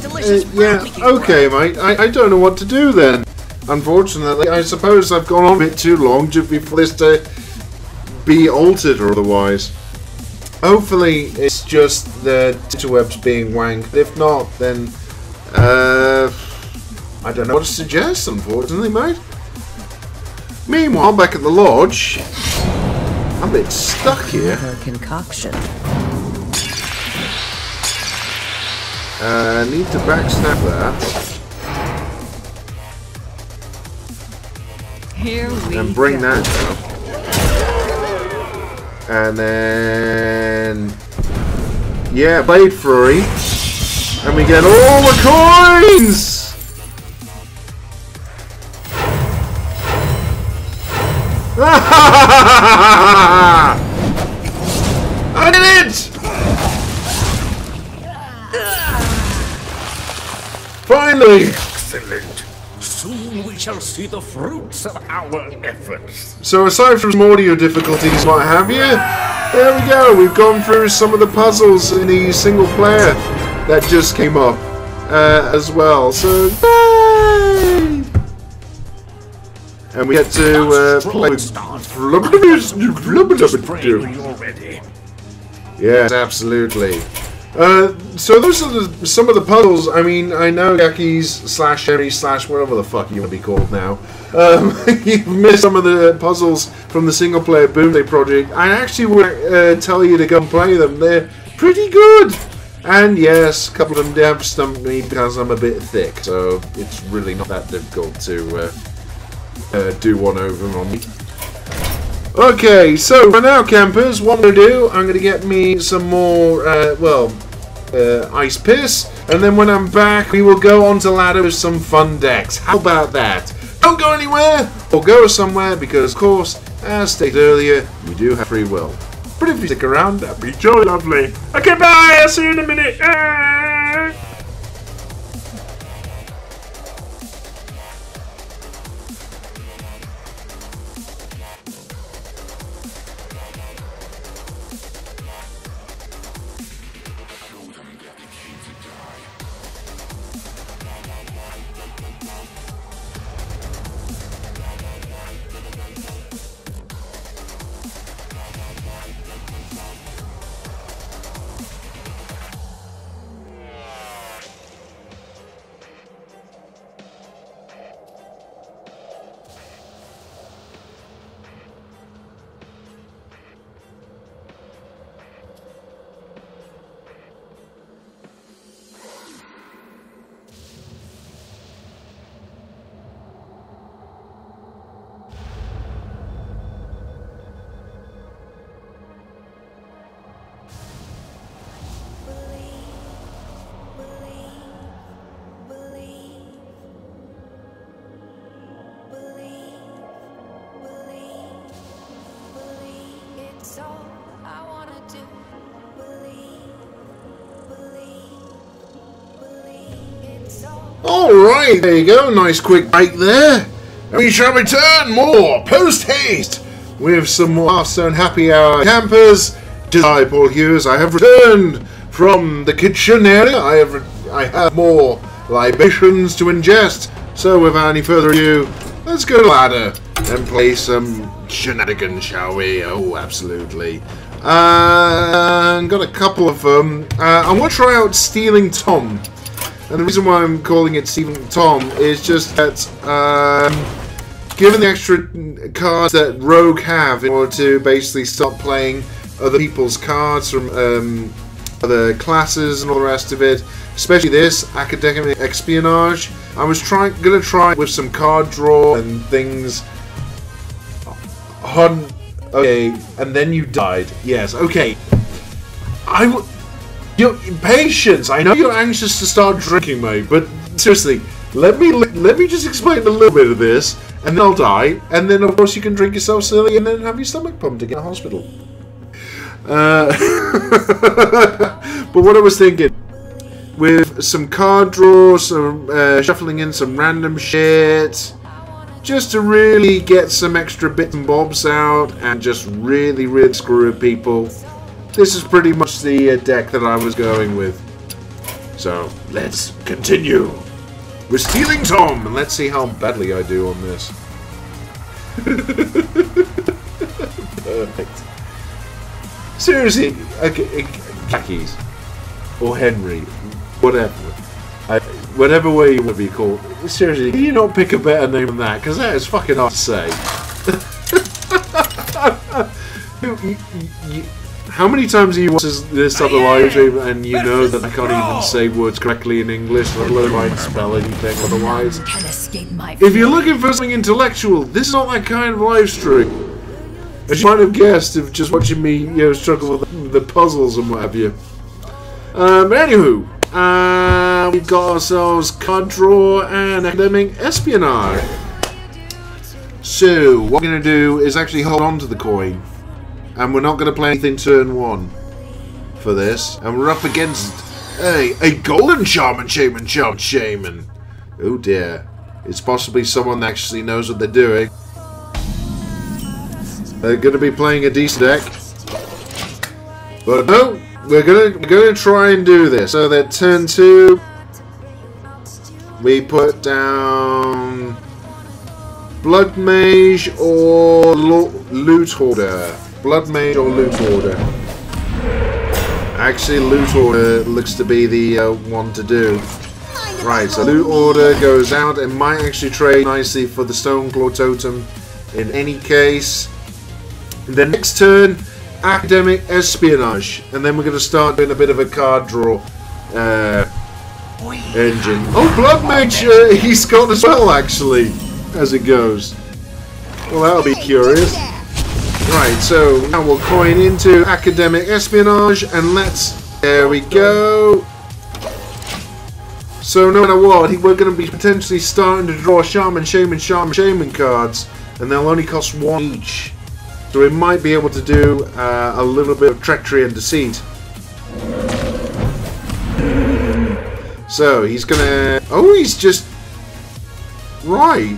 Yeah, okay, mate. I don't know what to do then. Unfortunately, I suppose I've gone on a bit too long just before this to be altered or otherwise. Hopefully, it's just the interwebs being wanked. If not, then I don't know what to suggest, unfortunately, mate. Meanwhile, back at the lodge, I'm a bit stuck here. Concoction. Need to backstab that. Here we And bring go. that down. And then... Yeah, Blade Fury. And we get all the coins! I did it! Finally! Excellent. Soon we shall see the fruits of our efforts. So aside from some audio difficulties, what have you, there we go. We've gone through some of the puzzles in the single player that just came up as well. So, yay! And we had to play with Already. Yes, absolutely. So those are some of the puzzles. I mean, I know Kackhase / whatever the fuck you want to be called now. You've missed some of the puzzles from the single player Boomday project. I actually would tell you to go and play them. They're pretty good. And yes, a couple of them have stumped me because I'm a bit thick. So it's really not that difficult to do one over on me. Okay, so for now, campers, what I'm going to do, I'm going to get me some more, ice piss, and then when I'm back, we will go on to ladder with some fun decks. How about that? Don't go anywhere, or go somewhere, because, of course, as stated earlier, you do have free will. But if you stick around, that'd be jolly lovely. Okay, bye, I'll see you in a minute. Alright, there you go. Nice quick break there. We shall return more post-haste with some more Hearthstone Happy Hour campers. I, Paul Hughes, I have returned from the kitchen area. I have more libations to ingest. So without any further ado, let's go to the ladder and play some shenanigans, shall we? Oh, absolutely. Got a couple of them. I want to try out Stealing Tom. And the reason why I'm calling it Stealing Tom is just that, given the extra cards that Rogue have in order to basically stop playing other people's cards from other classes and all the rest of it, especially this, Academic Espionage, I was gonna try with some card draw and things. Okay, and then you died. Yes, okay. Patience. I know you're anxious to start drinking, mate, but seriously, let me just explain a little bit of this, and then I'll die, and then of course you can drink yourself silly and then have your stomach pumped to get to the hospital. But what I was thinking, with some card draw, some shuffling in some random shit, just to really get some extra bits and bobs out and just really screw with people. This is pretty much the deck that I was going with. So, let's continue. We're Stealing Tom, and let's see how badly I do on this. Perfect. Seriously, okay, Kackhase, or Henry, whatever. Whatever way you want to be called. Seriously, can you not pick a better name than that? Because that is fucking hard to say. How many times have you watched this other live stream and you know that I can't even say words correctly in English, let alone try and spell anything otherwise? If you're looking for something intellectual, this is not that kind of live stream. As you might have guessed if just watching me, struggle with the puzzles and what have you. Anywho, we've got ourselves card draw and academic espionage. So what we're going to do is actually hold on to the coin, and we're not going to play anything turn 1 for this, and we're up against a golden shaman. Oh dear, it's possibly someone that actually knows what they're doing. They're going to be playing a decent deck, but no. We're gonna try and do this. So that turn 2, we put down Blood Mage or Loot Hoarder. Blood Mage or Loot Hoarder. Actually, Loot Hoarder looks to be the one to do. Right, so Loot Hoarder goes out and might actually trade nicely for the Stoneclaw Totem in any case. And then next turn, Academic Espionage, and then we're going to start doing a bit of a card draw engine. Oh, Blood Mage, he's got as well, actually, as it goes. Well, that'll be curious. Right, so now we'll coin into Academic Espionage, and there we go. So no matter what, we're going to be potentially starting to draw Shaman cards, and they'll only cost 1 each. So we might be able to do a little bit of treachery and deceit. So he's gonna. Oh, he's just right.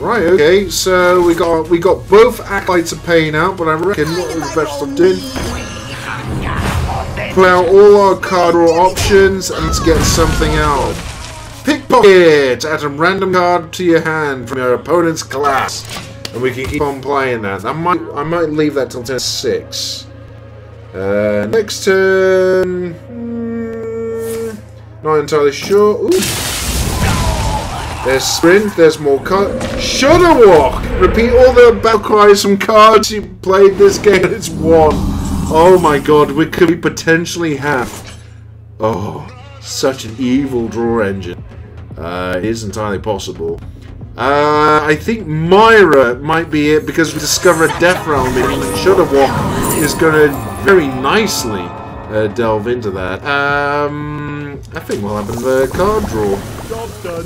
Right. Okay. So we got both Acolytes of Pain out, but I reckon what we're best off doing. Pull out all our card draw options and let's get something out. Pickpocket! Add a random card to your hand from your opponent's class, and we can keep on playing that. I might leave that till turn 6. Next turn, not entirely sure. Ooh. There's sprint. There's more cards. Shudder Walk. Repeat all the battle cries from cards you played this game, and it's 1. Oh my god! We could potentially have. Oh, such an evil draw engine. It is entirely possible. I think Myra might be it because we discovered Death Realm and Shudder Walk is going to very nicely delve into that. I think we'll have a card draw.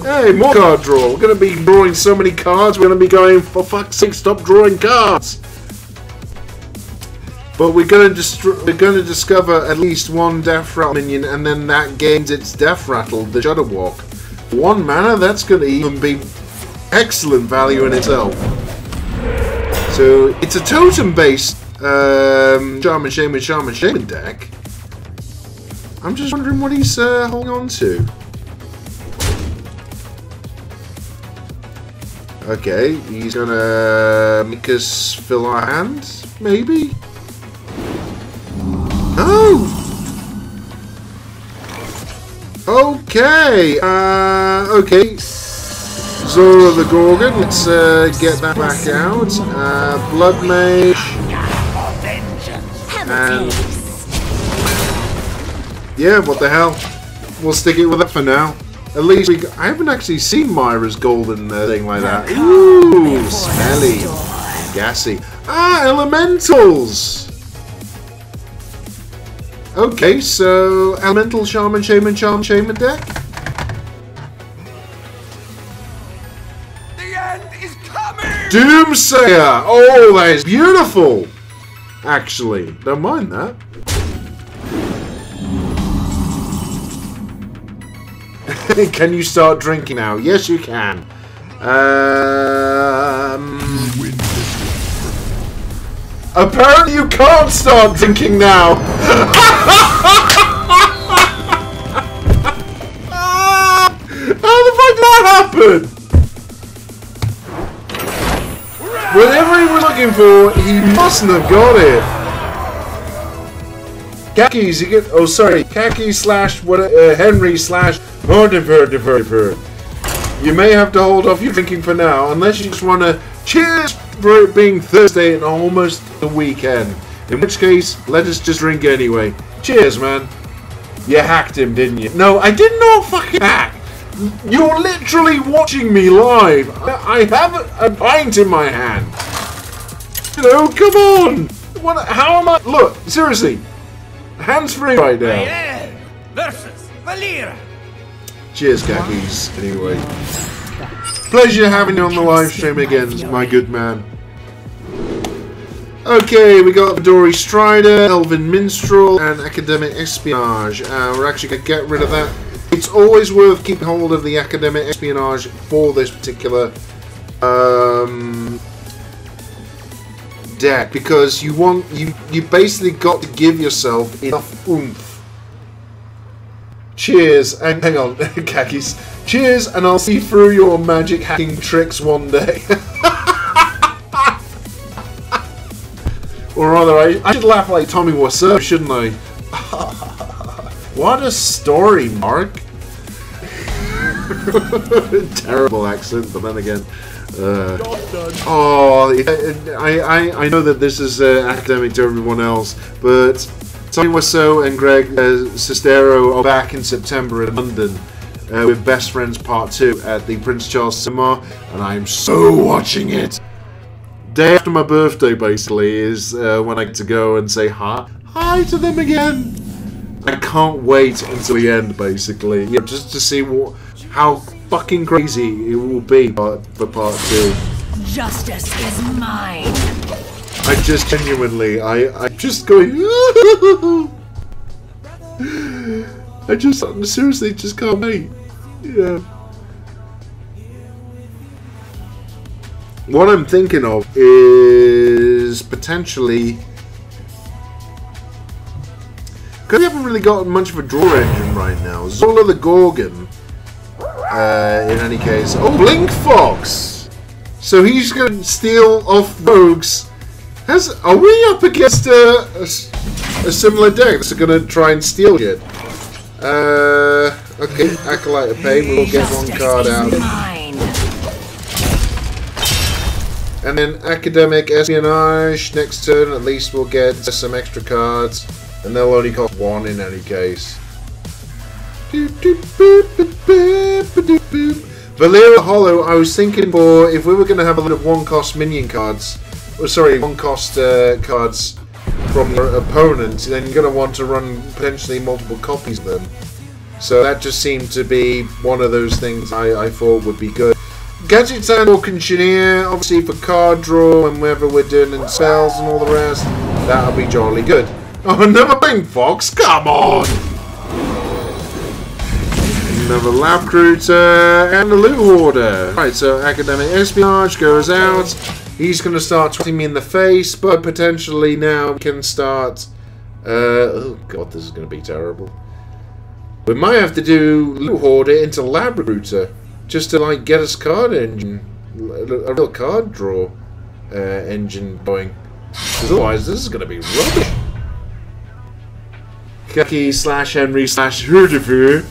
Hey, more card draw. We're going to be drawing so many cards. We're going to be going, for fuck's sake, stop drawing cards. But we're going to discover at least one Death Rattle minion, and then that gains its Death Rattle, the Shudder Walk. 1 mana, that's going to even be excellent value in itself. So it's a totem-based Shaman Shaman deck. I'm just wondering what he's holding on to. Okay, he's gonna make us fill our hand, maybe? Oh! Okay, okay. Zora the Gorgon, let's get that back out. Blood Mage. And yeah, what the hell? We'll stick it with that for now. At least I haven't actually seen Myra's golden thing like that. Ooh, smelly, gassy. Ah, elementals. Okay, so elemental Shaman Shaman deck. The end is coming. Doomsayer. Oh, that is beautiful. Actually, don't mind that. Can you start drinking now? Yes, you can. Apparently you can't start drinking now. How the fuck did that happen? Whatever he was looking for, he mustn't have got it. Kackhase, you get. Oh, sorry. Kackhase / Henry / You may have to hold off your drinking for now, unless you just want to cheers for it being Thursday and almost the weekend. In which case, let us just drink anyway. Cheers, man. You hacked him, didn't you? No, I did not fucking hack. You're literally watching me live. I have a pint in my hand. You know, come on. What? How am I? Look, seriously. Hands free right now. Versus Valera. Cheers, Kackhase. Anyway. Pleasure having you on the live stream again, my good man. Okay, we got Dory Strider, Elven Minstrel, and Academic Espionage. We're actually going to get rid of that. It's always worth keeping hold of the Academic Espionage for this particular deck, because you basically got to give yourself enough oomph. Cheers, and hang on, Kackhase. Cheers, and I'll see through your magic hacking tricks one day. Or rather, I should laugh like Tommy Wiseau, shouldn't I? What a story, Mark. Terrible accent, but then again. Oh, I know that this is academic to everyone else, but Tommy Wiseau and Greg Sestero are back in September in London with Best Friends Part 2 at the Prince Charles Cinema, and I'm so watching it. Day after my birthday, basically, is when I get to go and say hi to them again. I can't wait until the end, basically, just to see how fucking crazy it will be for Part 2. Justice is mine. I just genuinely, I'm just going. I just seriously just can't wait. Yeah. What I'm thinking of is potentially, because we haven't really got much of a draw engine right now. Zola the Gorgon, in any case. Oh, Blink Fox! So he's going to steal off rogues. Are we up against a similar deck that's going to try and steal it? Okay, Acolyte of Pain, we'll get one card out. And then Academic Espionage, next turn at least we'll get some extra cards, and they'll only cost 1 in any case. Valera Hollow, I was thinking for if we were going to have a lot of 1-cost minion cards, sorry, 1-cost cards from your opponent, then you're going to want to run potentially multiple copies of them. So that just seemed to be one of those things I thought would be good. Gadgets and Auctioneer, obviously for card draw and whenever we're doing in spells and all the rest. That'll be jolly good. Oh, another Pink Fox, come on! Another Lab Recruiter and a Loot Hoarder. Right, so Academic Espionage goes out. He's going to start twitting me in the face, but potentially now we can start... oh god, this is going to be terrible. We might have to do Loot Hoarder into Lab Recruiter, just to like get us card engine, a real card draw engine going. Because otherwise this is going to be rubbish. Kackhase/Henry/Rudifu.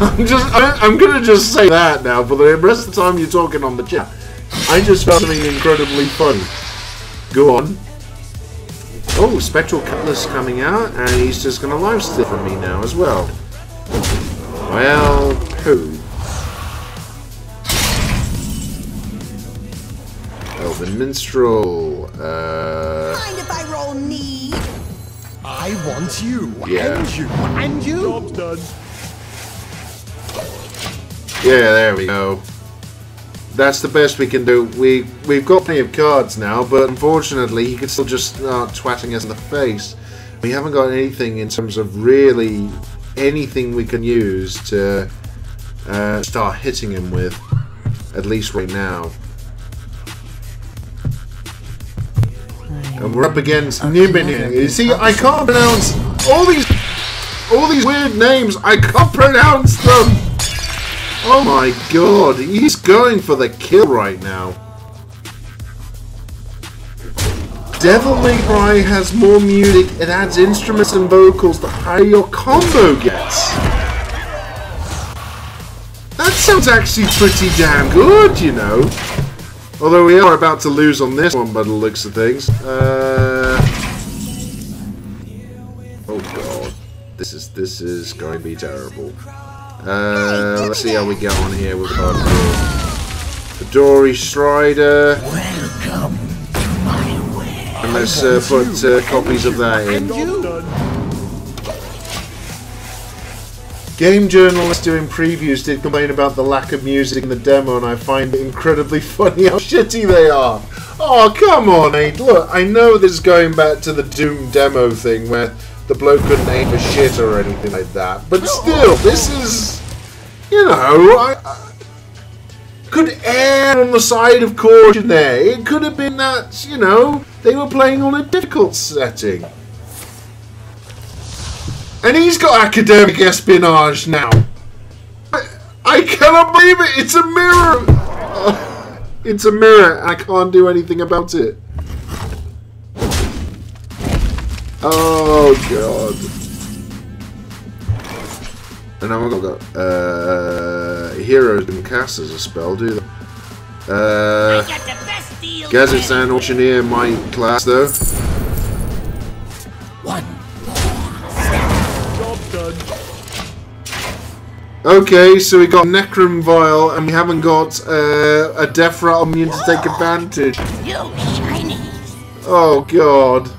I'm going to just say that now for the rest of the time you're talking on the chat. I just found something incredibly funny. Go on. Oh, Spectral Cutlass coming out, and he's just going to lifesteal from me now as well. Well, poo. Elven Minstrel. Mind if I roll need? I want you. Yeah. And you. And you. Job's done. Yeah, there we go. That's the best we can do. We've got plenty of cards now, but unfortunately he could still just start twatting us in the face. We haven't got anything in terms of really anything we can use to start hitting him with, at least right now. And we're up against Nibin. You see, I can't pronounce all these weird names. I can't pronounce them. Oh my god, he's going for the kill right now. Devil May Cry has more music, it adds instruments and vocals the higher your combo gets. That sounds actually pretty damn good, you know. Although we are about to lose on this one by the looks of things. Oh god, this is going to be terrible. Let's see how we get on here with the Dory Strider. Welcome to my way. And let's put copies of that in. Game journalists doing previews did complain about the lack of music in the demo, and I find it incredibly funny how shitty they are. Oh, come on, mate. Look, I know this is going back to the Doom demo thing where the bloke couldn't aim for shit or anything like that. But still, this is, you know, I could err on the side of caution there. It could have been that, you know, they were playing on a difficult setting. And he's got academic espionage now. I cannot believe it. It's a mirror. It's a mirror. I can't do anything about it. Oh god. And I've got heroes and cast as a spell, do they? Gadgets and Auctioneer my class though. Okay, so we got Necrom Vial and we haven't got a Death Rattle immune to take advantage. Oh god.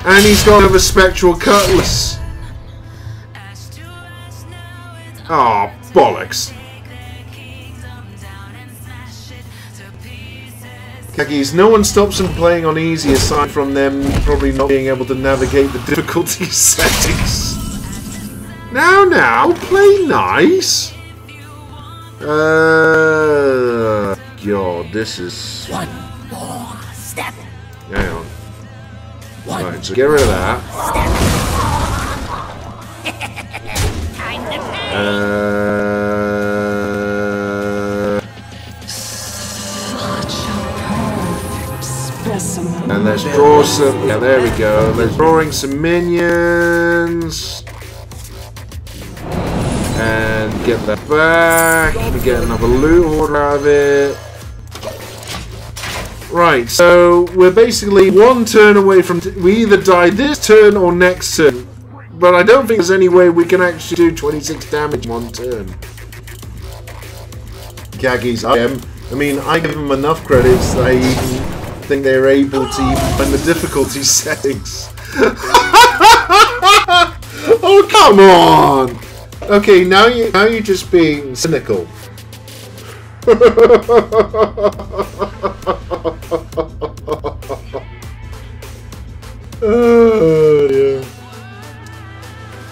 And he's got another Spectral Cutlass. Oh, bollocks. Kackhase, no one stops them playing on easy aside from them probably not being able to navigate the difficulty settings. Now, play nice. God, this is... One more step. Hang on. Right, so get rid of that. And let's draw some... Yeah, there we go. Let's drawing some minions. And get that back. And get another loot hoarder out of it. Right, so we're basically one turn away from... We either die this turn or next turn. But I don't think there's any way we can actually do 26 damage in one turn. Kackhase, I mean, I give them enough credits that I even think they're able to even find the difficulty settings. Oh, come on! Okay, now you're just being cynical. Oh, yeah.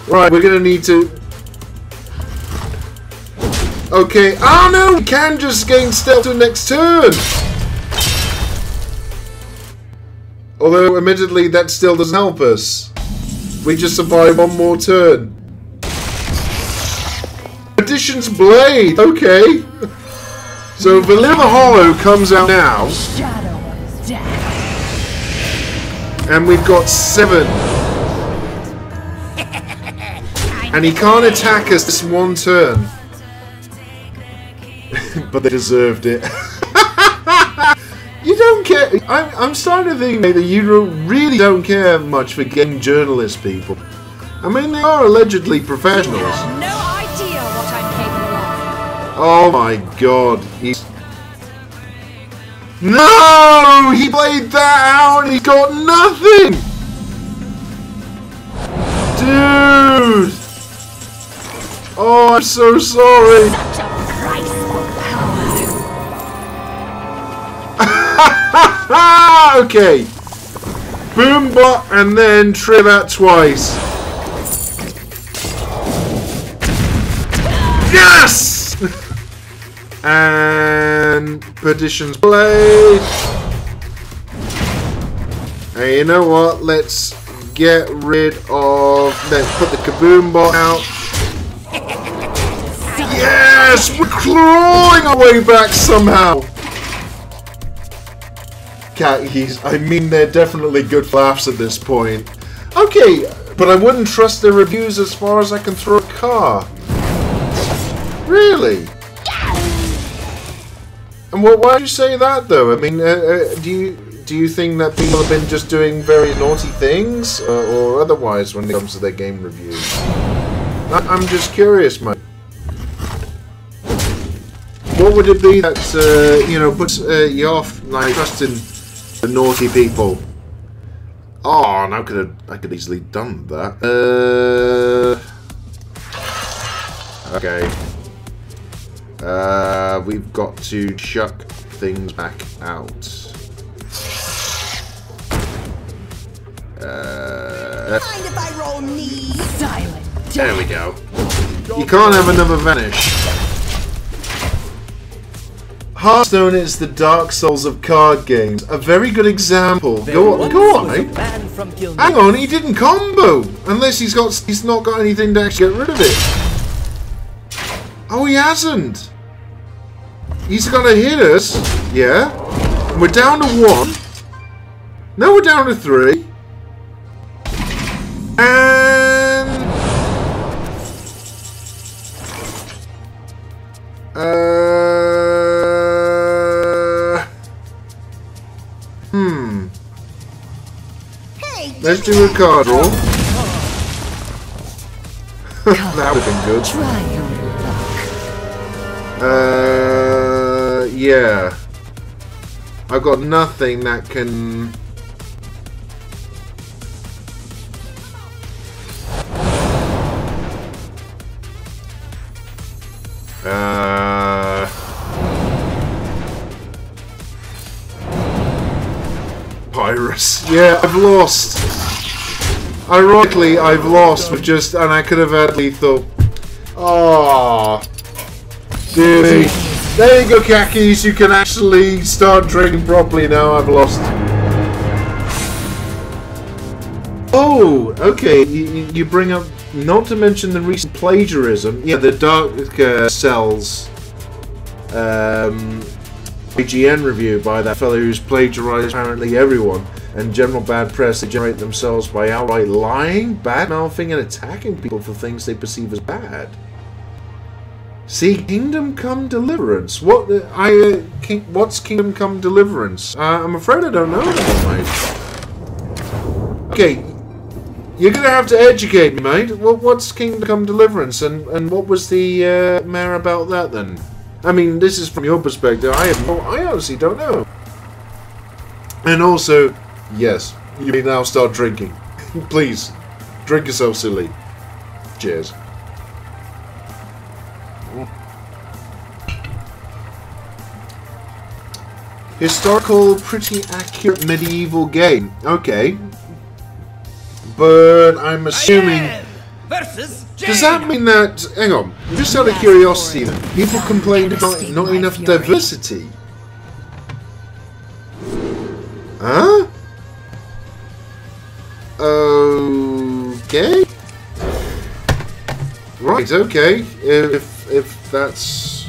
Right, we're gonna need to. Okay. Oh no, we can just gain stealth to the next turn. Although, admittedly, that still doesn't help us. We just survive one more turn. Addition's Blade. Okay. So Vanilla Hollow comes out now. And we've got 7. And he can't attack us this one turn. But they deserved it. You don't care. I'm starting to think that you really don't care much for game journalist people. I mean, they are allegedly professionals. You have no idea what I'm capable of. Oh my god. No! He played that out and he got nothing! Dude! Oh, I'm so sorry. Such a price for power. Okay. Boombot and then Tribat twice. Yes! And Perdition's Blade. And you know what? Let's get rid of. Let's put the Kaboom Bot out. Yes! We're clawing our way back somehow! Kackhase, I mean, they're definitely good laughs at this point. Okay, but I wouldn't trust their reviews as far as I can throw a car. Really? And why do you say that, though? I mean, do you think that people have been just doing very naughty things, or otherwise when it comes to their game reviews? I'm just curious, mate. What would it be that you know, puts you off like trusting the naughty people? Oh, and I could easily done that. Okay. We've got to chuck things back out. Mind if I roll knees? Silent. There we go. You can't have another vanish. Hearthstone is the Dark Souls of card games. A very good example. Go on, mate. Hang on, he didn't combo. Unless he's not got anything to actually get rid of it. Oh, he hasn't. He's gonna hit us. Yeah. We're down to 1. Now we're down to 3. And Hey, let's do a card roll. That would have been good. Try your luck. Yeah. I've got nothing that can. Pyrus. Yeah, I've lost. Ironically, I've lost with just, and I could have had lethal. Oh, dude. There you go, Kackhase. You can actually start drinking properly now. I've lost. Oh, okay. You bring up, not to mention the recent plagiarism. Yeah, the Dark Cells IGN review by that fellow who's plagiarized apparently everyone, and general bad press they generate themselves by outright lying, bad-mouthing, and attacking people for things they perceive as bad. See, Kingdom Come Deliverance. What's Kingdom Come Deliverance? I'm afraid I don't know anymore, mate. Okay, you're gonna have to educate me, mate. What's Kingdom Come Deliverance, and what was the mayor about that then? I mean, this is from your perspective. I honestly don't know. And also, yes, you may now start drinking. Please, drink yourself silly. Cheers. historical, pretty accurate medieval game. Okay. But I'm assuming... Does that mean that... Hang on. Just out of curiosity then. People complained about not enough diversity. Huh? Okay. Right, okay. If that's...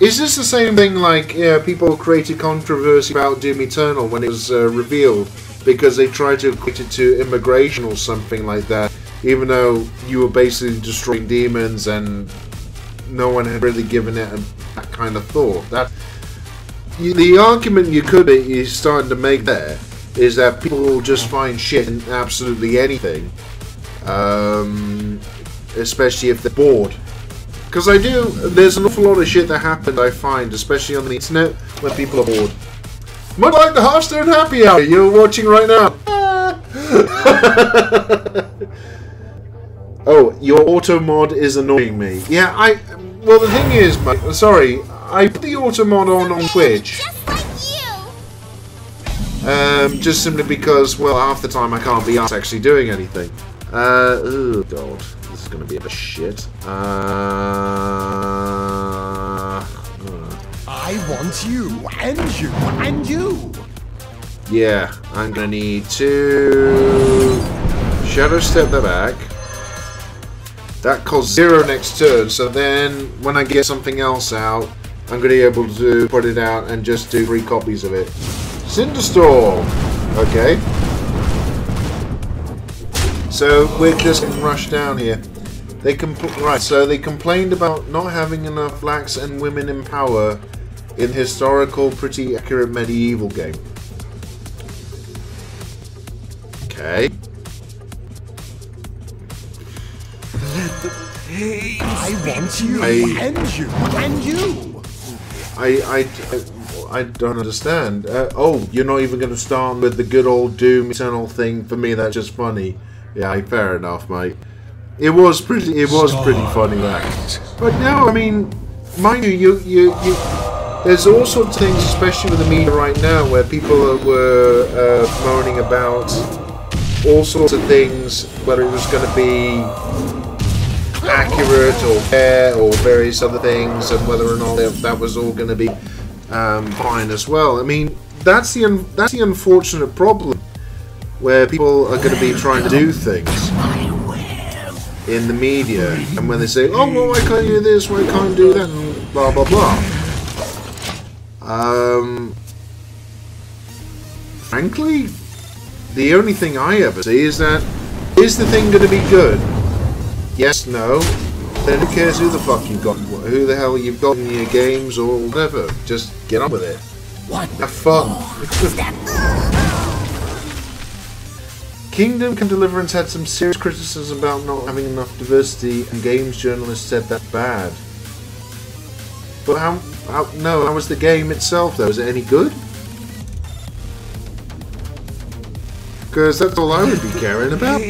Is this the same thing like people created controversy about Doom Eternal when it was revealed because they tried to equate it to immigration or something like that, even though you were basically destroying demons and no one had really given it that kind of thought? The argument you could be starting to make there is that people will just find shit in absolutely anything, especially if they're bored. Because there's an awful lot of shit that happens, I find, especially on the internet, when people are bored. Much like the Hearthstone Happy Hour you're watching right now. Oh, your auto mod is annoying me. Yeah, well, the thing is, mate, sorry, I put the auto mod on Twitch. Just simply because, well, half the time I can't be asked actually doing anything. Oh god, this is going to be a bit of shit. I want you, and you, and you. Yeah, I'm going to need to shadow step that back. That costs 0 next turn, so then when I get something else out, I'm going to be able to put it out and just do 3 copies of it. Cinderstorm! Okay. So we're just getting rushed down here. Right, so they complained about not having enough blacks and women in power in historical, pretty accurate medieval game. Okay. I want you, and you, and you. I don't understand. Oh, you're not even going to start with the good old Doom Eternal thing. For me, that's just funny. Yeah, fair enough, mate. It was pretty funny, that. But no, I mean, mind you, there's all sorts of things, especially with the media right now, where people were moaning about all sorts of things, whether it was going to be accurate or fair or various other things, and whether or not that was all going to be fine as well. I mean, that's the unfortunate problem, where people are going to be trying to do things in the media, and when they say, oh, well, why can't you do this, why can't you do that, and blah blah blah. Frankly, the only thing I ever see is that, is the thing going to be good? Yes, no. Then who cares who the fuck you've got, who the hell you've got in your games or whatever. Just get on with it. Have fun. Kingdom Come Deliverance had some serious criticism about not having enough diversity, and games journalists said that's bad. But how was the game itself though? Was it any good? Because that's all I would be caring about.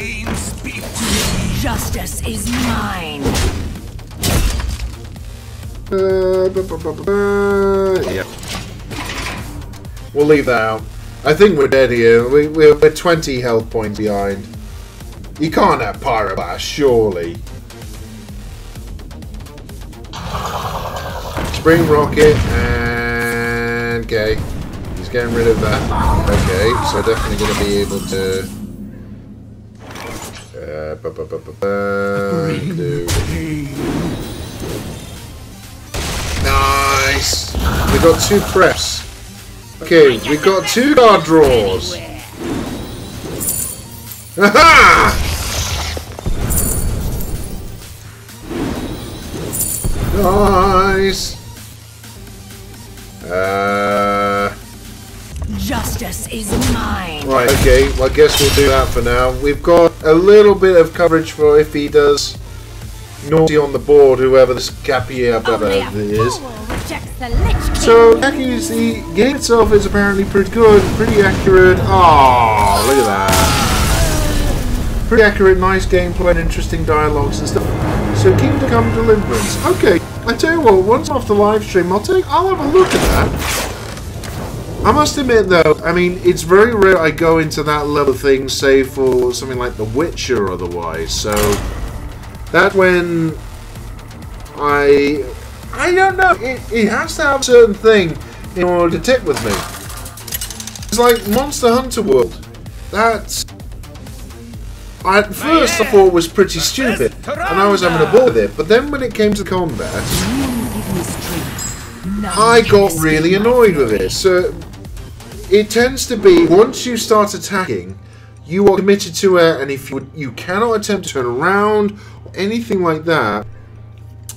Justice is mine. Yeah. We'll leave that out. I think we're dead here. We're 20 health points behind. You can't have Pyroblast, surely. Spring Rocket and... Okay. He's getting rid of that. Okay, so definitely going to be able to... Nice! We got 2 preps. Okay, we got 2 card draws. Haha! Nice. Justice is mine. Right, okay, well I guess we'll do that for now. We've got a little bit of coverage for if he does naughty on the board, whoever this Capier is. So, Kackhase, the game itself is apparently pretty good, pretty accurate. Oh, look at that. Pretty accurate, nice gameplay and interesting dialogues and stuff. So, Kingdom Come Deliverance. Okay, I tell you what, once off the live stream, I'll have a look at that. I must admit though, I mean, it's very rare I go into that level of things, say for something like The Witcher or otherwise, so that when I don't know, it has to have a certain thing in order to tip with me. It's like Monster Hunter World. That at first I thought was pretty stupid, and I was having a ball with it, but then when it came to combat, I got really annoyed with it. So it tends to be, once you start attacking, you are committed to it, and if you cannot attempt to turn around or anything like that,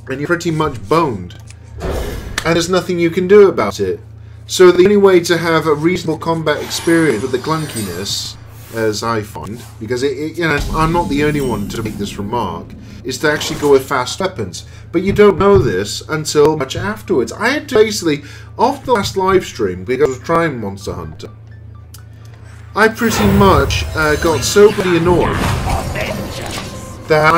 and you're pretty much boned, and there's nothing you can do about it. So the only way to have a reasonable combat experience with the clunkiness, as I find, because you know, I'm not the only one to make this remark, is to actually go with fast weapons. But you don't know this until much afterwards. I had to basically, off the last live stream, because I was trying Monster Hunter, I pretty much got so bloody annoyed that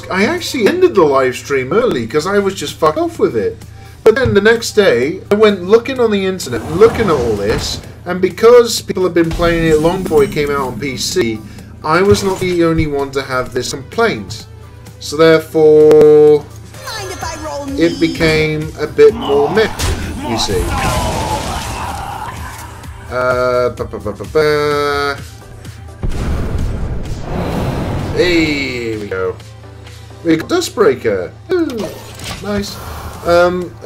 I actually ended the live stream early because I was just fucked off with it. But then the next day, I went looking on the internet, looking at all this, and because people had been playing it long before it came out on PC, I was not the only one to have this complaint. So therefore, it became a bit more meh, you see. Here we go. We got Dustbreaker. Ooh, nice.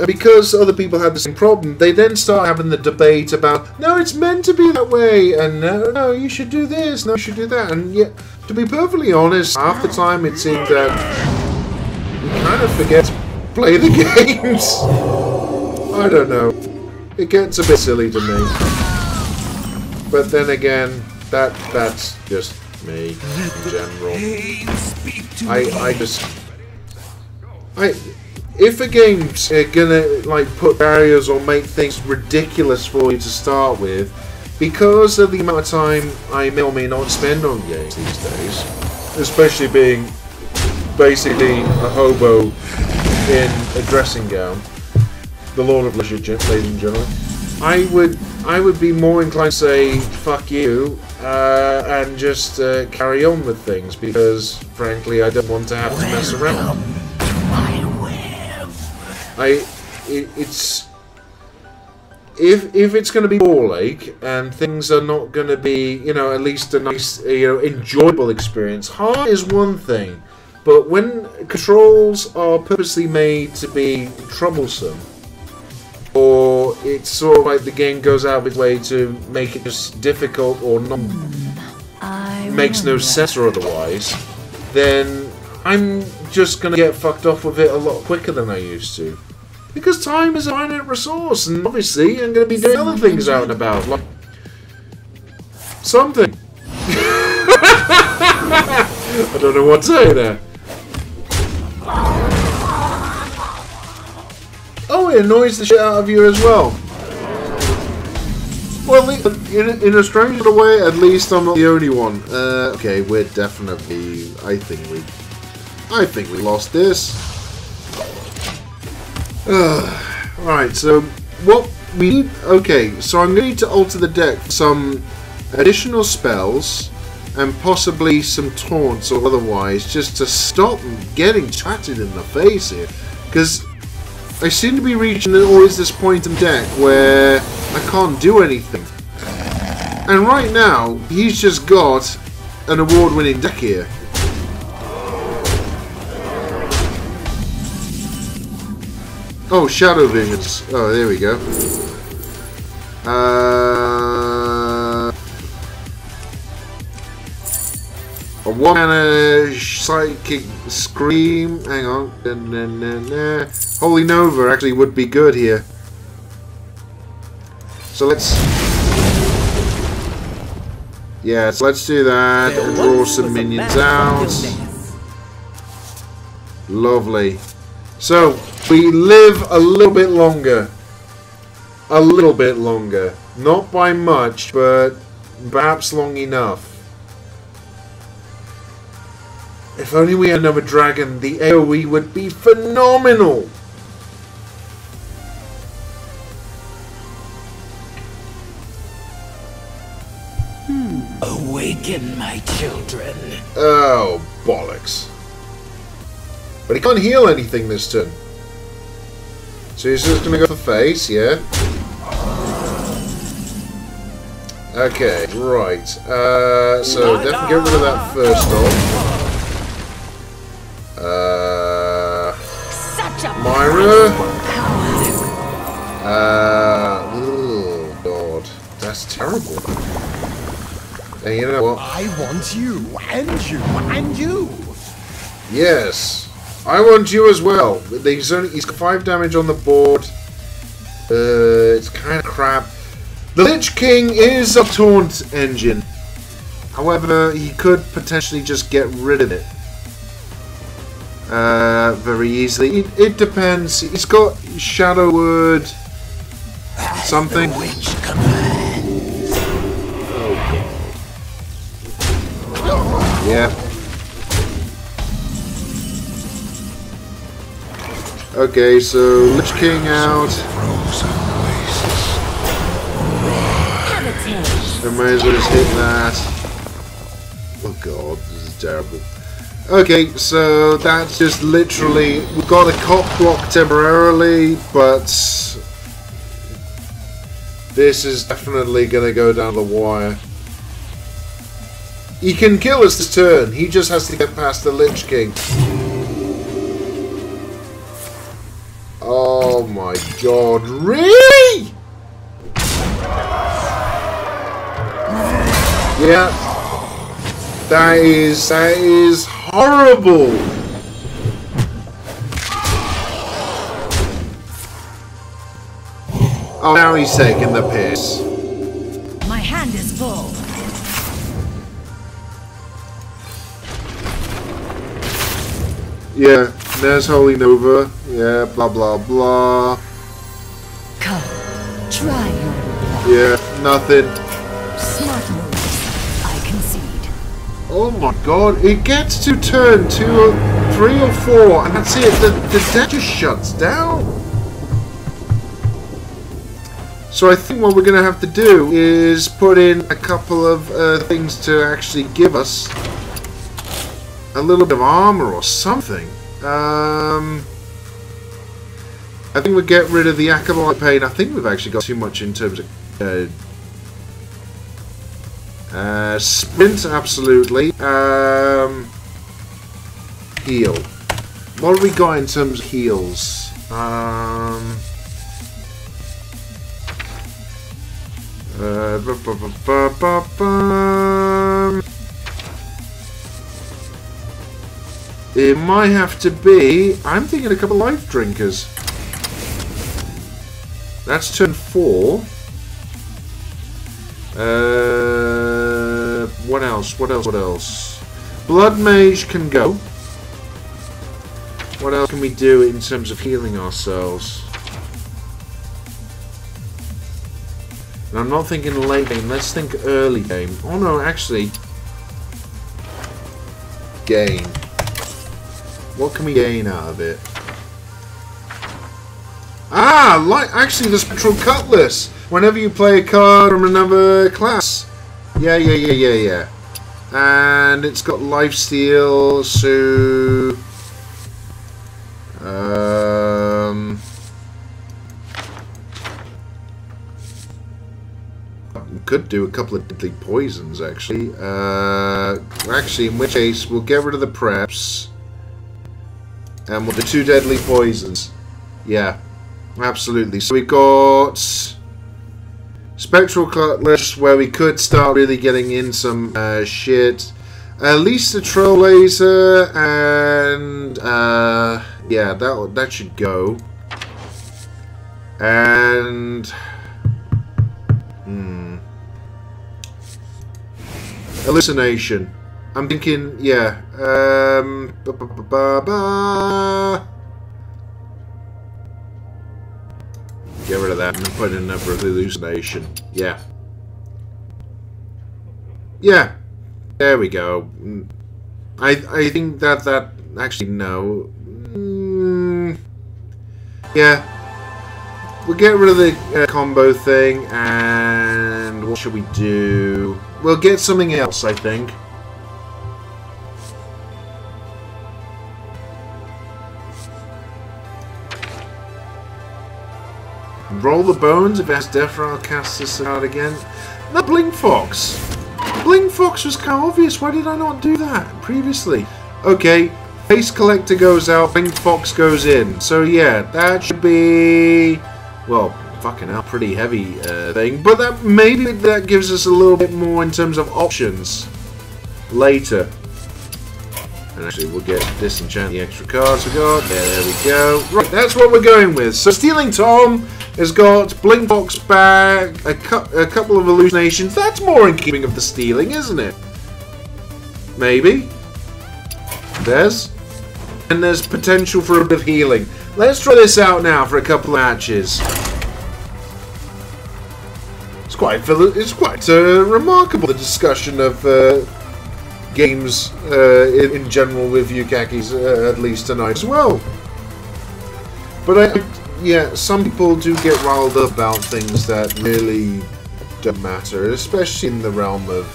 Because other people had the same problem, they then start having the debate about, no, it's meant to be that way, and no, you should do this, no, you should do that. And yet, to be perfectly honest, half the time it seemed that we kind of forget to play the games. I don't know. It gets a bit silly to me. But then again, that's just me in general. If a game's gonna like put barriers or make things ridiculous for you to start with, because of the amount of time I may or may not spend on games these days, especially being basically a hobo in a dressing gown, the Lord of Leisure, ladies and gentlemen, I would be more inclined to say fuck you and just carry on with things, because frankly I don't want to have to mess around. If it's going to be Ball Lake and things are not going to be, you know, at least a nice, enjoyable experience. Hard is one thing, but when controls are purposely made to be troublesome, or it's sort of like the game goes out of its way to make it just difficult or not, makes no sense or otherwise, then I'm just going to get fucked off with it a lot quicker than I used to. Because time is a finite resource, and obviously I'm going to be doing other things out and about, like something. I don't know what to say there. Oh, it annoys the shit out of you as well. Well, in a strange little way, at least I'm not the only one. Okay, we're definitely. I think we lost this. Right, so what we need. Okay, so I'm going to need to alter the deck for some additional spells and possibly some taunts or otherwise, just to stop getting chatted in the face here, because I seem to be reaching always this point in deck where I can't do anything. And right now, he's just got an award-winning deck here. Oh, Shadow Visions. Oh, there we go. A 1-mana Psychic Scream. Hang on. Holy Nova actually would be good here. So let's... Yeah, so let's do that. Draw some minions out. Lovely. So, we live a little bit longer. A little bit longer. Not by much, but perhaps long enough. If only we had another dragon, the AoE would be phenomenal! Awaken, my children. Oh, bollocks. But he can't heal anything this turn. So he's just going to go for face, yeah? Okay, right. So definitely get rid of that first off. Myra. Oh, God. That's terrible. And you know what? I want you, and you, and you. Yes. I want you as well. He's got 5 damage on the board. It's kind of crap. The Lich King is a taunt engine. However, he could potentially just get rid of it. Very easily. It depends. He's got Shadow Word. Something. Oh, God. Yeah. Okay, so Lich King out. I might as well just hit that. Oh God, this is terrible. Okay, so that's just literally... We've got a cop block temporarily, but... This is definitely going to go down the wire. He can kill us this turn. He just has to get past the Lich King. Oh my God, really? Yeah. That is horrible. Oh, now he's taking the piss. My hand is full. Yeah, there's Holy Nova. Yeah, blah blah blah. Come, try your... Yeah, nothing. Smart moves. I concede. Oh my God, it gets to turn 2 or 3 or 4, and that's it. The deck just shuts down. So I think what we're going to have to do is put in a couple of things to actually give us a little bit of armor or something. I think we'll get rid of the Acolyte Pain. I think we've actually got too much in terms of sprint, absolutely. Heal. What have we got in terms of heals? It might have to be... I'm thinking a couple of life drinkers. That's turn 4. What else? What else? What else? Blood Mage can go. What else can we do in terms of healing ourselves? And I'm not thinking late game. Let's think early game. Oh no, actually... Gain. What can we gain out of it? Ah, like actually the Spectral Cutlass. Whenever you play a card from another class. Yeah. And it's got lifesteal, so could do a couple of deadly poisons actually. Actually, in which case we'll get rid of the preps. And with the 2 deadly poisons. Yeah, absolutely. So we've got Spectral Cutlass, where we could start really getting in some shit. At least a Troll Laser, and yeah, that should go. And Hallucination. I'm thinking, yeah. Get rid of that and put in another hallucination. Yeah. Yeah. There we go. I think that actually no. Yeah. we'll get rid of the combo thing, and what should we do? We'll get something else, I think. Roll the bones if it has Decry, I'll cast this out again. No, Blink Fox. Blink Fox was kind of obvious. Why did I not do that previously? Okay, Face Collector goes out, Blink Fox goes in. So yeah, that should be, well, fucking hell, pretty heavy thing. But that maybe that gives us a little bit more in terms of options later. And actually, we'll get disenchant the extra cards we got. There we go. Right, that's what we're going with. So Stealing Tom has got Blink Fox back, a couple of hallucinations. That's more in keeping of the stealing, isn't it? Maybe. And there's potential for a bit of healing. Let's try this out now for a couple of matches. It's quite remarkable, the discussion of games in general with you, Kackhase, at least tonight as well. But yeah, some people do get riled up about things that really don't matter, especially in the realm of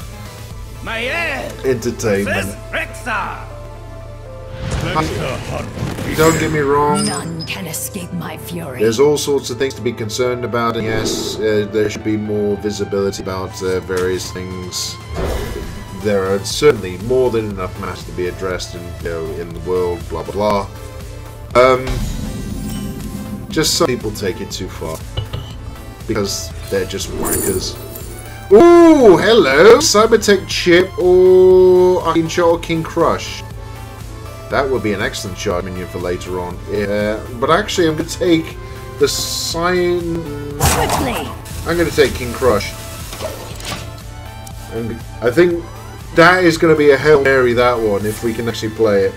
entertainment. Don't get me wrong. None can escape my fury. There's all sorts of things to be concerned about, and yes, there should be more visibility about various things. There are certainly more than enough matters to be addressed in the world, blah blah blah. Just some people take it too far because they're just wankers. Ooh, hello, Cybertech Chip or Arcane Shot or King Crush. That would be an excellent charge minion for later on. Yeah, but actually, I'm going to take the sign. I'm going to take King Crush. And I think that is going to be a Hail Mary, that one, if we can actually play it.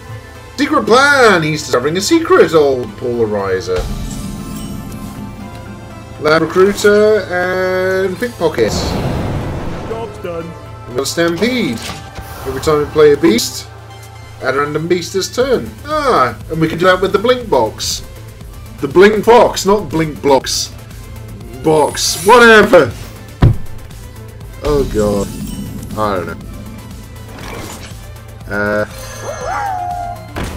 Secret plan! He's discovering a secret, old polarizer. Lab Recruiter and Pickpocket. Job's done. We've got Stampede. Every time we play a beast, add a random beast's turn. Ah, and we can do that with the Blink Box. The Blink Box, not Blink Blocks. Box, whatever. Oh god. I don't know.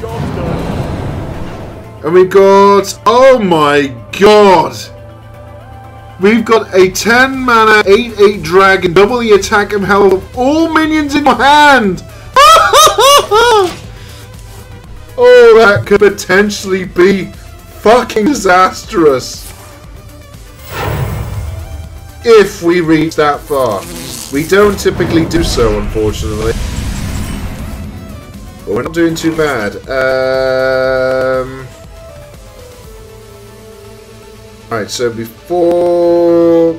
Job's done. And we got, oh my god. We've got a 10 mana 8/8 dragon, double the attack and health of all minions in your hand. Oh, that could potentially be fucking disastrous if we reach that far. We don't typically do so, unfortunately. But we're not doing too bad. Alright, so before...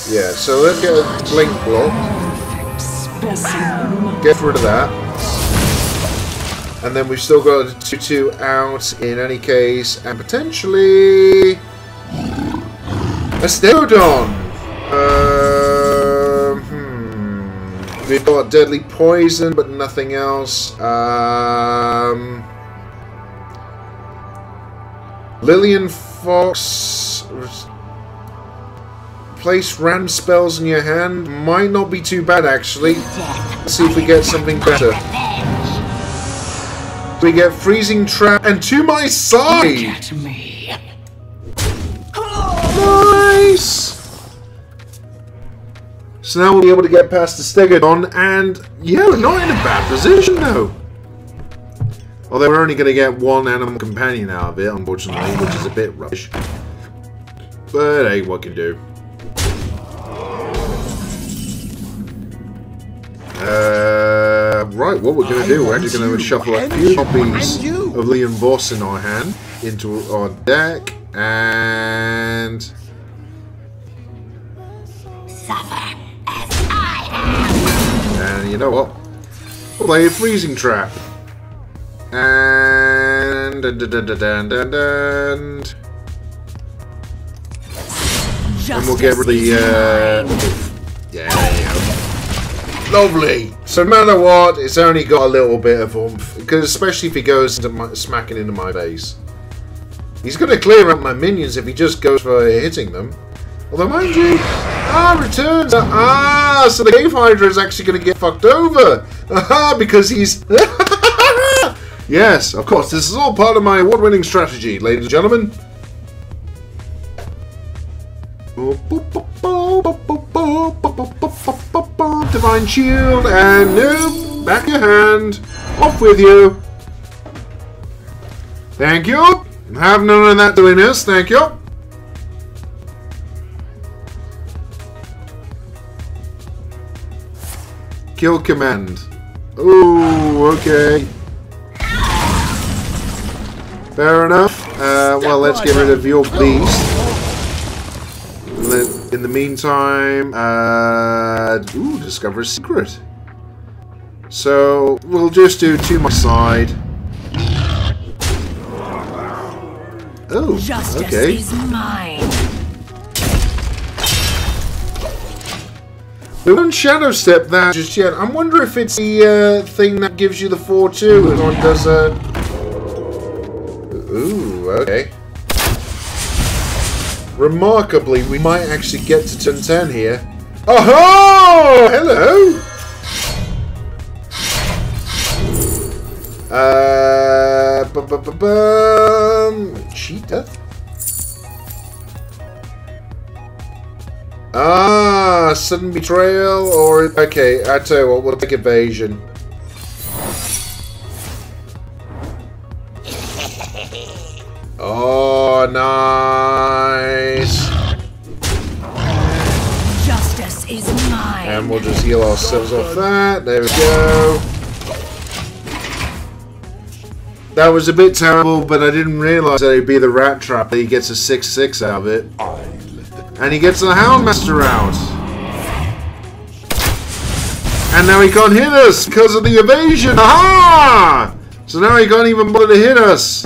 Yeah, so let's get a Blink Block. Get rid of that. And then we've still got a 2/2 out in any case. And potentially... a Stegodon! We've got Deadly Poison, but nothing else. Lillian Fox. Place random spells in your hand. Might not be too bad, actually. Let's see if we get something better. We get Freezing Trap and to my side! Nice! So now we'll be able to get past the Stegodon, and yeah, we're not in a bad position though. Although we're only going to get one animal companion out of it, unfortunately, which is a bit rubbish. But hey, what can do? Right, what we're going to do, we're actually going to shuffle a few copies of Liam Voss in our hand into our deck, and... And you know what? We'll play a Freezing Trap. And we'll get rid of the yeah, there you go. Lovely. So no matter what, it's only got a little bit of oomph, because especially if he goes into smacking into my face. He's going to clear up my minions if he just goes for hitting them. Although, mind you, returns. So the Cave Hydra is actually going to get fucked over. Because he's... Yes, of course, this is all part of my award-winning strategy, ladies and gentlemen. Divine Shield, and nope, back your hand. Off with you. Thank you. Have none of that WOOness, thank you. Kill command. Ooh, okay. Fair enough. Well, let's get rid of your beast. In the meantime, discover a secret. So we'll just do 2 my side. Oh, Justice okay. is mine. We won't shadow step that just yet. I wonder if it's the thing that gives you the 4-2 and on does a. Ooh, okay. Remarkably, we might actually get to turn 10 here. Oh, hello. Cheetah. Sudden betrayal, or okay, I tell you what, we'll take evasion. Oh, nice. Justice is mine. And we'll just heal ourselves off that. There we go. That was a bit terrible, but I didn't realise that it'd be the rat trap that he gets a 6/6 out of it. And he gets the Houndmaster out. And now he can't hit us because of the evasion. Aha! So now he can't even bother to hit us.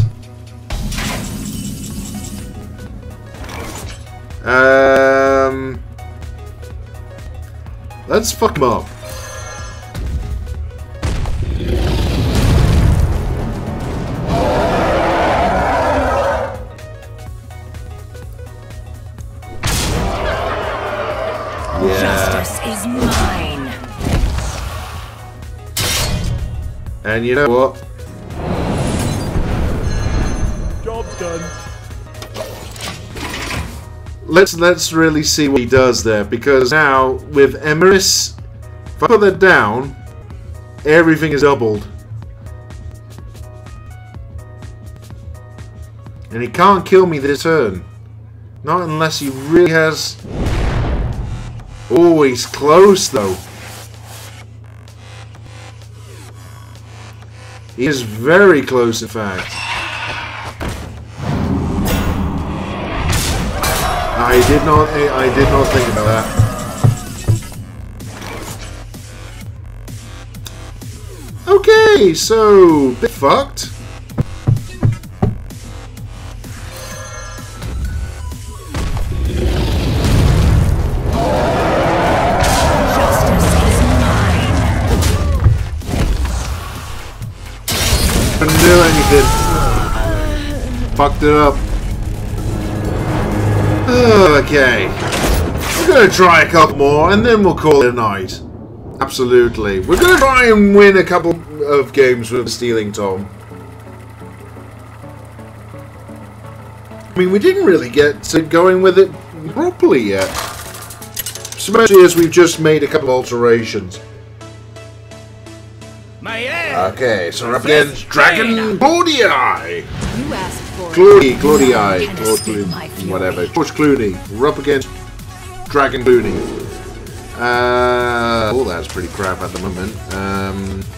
Let's fuck him up. Justice is mine. And you know what? Job's done. Let's really see what he does there, because now with Emeris, if I put that down, everything is doubled. And he can't kill me this turn. Not unless he really has... Oh, he's close though. He is very close, in fact. I did not think about that. Okay, so bit fucked. Couldn't do anything. Fucked it up. Okay. We're gonna try a couple more and then we'll call it a night. Absolutely. We're gonna try and win a couple of games with Stealing Tom. I mean, we didn't really get to going with it properly yet. Especially as we've just made a couple of alterations. Okay, so we're up against Dragon Claudii. You asked for Claudii, whatever. George Clooney. We're up against Dragon Clooney. Oh, that's pretty crap at the moment.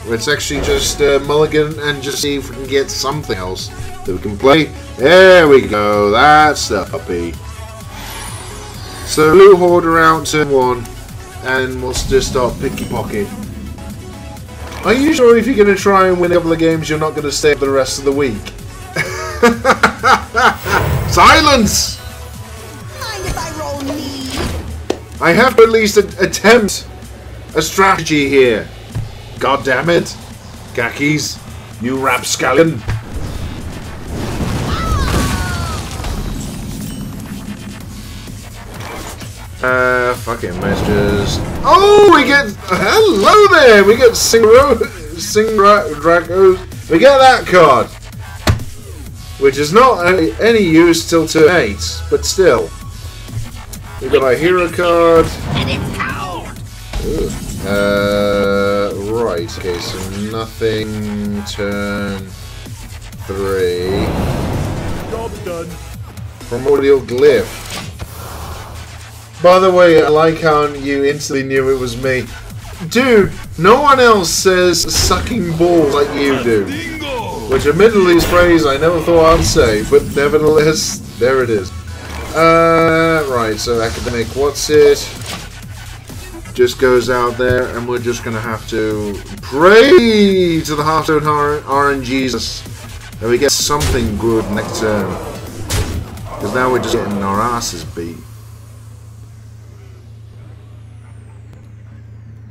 Let's actually just mulligan and just see if we can get something else that we can play. There we go. That's the puppy. So Blue Hoarder out turn 1, and we'll just start picky pocket. Are you sure if you're going to try and win a couple of games, you're not going to stay up the rest of the week? Silence! Mind if I roll me? I have to at least attempt a strategy here. God damn it. Kackhase, you rapscallion. Fucking messages. Oh, we get... Hello there! We get Dragos. We get that card. Which is not any use till turn 8, but still. We got our hero card. Right, okay, so nothing, turn 3. Job done. Primordial Glyph. By the way, I like how you instantly knew it was me. Dude, no one else says sucking balls like you do. Which admittedly is a phrase I never thought I'd say, but nevertheless, there it is. Right, so academic, what's it? Just goes out there, and we're just gonna have to pray to the Hearthstone RNGesus that we get something good next turn. Because now we're just getting our asses beat.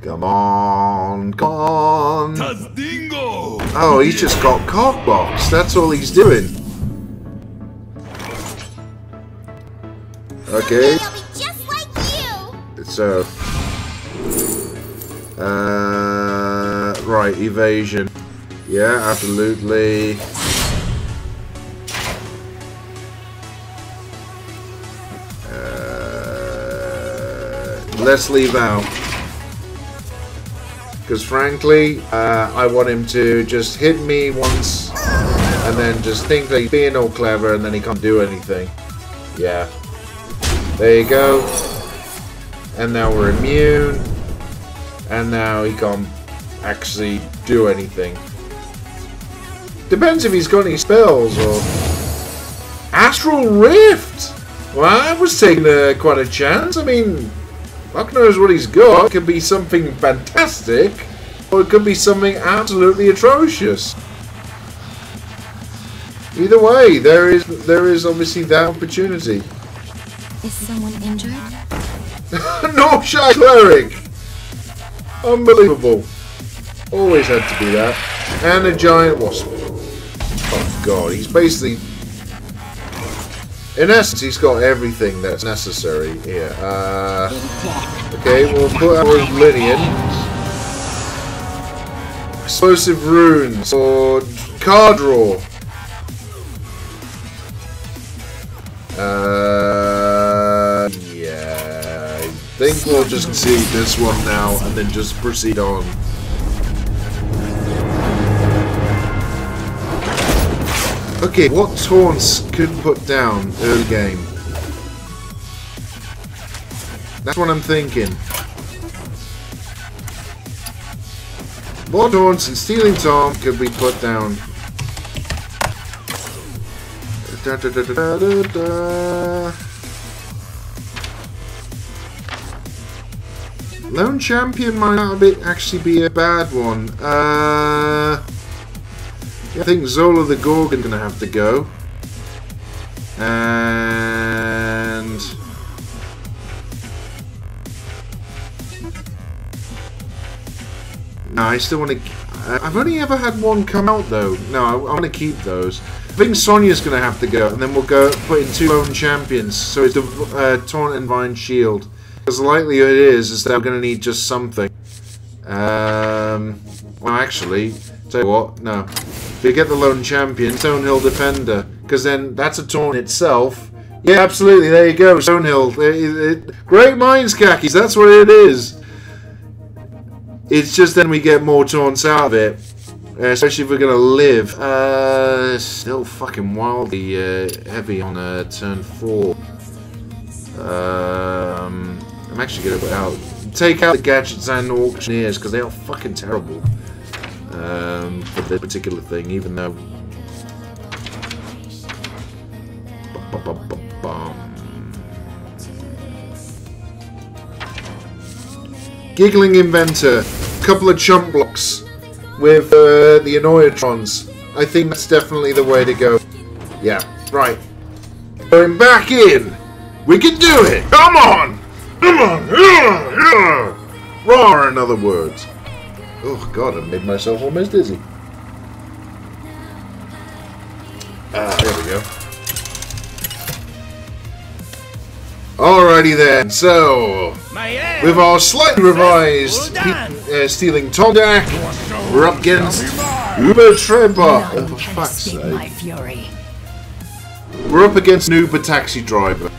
Come on, come on. Oh, he's just got cockbox. That's all he's doing. Okay. I'll be just like you. So, right, evasion. Yeah, absolutely. Let's leave out. Because frankly, I want him to just hit me once and then just think that he's being all clever and then he can't do anything. Yeah. There you go. And now we're immune. And now he can't actually do anything. Depends if he's got any spells or... Astral Rift! Well, I was taking quite a chance. I mean... Fuck knows what he's got. It could be something fantastic, or it could be something absolutely atrocious. Either way, there is obviously that opportunity. Is someone injured? No shy cleric! Unbelievable. Always had to be that. And a giant wasp. Oh god, he's basically... In essence, he's got everything that's necessary here. Okay, we'll put our Oblivion. Explosive Runes, or card draw. Yeah, I think we'll just concede this one now and then just proceed on. Okay, what taunts could put down early game? That's what I'm thinking. What taunts and stealing taunt could be put down? Da, da, da, da, da, da. Lone Champion might not actually be a bad one. I think Zola the Gorgon gonna have to go. And no, I still want to. I've only ever had one come out though. No, I want to keep those. I think Sonia's gonna have to go, and then we'll go put in 2 lone champions. So it's the Taunt and Vine Shield. Because the likelihood is that we're gonna need just something. Well, actually, tell you what, no. If you get the lone champion, Stonehill Defender, because then that's a taunt itself. Yeah, absolutely. There you go, Stonehill. Great minds, Kackhase. That's what it is. It's just then we get more taunts out of it, especially if we're gonna live. Still fucking wildly heavy on turn 4. I'm actually gonna take out the gadgets and auctioneers because they are fucking terrible. For this particular thing, even though Giggling Inventor, couple of chump blocks with the Annoyatrons. I think that's definitely the way to go. Yeah, right. Going back in. We can do it. Come on. Come on. Yeah, yeah. Raw, in other words. Oh god, I made myself almost dizzy. There we go. Alright. Alrighty then, so with our slightly revised stealing Tondak, we're up against Uber Tremper. Oh, for fuck's sake. We're up against an Uber taxi driver.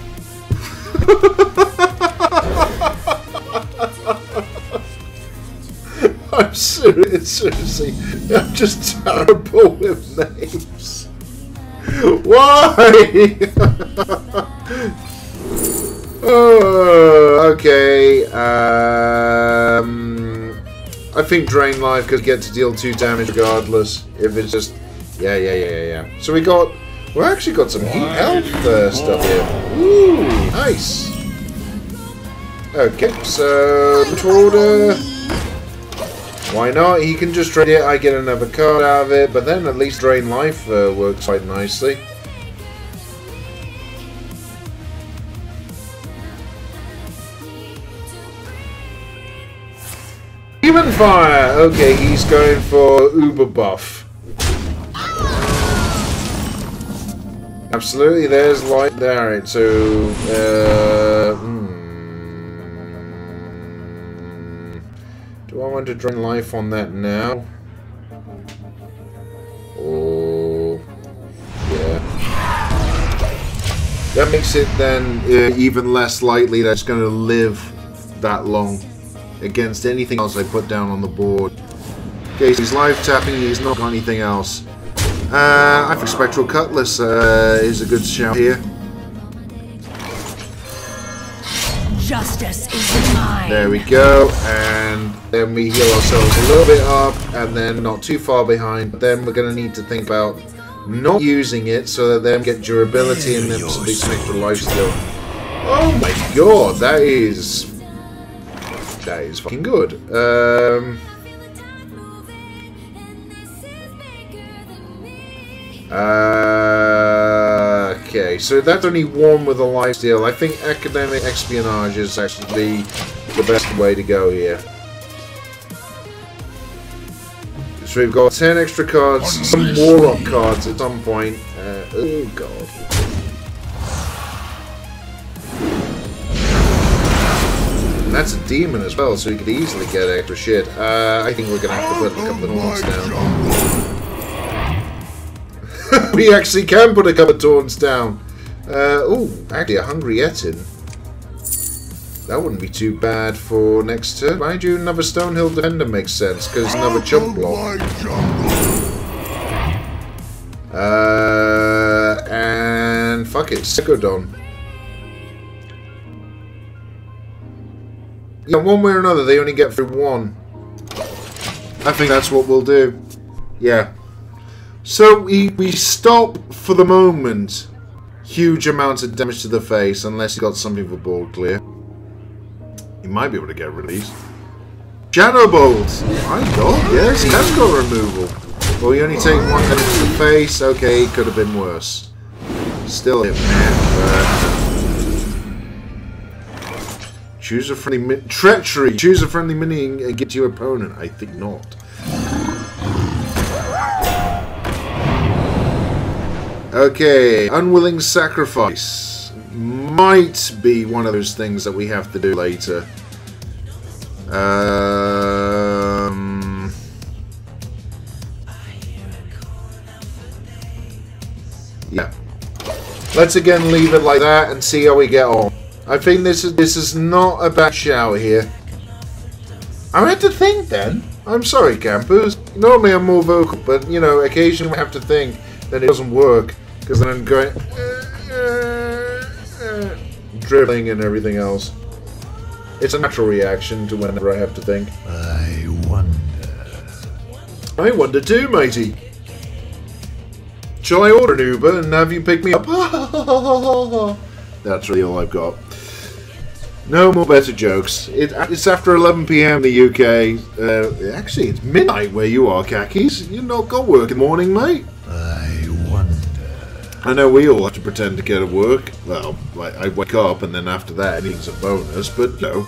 I'm seriously, I'm just terrible with names. Why? Oh, okay. I think Drain Life could get to deal 2 damage regardless. If it's just, yeah. So we actually got some heat health stuff here. Ooh, nice. Okay, so order. Why not? He can just trade it. I get another card out of it, but then at least Drain Life works quite nicely. Human Fire! Okay, he's going for Uber Buff. Absolutely, there's light there. So, do I want to drain life on that now? Oh, yeah. That makes it then even less likely that it's going to live that long against anything else I put down on the board. Okay, so he's live tapping, he's not got anything else. I think Spectral Cutlass is a good shout here. Justice is mine. There we go, and then we heal ourselves a little bit up, and then not too far behind. But then we're going to need to think about not using it so that then get durability and then some extra lifesteal. Oh my god, that is fucking good. Okay, so that's only one with a lifesteal. I think Academic Espionage is actually the best way to go here. So we've got 10 extra cards, some Warlock cards at some point. Oh god. And that's a demon as well, so we could easily get extra shit. I think we're gonna have to put a couple of taunts down. We actually can put a couple of taunts down. Oh, actually a Hungry Etin. That wouldn't be too bad for next turn. Mind you, another Stonehill Defender makes sense, because another chump block. And fuck it, Psychodon. Yeah, one way or another, they only get through one. I think that's what we'll do. Yeah. So we stop for the moment. Huge amounts of damage to the face, unless he got something for board clear. He might be able to get rid of these. Shadow Bolt! My god, yes, he has got removal. Well, you only take 1 damage to the face. Okay, it could have been worse. Still hit, man. Choose a friendly treachery. Choose a friendly mini and get to your opponent. I think not. Okay, Unwilling Sacrifice might be one of those things that we have to do later. Yeah. Let's again leave it like that and see how we get on. I think this is not a bad shout here. I had to think then. I'm sorry, campers. Normally I'm more vocal, but you know, occasionally I have to think that it doesn't work because then I'm going dribbling and everything else. It's a natural reaction to whenever I have to think. I wonder. I wonder too, matey. Shall I order an Uber and have you pick me up? That's really all I've got. No more better jokes. It's after 11 PM in the UK. Actually, it's midnight where you are, Kackhase. You've not got work in the morning, mate. I wonder. I know we all have to pretend to get to work. Well, like, I wake up and then after that anything's a bonus, but no.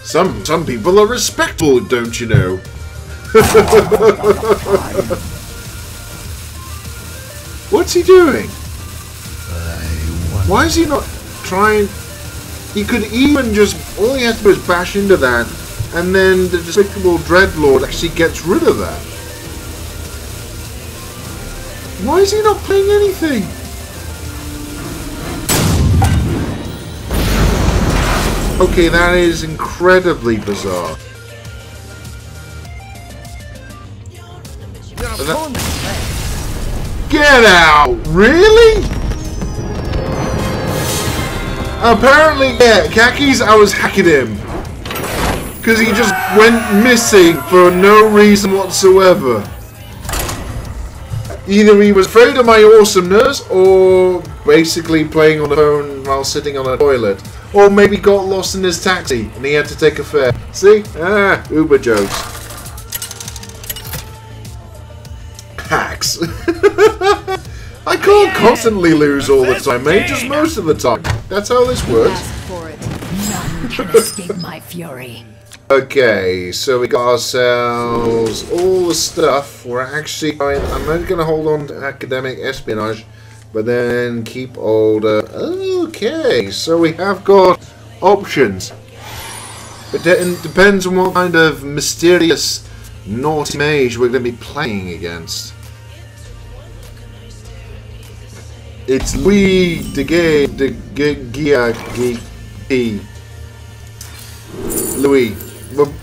Some people are respectful, don't you know? What's he doing? Why is he not trying? He could even just, all he has to do is bash into that, and then the despicable Dreadlord actually gets rid of that. Why is he not playing anything? Okay, that is incredibly bizarre. Get out! Really? Apparently, yeah, Kackhase, I was hacking him. Because he just went missing for no reason whatsoever. Either he was afraid of my awesomeness, or basically playing on the phone while sitting on a toilet. Or maybe got lost in his taxi and he had to take a fare. See? Ah, Uber jokes. Hacks. I can't constantly lose all the time, mate. Just most of the time. That's how this works. Ask for it. None can escape my fury. Okay, so we got ourselves all the stuff. We're actually going... I'm only going to hold on to academic espionage, but then keep older. Okay, so we have got options. But it depends on what kind of mysterious naughty mage we're going to be playing against. It's Louis Louis.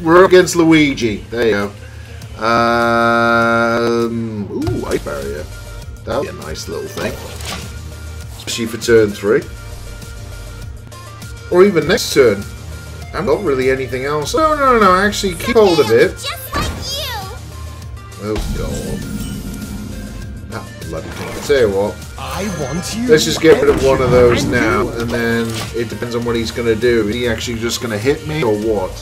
We're up against Luigi. There you go. Ooh, Ice Barrier. That'll be a nice little thing. Especially for turn 3. Or even next turn. I'm not really anything else. No. Actually, keep hold of it. Just like you. Oh, God. Ah, bloody thing. I'll tell you what. I want you. Let's just get rid of one of those now, and then it depends on what he's going to do. Is he actually just going to hit me, or what?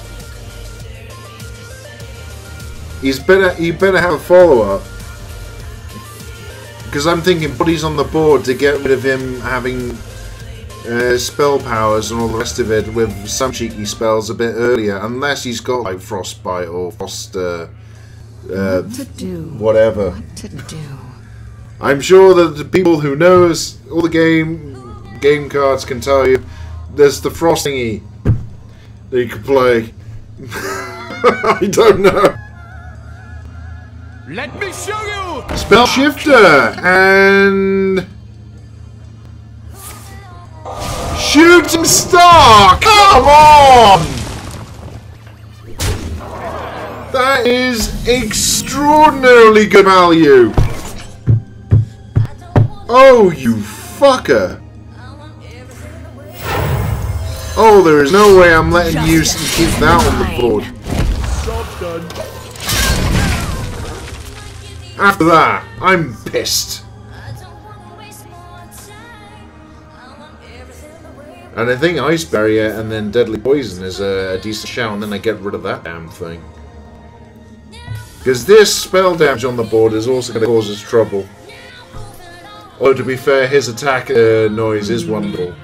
He better have a follow-up. Because I'm thinking put he's on the board to get rid of him having spell powers and all the rest of it with some cheeky spells a bit earlier. Unless he's got like Frostbite or Frost... what to do? Whatever. What to do? I'm sure that the people who knows all the game cards can tell you there's the frost thingy that you can play. I don't know. Let me show you. Spell Shifter and Shooting Star. Come on! That is extraordinarily good value. Oh, you fucker! Oh, there is no way I'm letting you keep that on the board. Job done. After that, I'm pissed. And I think Ice Barrier and then Deadly Poison is a decent shout, and then I get rid of that damn thing. Because this spell damage on the board is also going to cause us trouble. Although, to be fair, his attack noise is wonderful.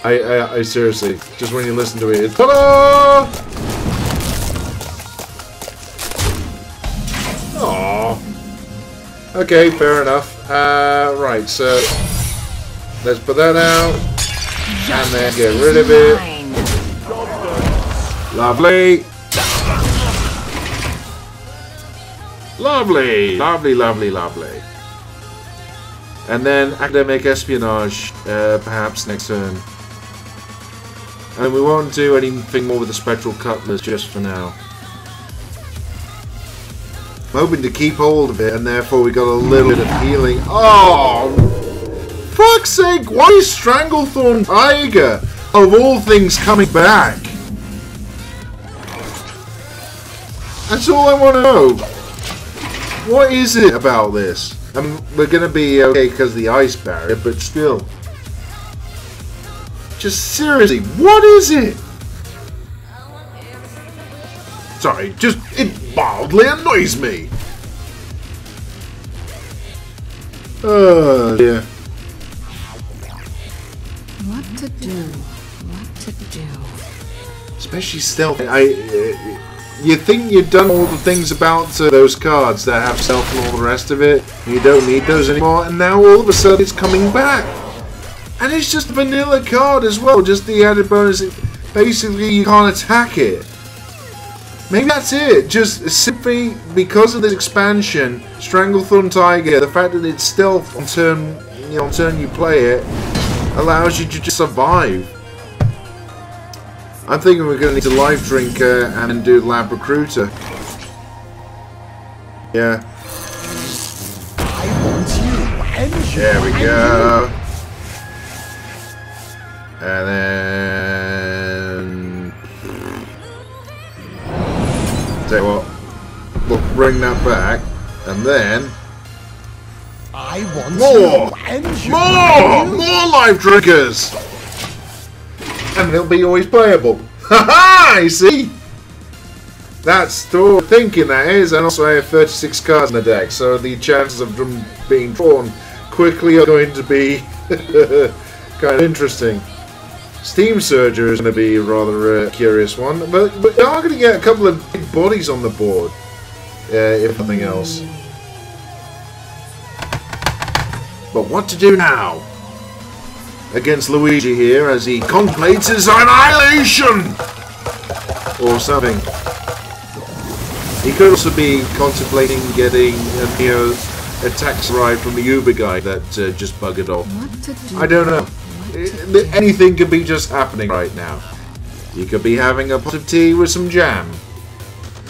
I seriously, just when you listen to it, it's ta-da! Aww. Okay, fair enough. Right, so let's put that out, and then get rid of it. Lovely. Lovely, lovely, lovely, lovely. And then Academic Espionage, perhaps next turn. And we won't do anything more with the Spectral Cutlass just for now. I'm hoping to keep hold of it, and therefore we got a little bit of healing. Oh! Fuck's sake, why is Stranglethorn Tiger, of all things, coming back? That's all I want to know. What is it about this? We're going to be okay because of the Ice Barrier, but still. Just seriously, what is it? Sorry, just it mildly annoys me. Oh, dear. What to do? What to do? Especially stealth. You think you've done all the things about those cards that have stealth and all the rest of it. You don't need those anymore, and now all of a sudden it's coming back. And it's just a vanilla card as well, just the added bonus. Basically, you can't attack it. Maybe that's it. Just simply because of this expansion, Stranglethorn Tiger, the fact that it's stealth on turn, on turn you play it, allows you to just survive. I'm thinking we're going to need a Life Drinker and then do Lab Recruiter. Yeah. I want you and you. There we go. And then... Tell you what, we'll bring that back, and then... I want more! You and you. More Life Drinkers! And they'll be always playable. Haha! You see? That's the thinking, that is. And also I have 36 cards in the deck, so the chances of them being drawn quickly are going to be kind of interesting. Steam Surger is going to be a rather curious one, but they are going to get a couple of big bodies on the board, if nothing else. But what to do now? Against Luigi here as he contemplates his annihilation! Or something. He could also be contemplating getting a tax ride from the Uber guy that just buggered off. I don't know. Anything could be just happening right now. He could be having a pot of tea with some jam.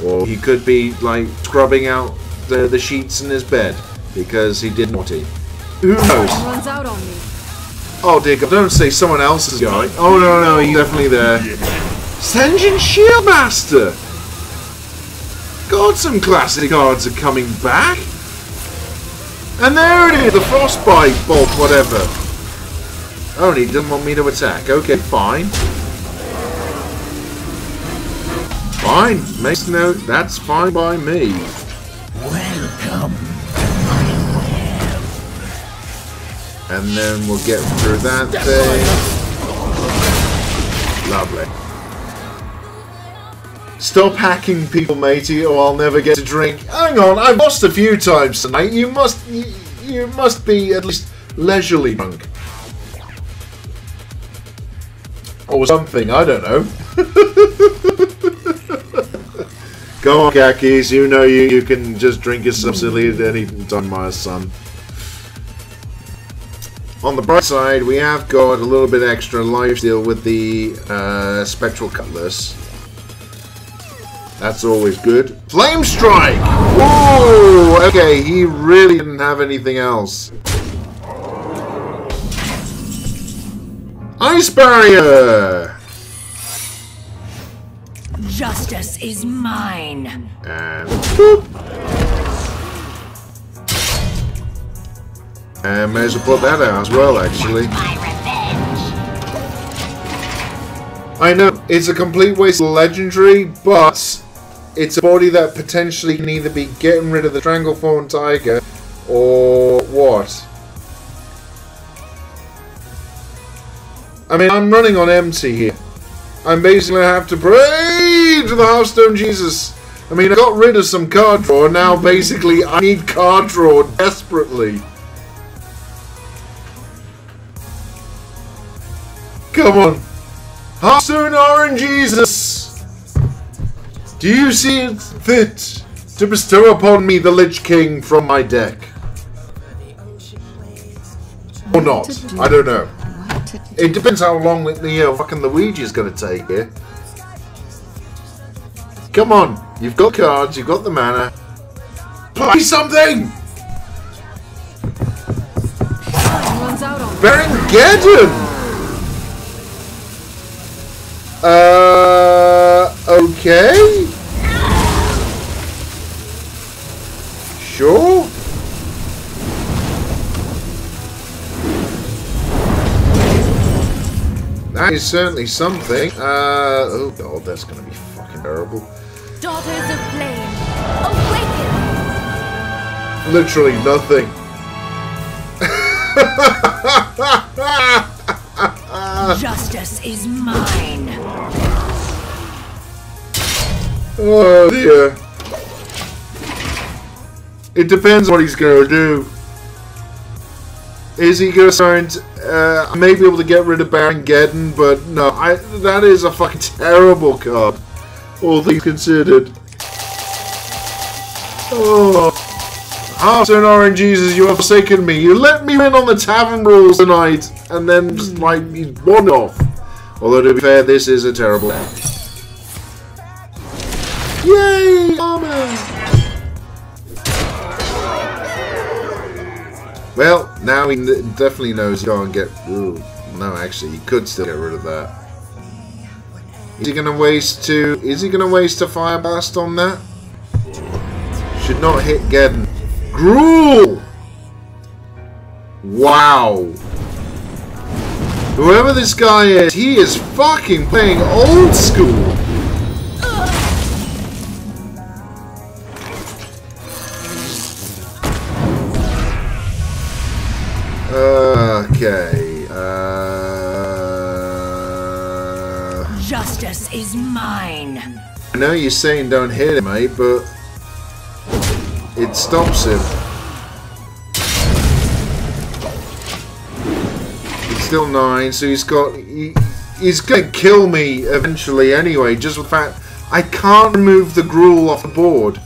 Or he could be, like, scrubbing out the sheets in his bed because he did naughty. Who knows? Runs out on me. Oh dear God, don't say someone else is going. Oh no, he's definitely there. Senjin Shieldmaster! God, some classic cards are coming back! And there it is, the Frostbite Bolt, whatever. Oh, and he doesn't want me to attack. Okay, fine. Fine, makes no... That's fine by me. Welcome. And then we'll get through that thing. Lovely. Stop hacking people, matey, or I'll never get a drink. Hang on, I've lost a few times tonight. You must be at least leisurely drunk. Or something, I don't know. Go on, Kackhase, you know you can just drink yourself silly at any time, my son. On the bright side, we have got a little bit extra lifesteal with the Spectral Cutlass. That's always good. Flame Strike! Whoa! Okay, he really didn't have anything else. Ice Barrier! Justice is mine. And boop. And may as well put that out as well, actually. I know, it's a complete waste of legendary, but it's a body that potentially can either be getting rid of the Stranglethorn Tiger, or what? I mean, I'm running on empty here. I'm basically going to have to pray to the Hearthstone Jesus. I mean, I got rid of some card draw, and now basically I need card draw desperately. Come on. Hearthstone RNGesus! Do you see it fit to bestow upon me the Lich King from my deck? Or not? I don't know. It depends how long the fucking Luigi is going to take here. Come on, you've got cards, you've got the mana. Play something! Berengeddon! Okay. Sure. That is certainly something. Oh God, that's gonna be fucking terrible. Daughters of Flame, awaken! Literally nothing. Justice is mine. Oh dear. It depends what he's going to do. Is he going to start? I may be able to get rid of Baron-Geddon, but no, that is a fucking terrible card. All things considered. Oh, Hearthstone RNGesus, you have forsaken me. You let me win on the tavern rules tonight, and then just like he's one off. Although to be fair, this is a terrible deck. Yay, armor! Well, now he definitely knows he can't get. Ooh, no, actually, he could still get rid of that. Is he gonna waste two? Is he gonna waste a fire blast on that? Should not hit Geddon. Gruul! Wow. Whoever this guy is, he is fucking playing old school. Okay. Justice is mine. I know you're saying don't hit him, mate, but it stops him. It's still 9, so he's gonna kill me eventually anyway. Just the fact I can't remove the Gruul off the board.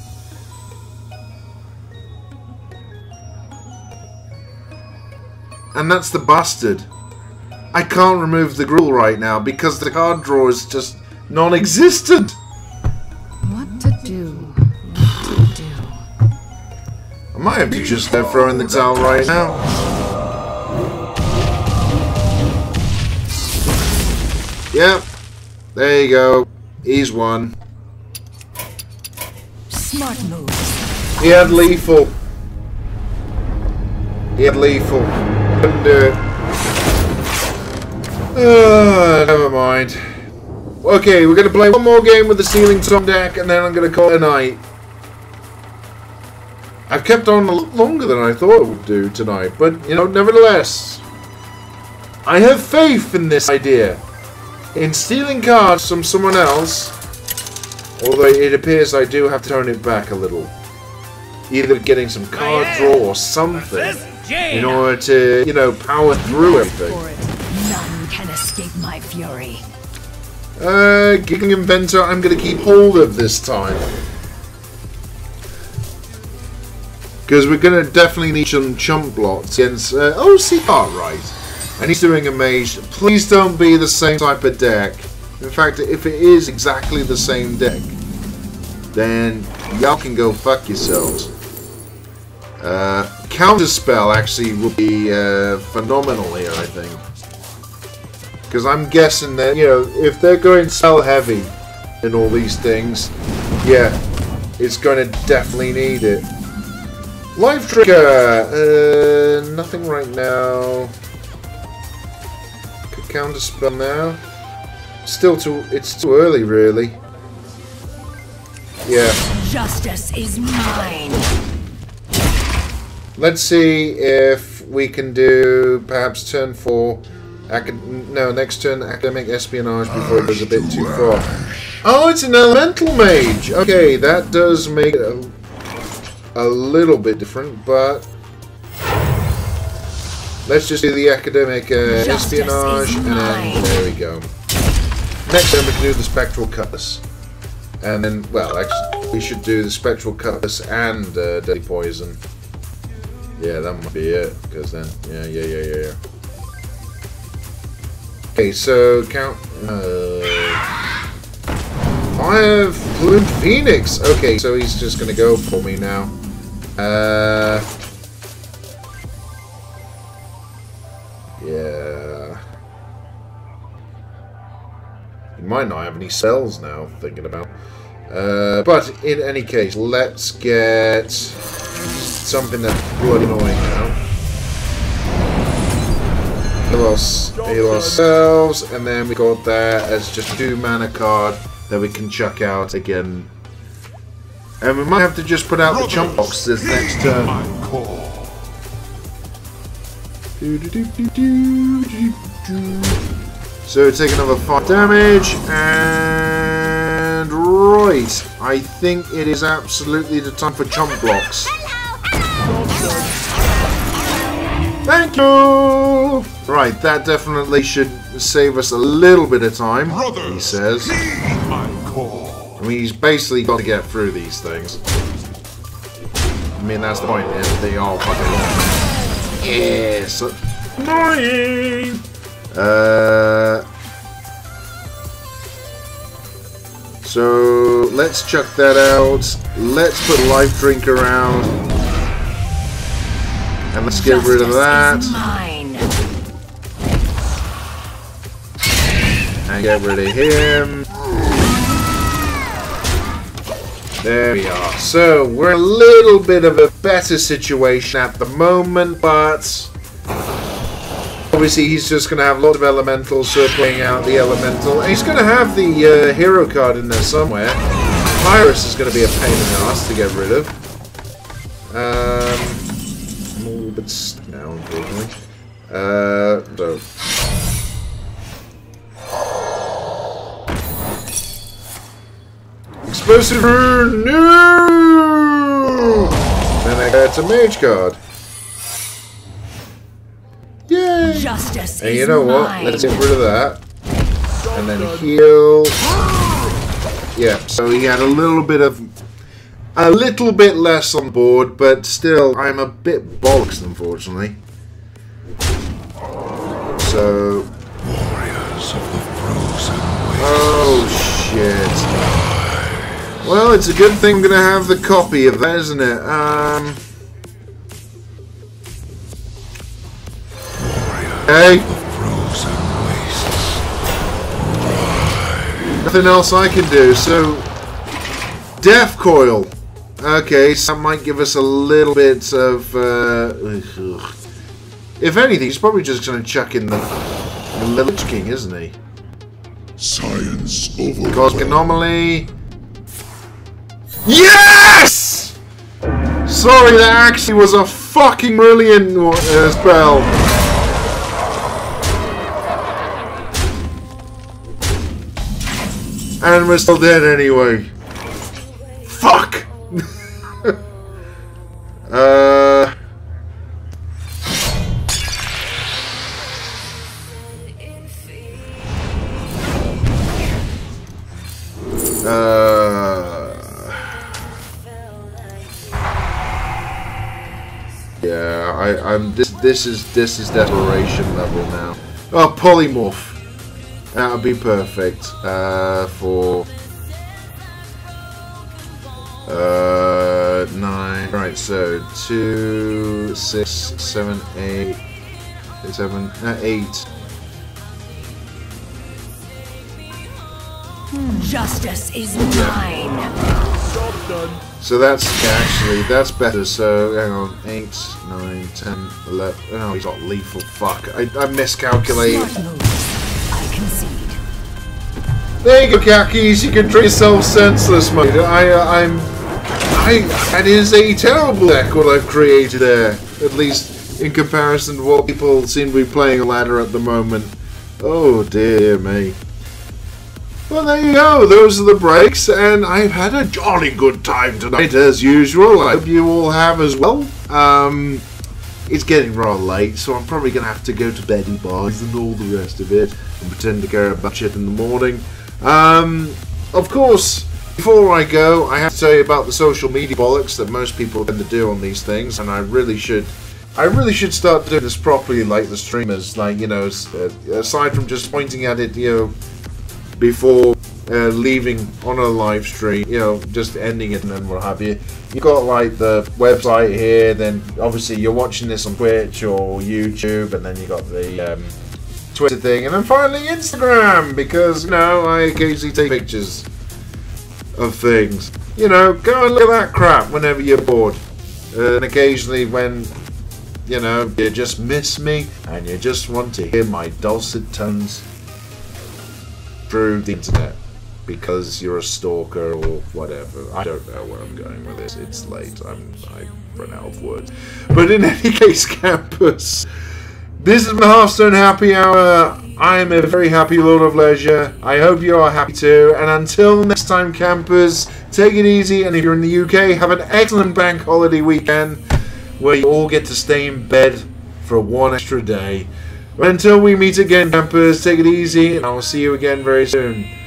And that's the bastard. I can't remove the Gruul right now because the card draw is just non-existent. What to do? What to do? I might have to just throw in the towel right now. Yep. There you go. He's won. Smart move. He had lethal. He had lethal. Couldn't do it. Never mind. Okay, we're going to play one more game with the Ceiling Tom deck, and then I'm going to call it a night. I've kept on a lot longer than I thought it would do tonight, but, you know, nevertheless, I have faith in this idea. In stealing cards from someone else, although it appears I do have to turn it back a little. Either getting some card draw or something in order to, you know, power through everything. None can escape my fury. Giggling Inventor, I'm going to keep hold of this time. Because we're going to definitely need some chump blocks against... oh, see, right. And he's doing a mage. Please don't be the same type of deck. In fact, if it is exactly the same deck, then y'all can go fuck yourselves. Counterspell actually will be phenomenal here, I think. Because I'm guessing that, you know, if they're going spell heavy in all these things, yeah, it's going to definitely need it. Life Trigger! Nothing right now. Could counterspell now. It's too early, really. Yeah. Justice is mine. Let's see if we can do perhaps turn 4. Next turn Academic Espionage before it goes a bit too far. Oh, it's an Elemental Mage! Okay, that does make it a little bit different, but let's just do the Academic Espionage, and then there we go. Next time we can do the Spectral Cutlass. And then, well, actually, we should do the Spectral Cutlass and Deadly Poison. Yeah, that might be it, because then, yeah. Okay, so count. I have Plumed Phoenix. Okay, so he's just gonna go for me now. Yeah. He might not have any cells now, thinking about. But in any case, let's get something that's bloody annoying now. Heal ourselves, and then we got that as just a 2 mana card that we can chuck out again. And we might have to just put out the chump box this next turn. So take another 5 damage, and right, I think it is absolutely the time for chump blocks. Thank you! Right, that definitely should save us a little bit of time, he says. I mean, he's basically got to get through these things. I mean, that's the point, is they all fucking long. Yes! Annoying! So, let's chuck that out. Let's put life drink around. And let's get rid of that. And get rid of him. There we are. So, we're in a little bit of a better situation at the moment, but obviously he's just going to have a lot of elementals circling out the elemental. And he's going to have the hero card in there somewhere. Pyrus is going to be a pain in the ass to get rid of. I'm a little bit stuck now, unfortunately. So. Explosive rune! No! Then I get a mage card. Yay! Justice and you know what? Let's get rid of that. And then heal. Yeah, so he had a little bit less on board, but still, I'm a bit bollocks, unfortunately. So. Warriors of the Frozen Waste. Oh shit. Well, it's a good thing I'm gonna have the copy of that, isn't it? Hey. Nothing else I can do, so Death Coil. Okay, so that might give us a little bit of if anything, he's probably just gonna chuck in the Lich King, isn't he? Science over. Cosmic Anomaly. Yes! Sorry, that actually was a fucking brilliant spell. And we're still dead anyway. Fuck! Yeah, I'm. This is desperation level now. Oh, polymorph. That would be perfect for 9. Right, so 2, 6, 7, 8, 7, 8. Justice is mine. So that's actually better. So hang on, 8, 9, 10, 11. Oh, he's got lethal. Fuck, I miscalculated. There you go, Kackhase. You can drink yourself senseless, mate. That is a terrible deck what I've created there. At least in comparison to what people seem to be playing a ladder at the moment. Oh dear me. Well, there you go. Those are the breaks, and I've had a jolly good time tonight as usual. I hope you all have as well. It's getting rather late, so I'm probably going to have to go to beddy boys and all the rest of it, and pretend to care about shit in the morning. Of course, before I go, I have to tell you about the social media bollocks that most people tend to do on these things, and I really should start doing this properly, like the streamers. Like, you know, aside from just pointing at it, you know, before leaving on a live stream, you know, just ending it and then what have you. You've got like the website here, then obviously you're watching this on Twitch or YouTube, and then you got the Twitter thing, and then finally Instagram, because, you know, I occasionally take pictures of things. You know, go and look at that crap whenever you're bored. And occasionally when, you know, you just miss me and you just want to hear my dulcet tones through the internet because you're a stalker or whatever. I don't know where I'm going with this. It's late. I've run out of words. But in any case, campus, this is my Hearthstone Happy Hour. I am a very happy Lord of Leisure. I hope you are happy too. And until next time, campers, take it easy. And if you're in the UK, have an excellent bank holiday weekend where you all get to stay in bed for one extra day. But until we meet again, campers, take it easy, and I will see you again very soon.